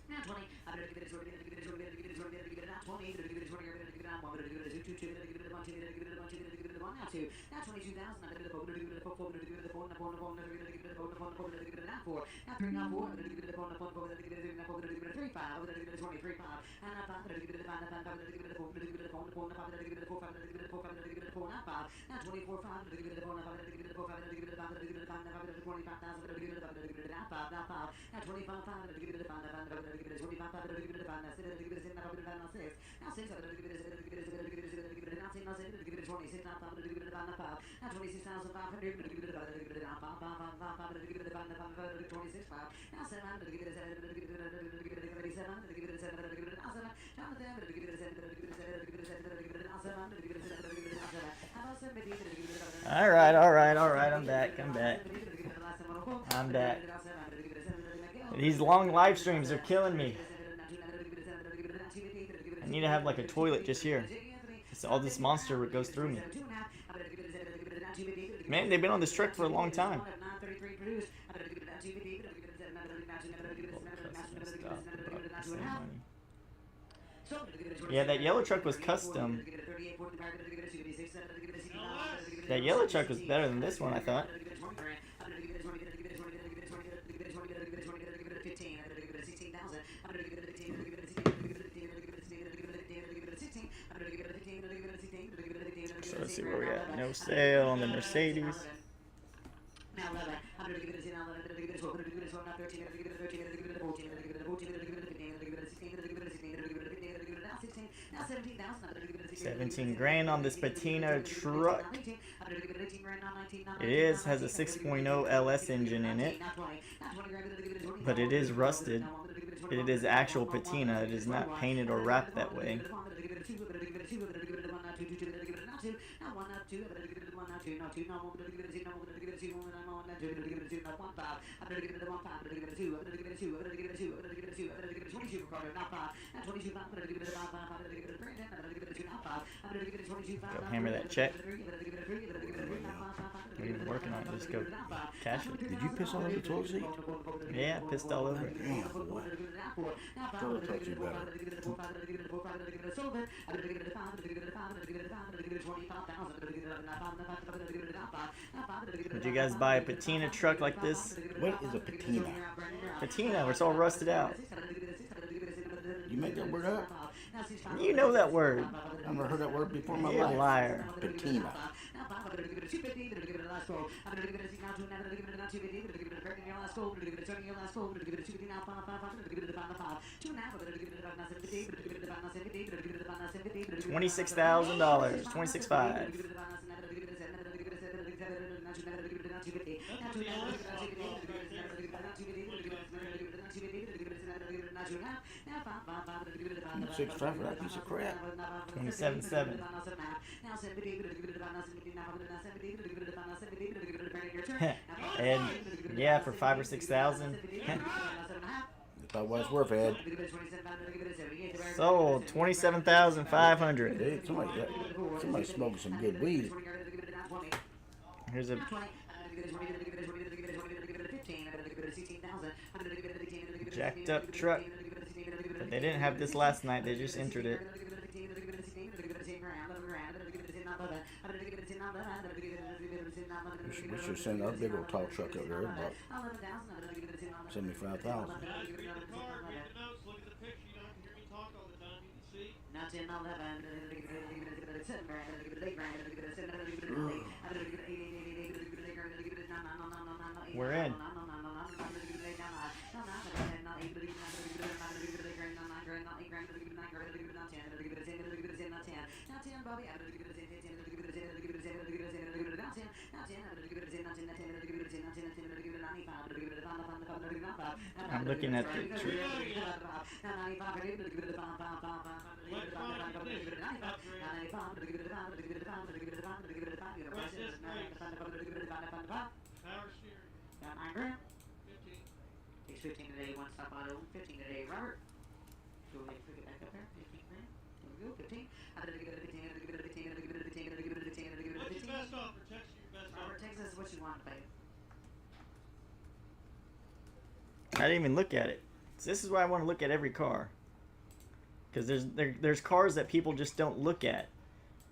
Now 20, I better give it a 20, give it a 20, give it a 20, give it a 20, give it a 20, give it a 20, give it a 1, give it a 2, 2, give it a 1, give it a 1, give it a 1, give it a 1, now 2, now 22,000, I better give it a 4, give it a 4, give it a 4, now 4, now 4, give it a 4, now 4, give it a 4, now 3, now 4, give it a 4, now 4, give it a 4, now 4, give it a 3, 5, give it a 20, 3, 5, and now 5, give it a 5, now 5, give it a 4, give it a 4, now 4, now 5, give it a 4, 5, give it a 4, 5, give it a 4, now 5, now 24, 5, give it a 4, now 5, give it a 4, 5, give it a 5, give it a 5, now 5, 25,000, give it a 5, give it a 5, now 5, now 25, 5, give it a 5, now 5, give it a 25, 5, give it a 5, now 6, give it a 6, now 6, now 6, now 6, give it a 7, give it a 7, give it a 7, give it a 19, now 7, give it a 26, now 5, give it a 5, now 5, now 26,500, give it a 5, give it a 5, 5, 5, 5, give it a 5, now 5, 26, 5, now 7, give it a 7, give it a 7, give it a 7, give it a 7, give it a 7, Jonathan, give it a 7, give it a 7, give it a 7, give it a 7, give it a 7, give it a 7, Alright, I'm back. These long live streams are killing me. I need to have like a toilet just here. It's all this monster goes through me. Man, they've been on this truck for a long time. Yeah, that yellow truck was custom. That yellow truck was better than this one, I thought. So let's see where we at. No sale on the Mercedes. $17,000 on this patina truck. It has a 6.0 LS engine in it, but it is rusted. It is actual patina. It is not painted or wrapped that way. Go hammer that check. What are you working on? Just go cash it. Did you piss all over the toilet seat? Yeah, pissed all over it. Damn, boy. Toilet touch you better. Would you guys buy a patina truck like this? What is a patina? Patina, where it's all rusted out. You make that word up? You know that word. I've never heard that word before in my You're a life. liar. Patina. $26,000. 26.5. That's the LS swap cost right there. 6.5 for that piece of crap. 27.7. Ed, yeah, for 5 or 6,000. Thought what it's worth, Ed. Sold 27,500. Hey, somebody smoking some good weed. Here's a jacked up truck. But they didn't have this last night, they just entered it. We should send our big old tall truck up there, about $75,000. Guys, read the card, read the notes, look at the picture. You don't have to hear me talk all the time. You can see. We're in. I'm looking at the tree. Power steering. 15. Takes 15 today, one stop auto, 15 today, Robert. Go ahead and pick it back up there, 15 grand. There we go, 15. What's your best offer? Text your best Robert, offer. text us what you want to pay. I didn't even look at it. So this is why I want to look at every car. Because there's cars that people just don't look at.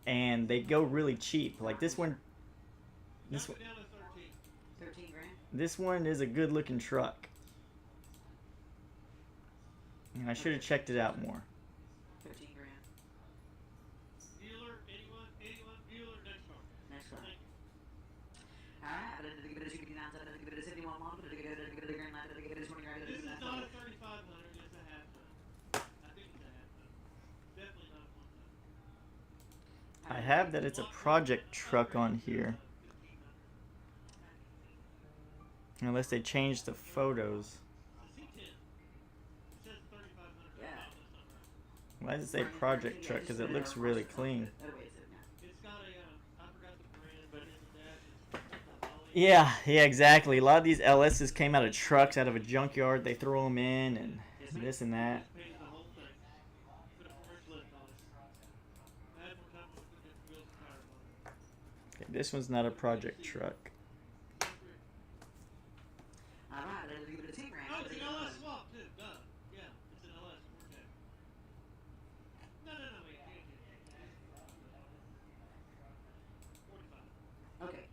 And they go really cheap. Like this one. This one. Down to 13. 13 grand. This one is a good looking truck. And I should have checked it out more. 13 grand. Dealer, anyone, dealer, next car. Next one. Thank you. Alright, This is not a 3,500, it's a half ton. I think it's a half ton. Definitely not a 1 ton. I have that it's a project truck on here. Unless they changed the photos. C10. It says 3,500. Yeah. That's not right. Why does it say project truck? Because it looks really clean. It's got a, I forgot the brand, but in the dash it's Yeah, exactly. A lot of these LSs came out of trucks, out of a junkyard. They throw them in and this and that. painted the whole thing. Put a French lift on it. I had more time to put different wheels and tires on it. Okay, this one's not a project truck. Alright, let's give it a 10 grand. Oh, it's an LS swap too. Duh. Yeah, it's an LS. Okay. No, wait. 45. Okay.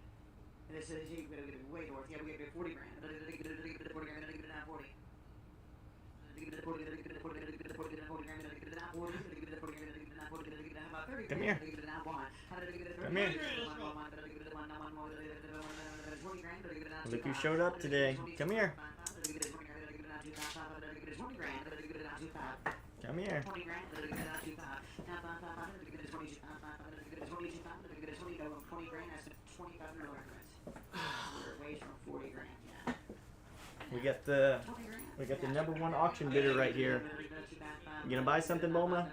And this is you gotta give it way north. Yeah, we gotta give it 40 grand. Give it 40 grand, give it 40. Give it 40, give it 40, give it 40, give it 40 grand, give it 40, give it 40 grand, give it 40, give it about 30. Come here. Give it 1. Come here. Look who showed up today. Come here. Come here. We got the number one auction bidder right here. You gonna buy something, Bulma?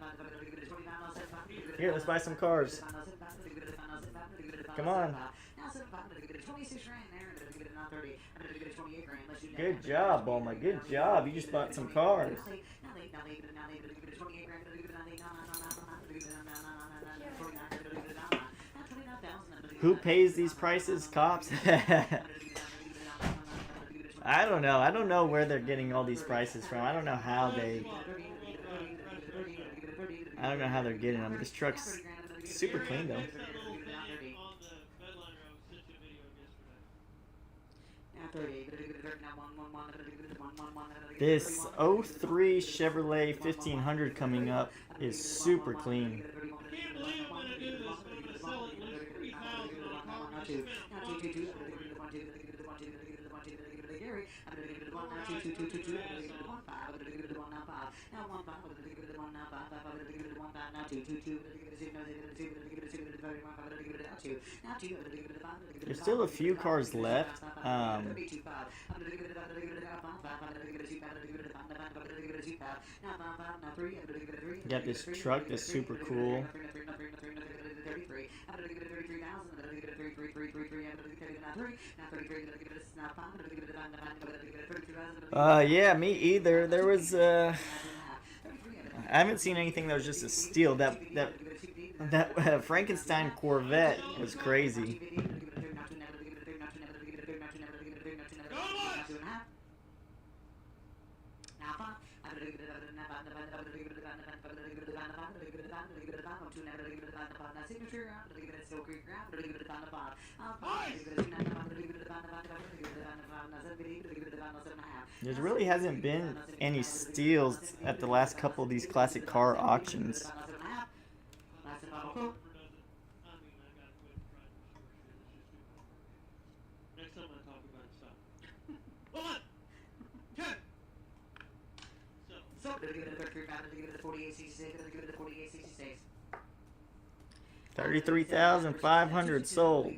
Here, let's buy some cars. Come on. Good job, Bulma. Good job. You just bought some cars. Who pays these prices? Cops? I don't know. I don't know where they're getting all these prices from. I don't know how they're getting them. This truck's super clean though. This 03 Chevrolet 1500 coming up is super clean. I can't believe I'm gonna do this. I'm gonna sell at least 3,000 on a car There's still a few cars left. You got this truck that's super cool. Yeah, me either. There was I haven't seen anything that was just a steal. That Frankenstein Corvette was crazy. There really hasn't been any steals at the last couple of these classic car auctions. Next time I talk about stuff. 1, 10. So. 33,500 sold.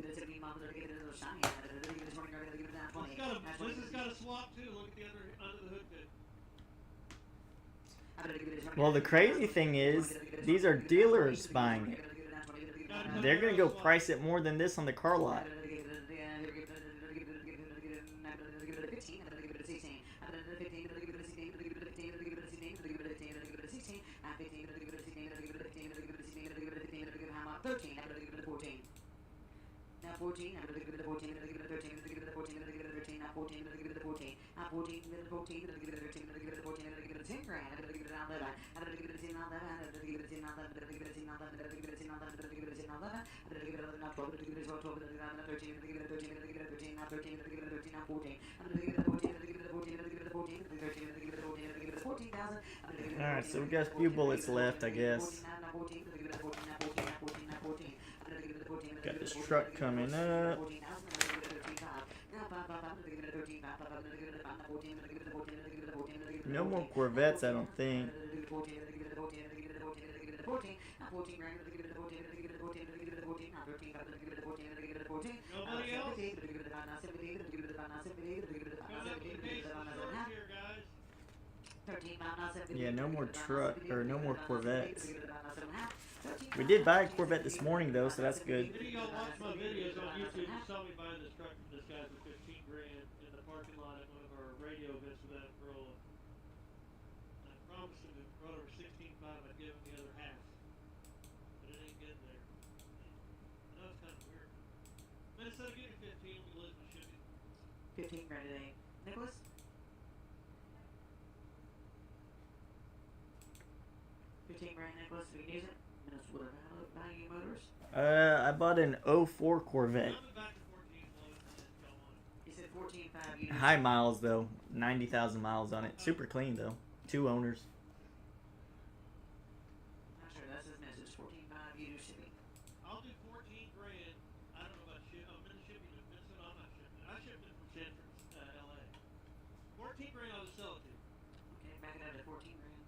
This has got a swap too. Look at the under the hood bit. Well, the crazy thing is, these are dealers buying it. They're gonna go price it more than this on the car lot. Alright, so we got a few bullets left, I guess. Got this truck coming up. No more Corvettes, I don't think. Nobody else? Yeah, no more truck or no more Corvettes. We did buy a Corvette this morning though, so that's good. If y'all watch my videos on YouTube, you saw me buying this truck from this guy for 15 grand in the parking lot at one of our radio events with that Corolla. I promised him if it brought over 16.5, I'd give him the other half. But it ain't getting there. I know it's kind of weird. But instead of getting 15, we lose my shipping. 15 grand today. Nicholas? 15 grand, Nicholas, if you can use it. Minutes whatever. Value Motors. I bought an 04 Corvette. I'm back to 14 loads and y'all want it. He said 14.5 units. High miles though, 90,000 miles on it. Super clean though. 2 owners. Not sure, that's his message. 14.5 units shipping. I'll do 14 grand. I don't know about ship. I'm in shipping to Vincent. I'm not shipping. I shipped it from Sanford, LA. 14 grand I'll just sell it to you. Okay, back it up to 14 grand.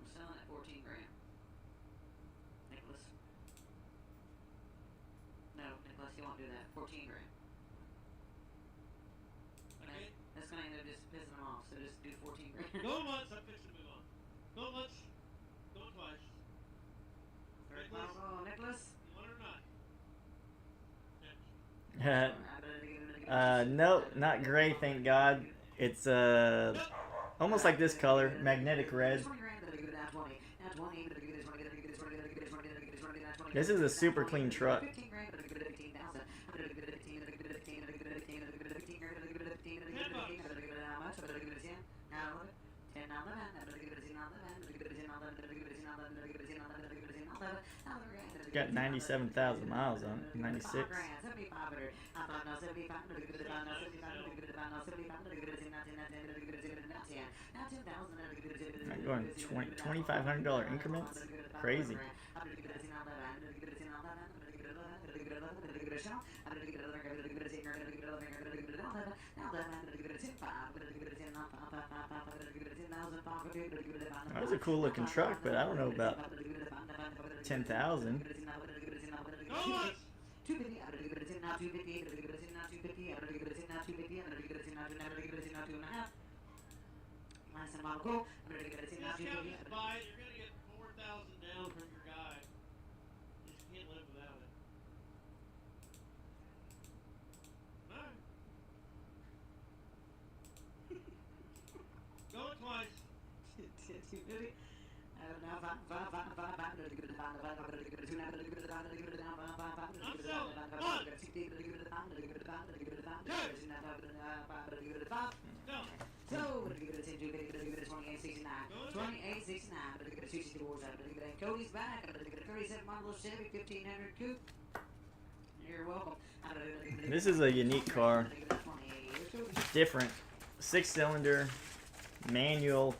We're selling at 14 grand. Nicholas. No, Nicholas, you won't do that. 14 grand. Okay. That's gonna end up just pissing them off, so just do 14 grand. Go once, I'm fixing to move on. Go once, go twice. Nicholas, Nicholas? you want it or not? Next. No, not gray, thank God. It's almost like this color, magnetic red. This is a super clean truck. Got 97,000 miles on it. 96. I'm going $2,500 increments. Crazy. That was a cool looking truck, but I don't know about 10,000. Go on! 250, I'm gonna give it a 10 now, 250, I'm gonna give it a 10 now, 250, I'm gonna give it a 10 now, 250, I'm gonna give it a 10 now, I'm gonna give it a 10 now, 2.5. Last time I'll go, I'm gonna give it a 10 now, Discount 250. is buy it. You're gonna get 4,000 down from your guy. You just can't live without it. Alright. Go twice. 250. Now, 5, I'm gonna give it a 5, I'm gonna give it a 2, I'm gonna give it a 5, I'm gonna give it a 5, I'm gonna give it a 5, I'm gonna give it a 5, I'm gonna give it a 5, I'm gonna give it a 5, I'm gonna give it a 5, I'm gonna give it a 5. No. So, I'm gonna give it a 10, 250, I'm gonna give it a 28.69. 28.69, I'm gonna give it a 64, I'm gonna give it a Cody's back, I'm gonna give it a 37 model Chevy 1500 coupe. You're welcome. This is a unique car. Different. 6-cylinder, manual.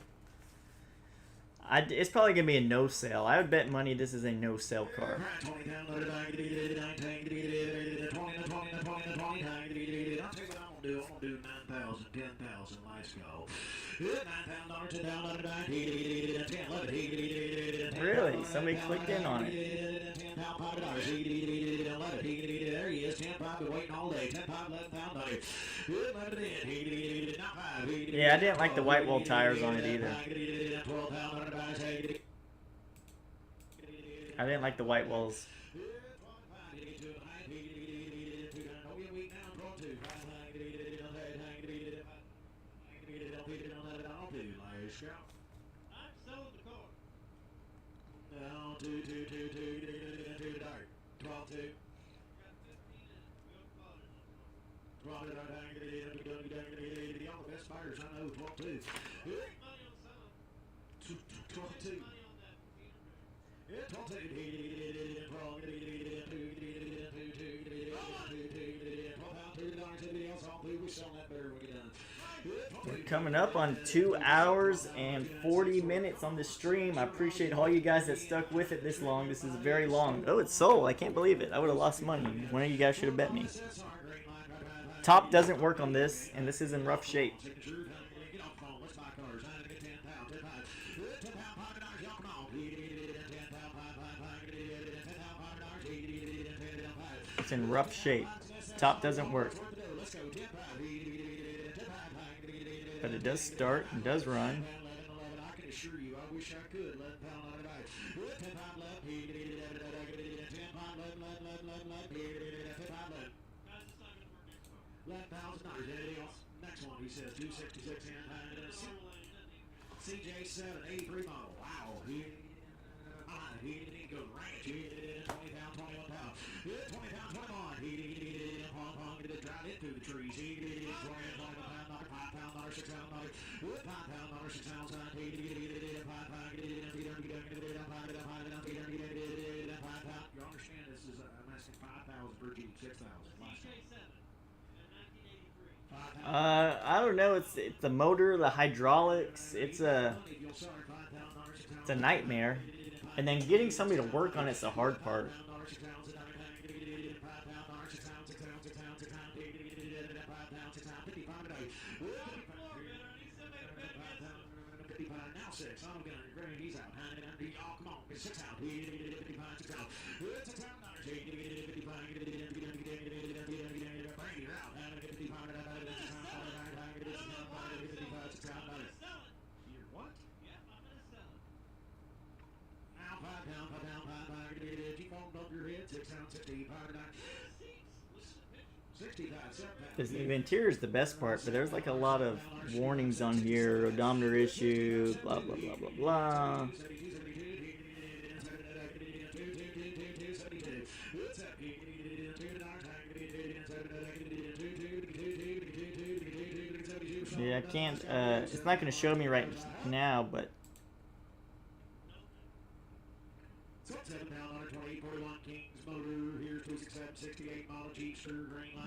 It's probably going to be a no sale. I would bet money this is a no sale car. I'm gonna do 9,000, 10,000, let's go. Really? Somebody clicked in on it. There he is, 10-5, been waiting all day. 10-5, $11,000. Yeah, I didn't like the white wall tires on it either. I didn't like the white walls. I'm selling the car. Now, 2, 2, 2, 2, 2, 12, 2. Got 15 and go close. Y'all the best buyers I know, 12, 2. Money on selling. 12, 2. Money on that computer. Yeah, 12, 2. We sell that better when we get done. We're coming up on 2 hours and 40 minutes on the stream. I appreciate all you guys that stuck with it this long. This is very long. Oh, it's sold. I can't believe it. I would have lost money. One of you guys should have bet me. Top doesn't work on this, and this is in rough shape. It's in rough shape. Top doesn't work. But it does start and does run. I can assure you, I wish I could. Next one, he says 266 CJ7 83 model. Wow, he didn't even go to ranch. He did 20 pound, 21 pound. 20 pound, 21. He did drive it through the trees. He did 20 pound, 5 pound, 6 pound, 5 pound, 6 pound. He did 5 pound. You understand this is I'm asking 5,000 per Jeep, 6,000. I don't know. It's the motor, the hydraulics. It's a nightmare. And then getting somebody to work on it's the hard part. The interior is the best part, but there's like a lot of warnings on here, odometer issue, blah blah blah blah blah. Yeah, I can't, it's not going to show me right now, but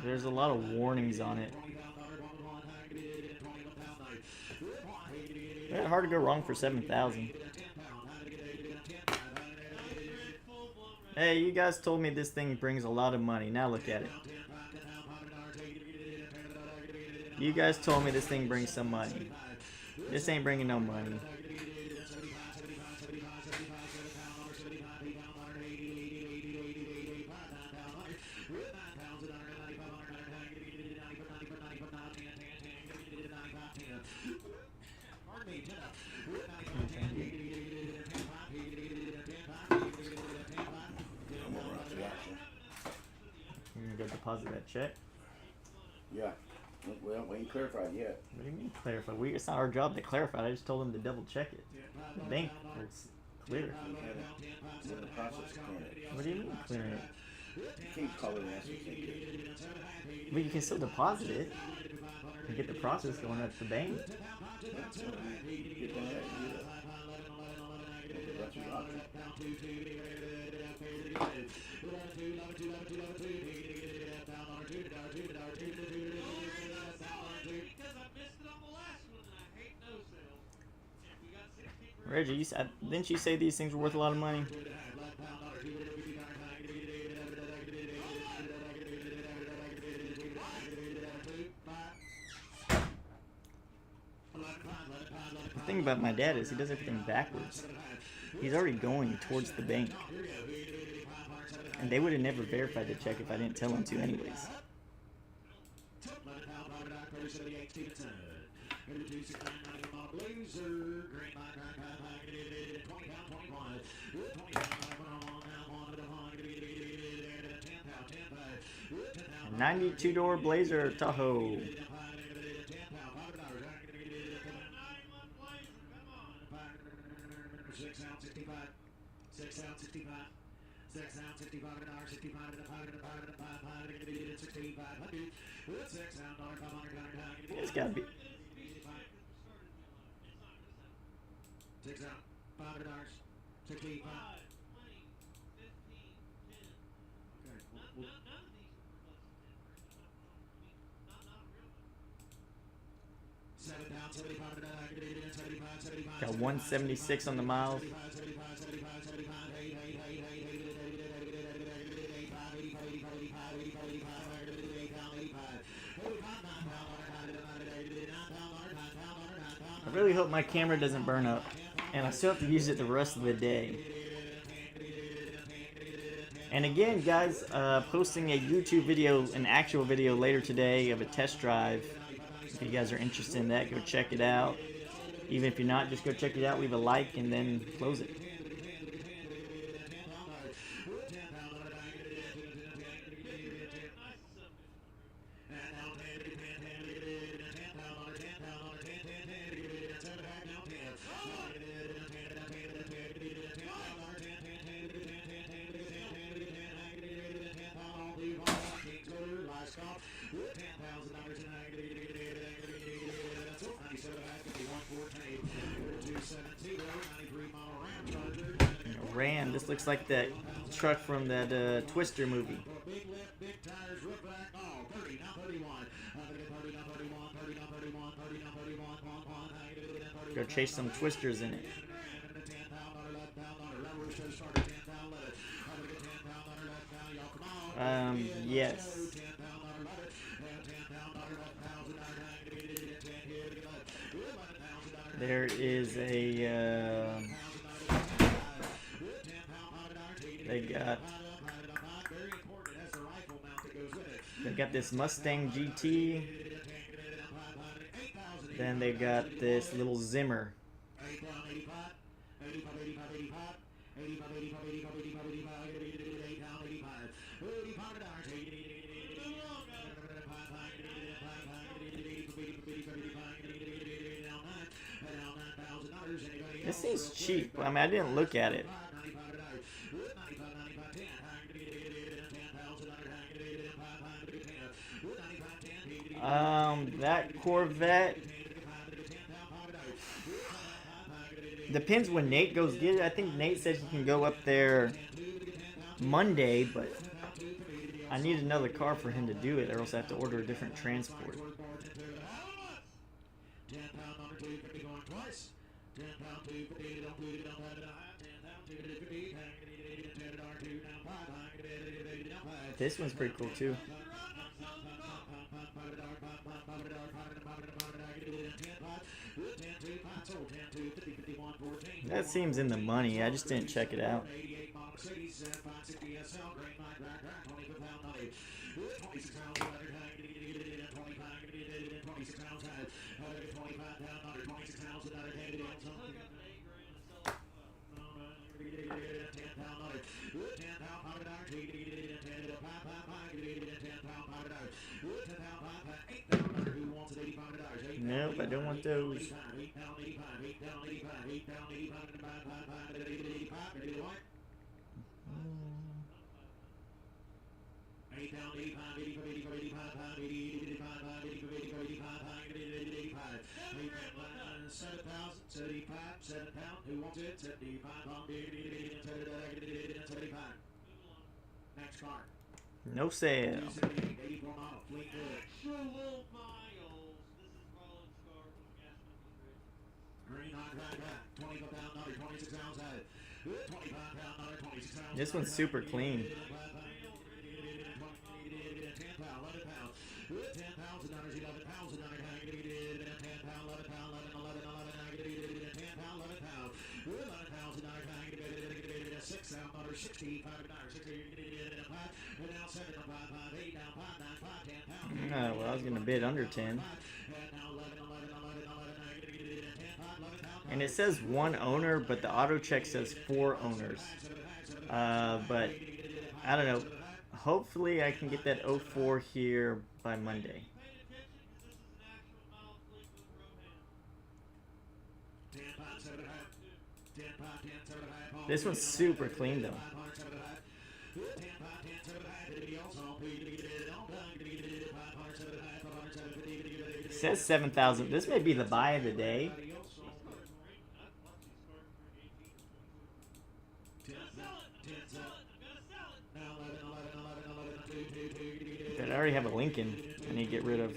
there's a lot of warnings on it. It's hard to go wrong for 7,000. Hey, you guys told me this thing brings a lot of money. Now look at it. You guys told me this thing brings some money. This ain't bringing no money. You're gonna go deposit that check? Yeah. Well, we ain't clarified yet. What do you mean clarify? It's not our job to clarify. I just told them to double check it. The bank is clear. We're in the process of clearing it. What do you mean clearing it? You can't call it and ask if they did. But you can still deposit it and get the process going at the bank. Get that, you do that. That's your option. Reggie, didn't you say these things were worth a lot of money? The thing about my dad is he does everything backwards. He's already going towards the bank. And they would have never verified the check if I didn't tell them to anyways. A 92-door Blazer Tahoe. It's gotta be. Got 176 on the miles. I really hope my camera doesn't burn up, and I still have to use it the rest of the day. And again, guys, posting a YouTube video, an actual video later today of a test drive. If you guys are interested in that, go check it out. Even if you're not, just go check it out, leave a like, and then close it. Ram, this looks like that truck from that Twister movie. Go chase some Twisters in it. Yes. There is a, they got this Mustang GT. Then they got this little Zimmer. This seems cheap. I mean, I didn't look at it. That Corvette depends when Nate goes get it. I think Nate said he can go up there Monday, but I need another car for him to do it, or else I have to order a different transport. This one's pretty cool too. That seems in the money. I just didn't check it out. Nope, I don't want those. Who wants it? 75 on next car. No sale. 84 model Fleetwood. Extra low miles. This is Rollins car from Gaston. Green hot back, 25 pound, 26 ounce head. 25 pound, 26 ounce. This one's super clean. 10 pound, 11 pounds. 10 pounds, 11 pounds, 10 pound, 11 pound, 11, 10 pound, 11 pounds. 11 pounds, 6 out, 65, 65, and now 7, 5, 8, now 5, 9, 5, 10 pounds. Oh, well, I was gonna bid under 10. And it says 1 owner, but the auto check says 4 owners. But I don't know. Hopefully I can get that 04 here by Monday. This one's super clean though. It says 7,000. This may be the buy of the day. But I already have a Lincoln I need to get rid of.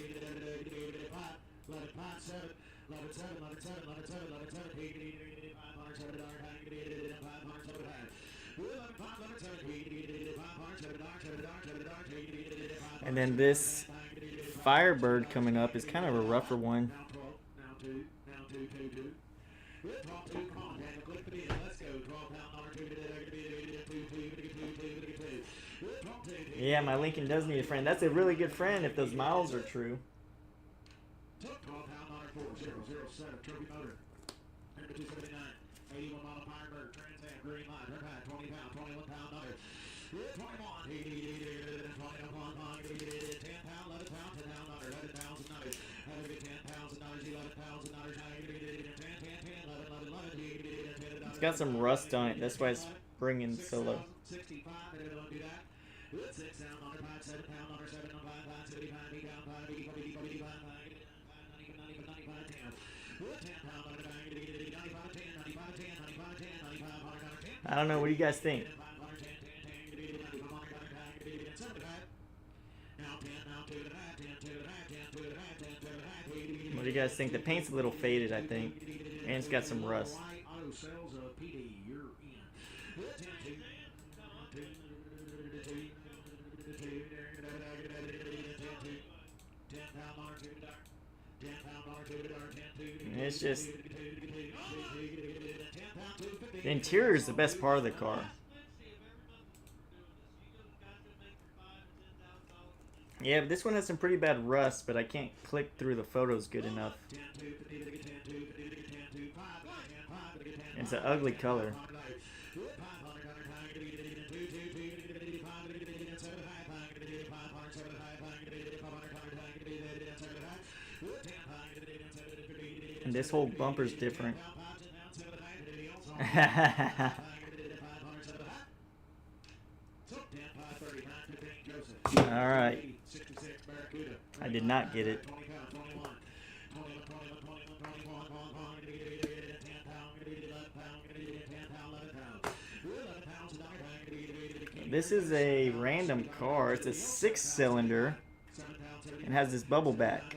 And then this Firebird coming up is kind of a rougher one. Yeah, my Lincoln does need a friend. That's a really good friend if those miles are true. It's got some rust on it. That's why it's bringing so low. I don't know. What do you guys think? What do you guys think? The paint's a little faded, I think, and it's got some rust. It's just the interior is the best part of the car. Yeah, but this one has some pretty bad rust, but I can't click through the photos good enough. It's an ugly color. And this whole bumper's different. Alright. I did not get it. This is a random car. It's a 6-cylinder and has this bubble back.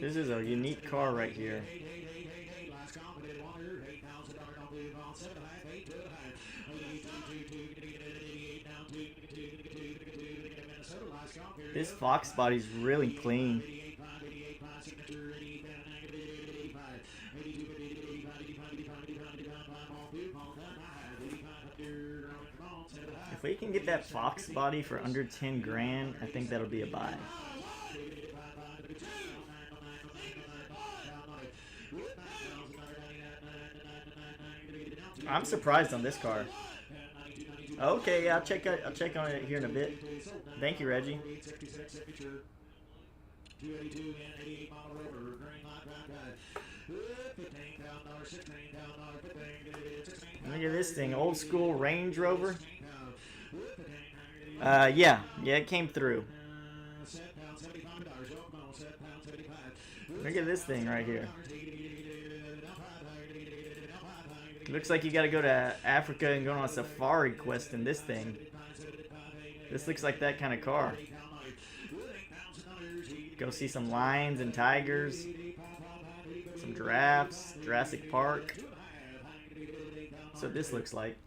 This is a unique car right here. This Fox body's really clean. If we can get that Fox body for under 10 grand, I think that'll be a buy. I'm surprised on this car. Okay, I'll check on it here in a bit. Thank you, Reggie. Look at this thing, old school Range Rover. Yeah, it came through. Look at this thing right here. Looks like you gotta go to Africa and go on a safari quest in this thing. This looks like that kind of car. Go see some lions and tigers, some giraffes, Jurassic Park. That's what this looks like.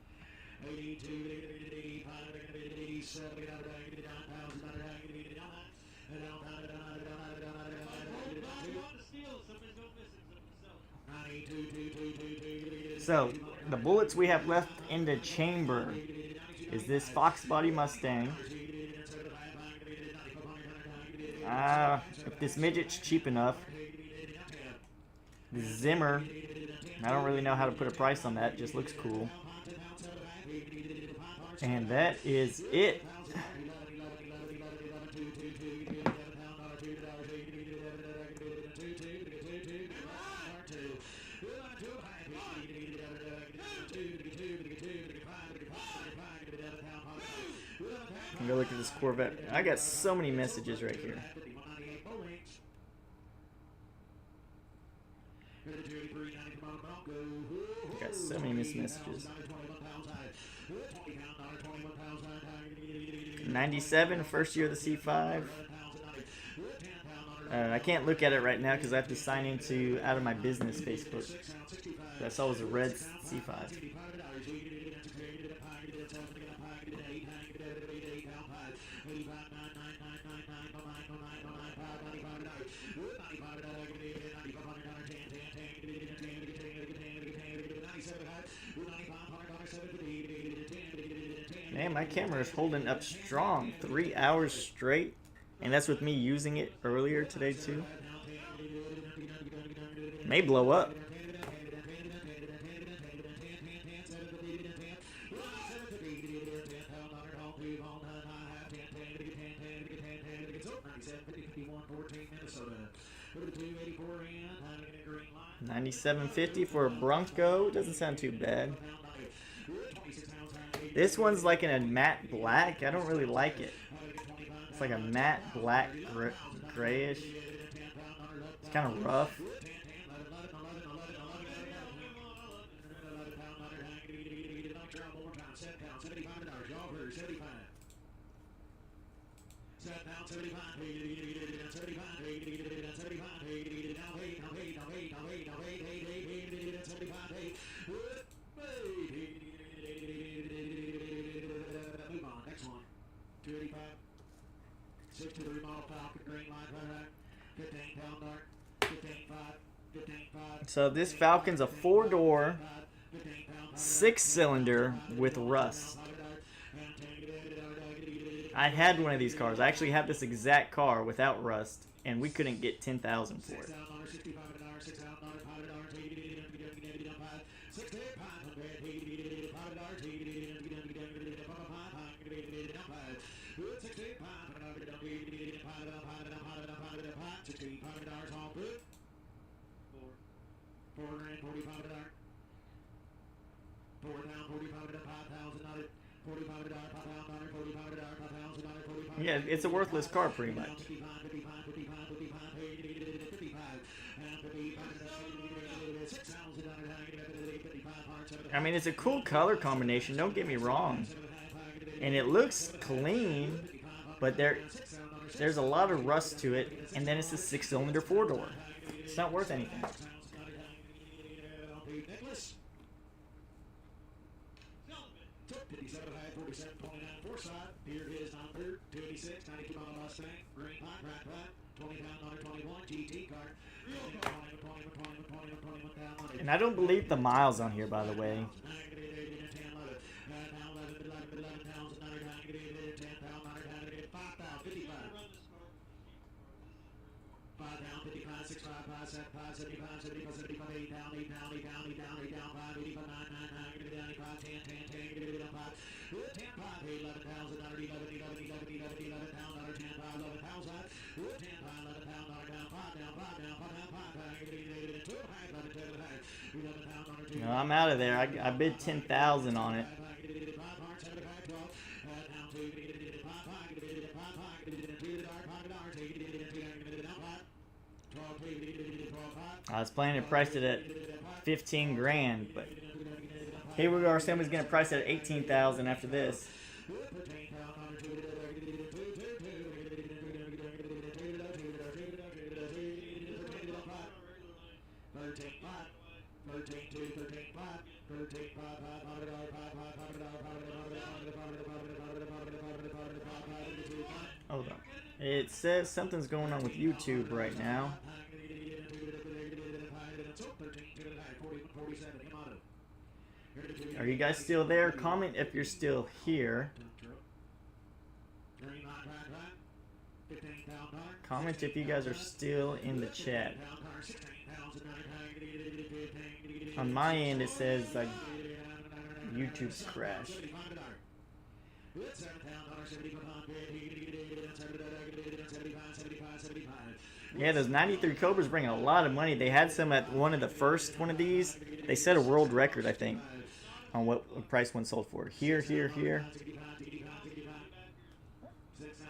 So, the bullets we have left in the chamber is this Fox body Mustang. If this midget's cheap enough. The Zimmer. I don't really know how to put a price on that. It just looks cool. And that is it. Go look at this Corvette. I got so many messages right here. I got so many missed messages. 97, first year of the C5. I can't look at it right now because I have to sign into out of my business Facebook. That I saw was a red C5. Man, my camera is holding up strong. 3 hours straight. And that's with me using it earlier today too. May blow up. $97.50 for a Bronco. Doesn't sound too bad. This one's like in a matte black. I don't really like it. It's like a matte black grayish. It's kind of rough. So this Falcon's a 4-door, 6-cylinder with rust. I had one of these cars. I actually have this exact car without rust, and we couldn't get $10,000 for it. Yeah, it's a worthless car pretty much. I mean, it's a cool color combination, don't get me wrong. And it looks clean, but there's a lot of rust to it, and then it's a 6-cylinder 4-door. It's not worth anything. 92 on a Mustang, green hot, rat flat, 20 pound on a 21 GT car. 21 down on it. And I don't believe the miles on here, by the way. 11 No, I'm out of there. I bid 10,000 on it. I was planning to price it at 15 grand, but here we are. Somebody's gonna price it at 18,000 after this. Hold on. It says something's going on with YouTube right now. Are you guys still there? Comment if you're still here. Comment if you guys are still in the chat. On my end, it says like YouTube's crashed. Yeah, those 93 Cobras bring a lot of money. They had some at one of the first one of these. They set a world record, I think, on what price one sold for. Here.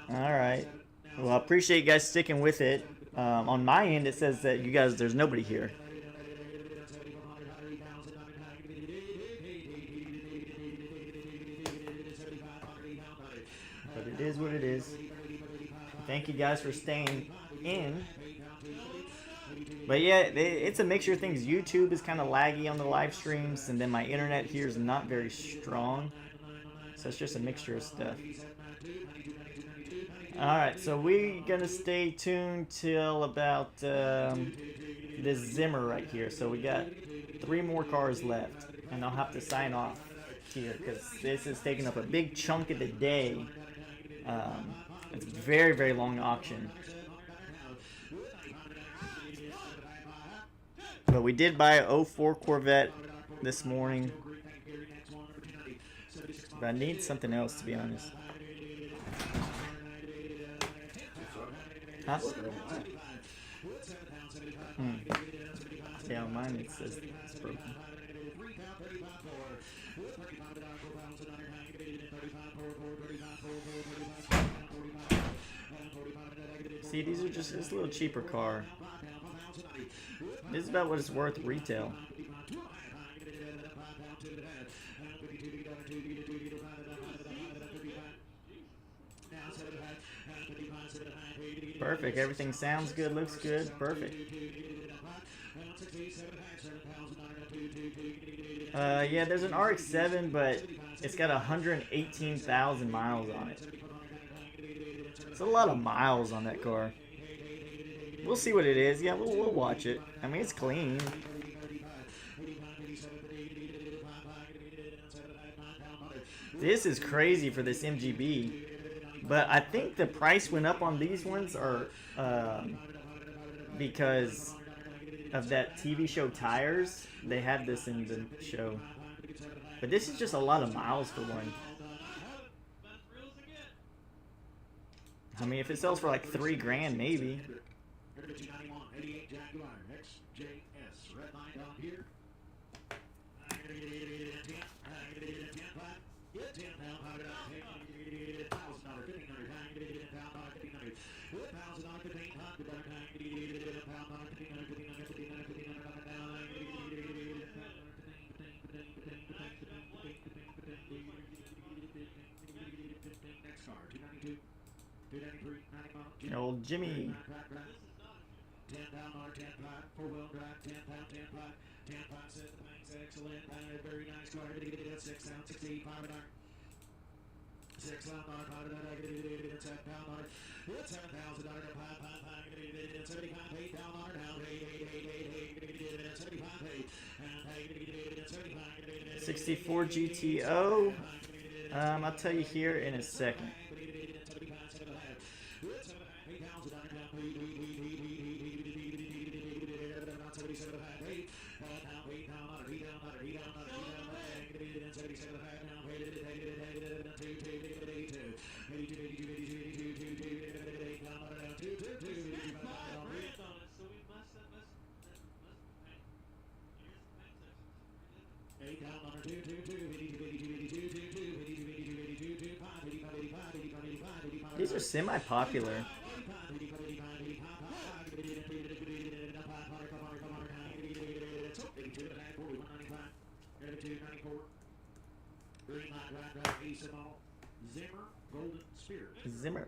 All right. Well, I appreciate you guys sticking with it. On my end, it says that you guys, there's nobody here. But it is what it is. Thank you guys for staying in. But yeah, it's a mixture of things. YouTube is kind of laggy on the live streams, and then my internet here is not very strong. So it's just a mixture of stuff. Alright, so we're going to stay tuned till about this Zimmer right here. So we got 3 more cars left, and I'll have to sign off here because this is taking up a big chunk of the day. It's a very, very long auction. But we did buy a 04 Corvette this morning. But I need something else, to be honest. Huh? Yeah, on mine it says it's broken. See, these are just this little cheaper car. This is about what it's worth retail. Perfect. Everything sounds good, looks good. Perfect. Yeah, there's an RX-7, but it's got 118,000 miles on it. It's a lot of miles on that car. We'll see what it is. Yeah, we'll watch it. I mean, it's clean. This is crazy for this MGB. But I think the price went up on these ones are because of that TV show Tires. They had this in the show. But this is just a lot of miles for one. I mean, if it sells for like 3 grand, maybe. Old Jimmy. 10 pound or 10 flat, 4-wheel drive, 10 pound, 10 flat, 10 flat, set the banks, excellent, very nice car, 6 pound, 65 an hour. 6 pound, 7 pound, $64 GTO. I'll tell you here in a second. These are semi-popular. Zimmer.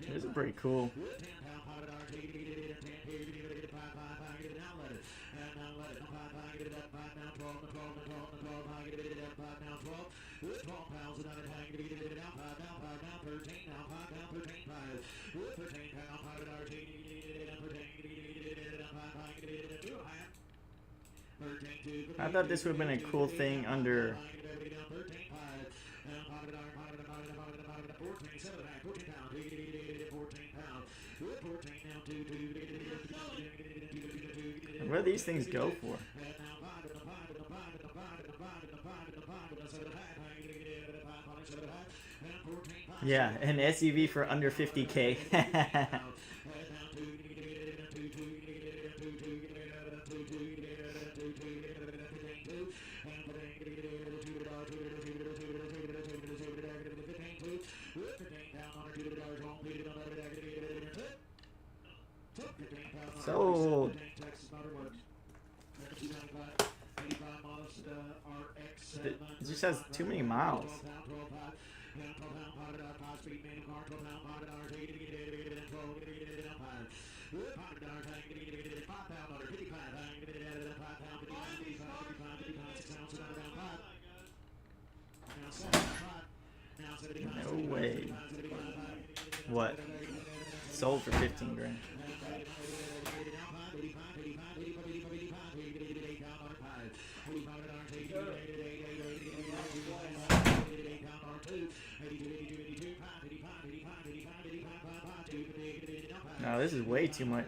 This is pretty cool. I thought this would have been a cool thing under what do these things go for? Yeah, an SUV for under 50K. Sold. It just has too many miles. No way. What? Sold for 15 grand. No, this is way too much.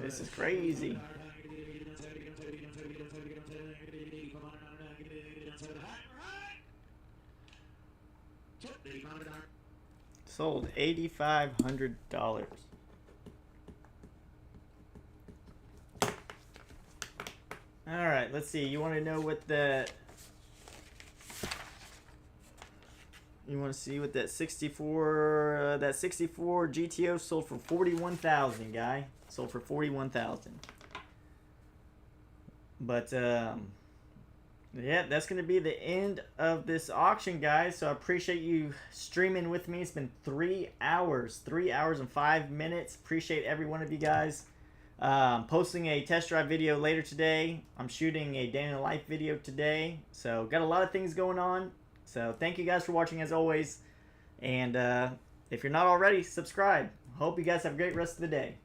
This is crazy. Sold $8,500. All right, let's see. You want to know what that? You want to see what that 64 GTO sold for 41,000, guy. Sold for 41,000. But yeah, that's going to be the end of this auction, guys. So I appreciate you streaming with me. It's been 3 hours and 5 minutes. Appreciate every one of you guys. Posting a test drive video later today. I'm shooting a day in the life video today. So got a lot of things going on. So thank you guys for watching as always. And if you're not already, subscribe. Hope you guys have a great rest of the day.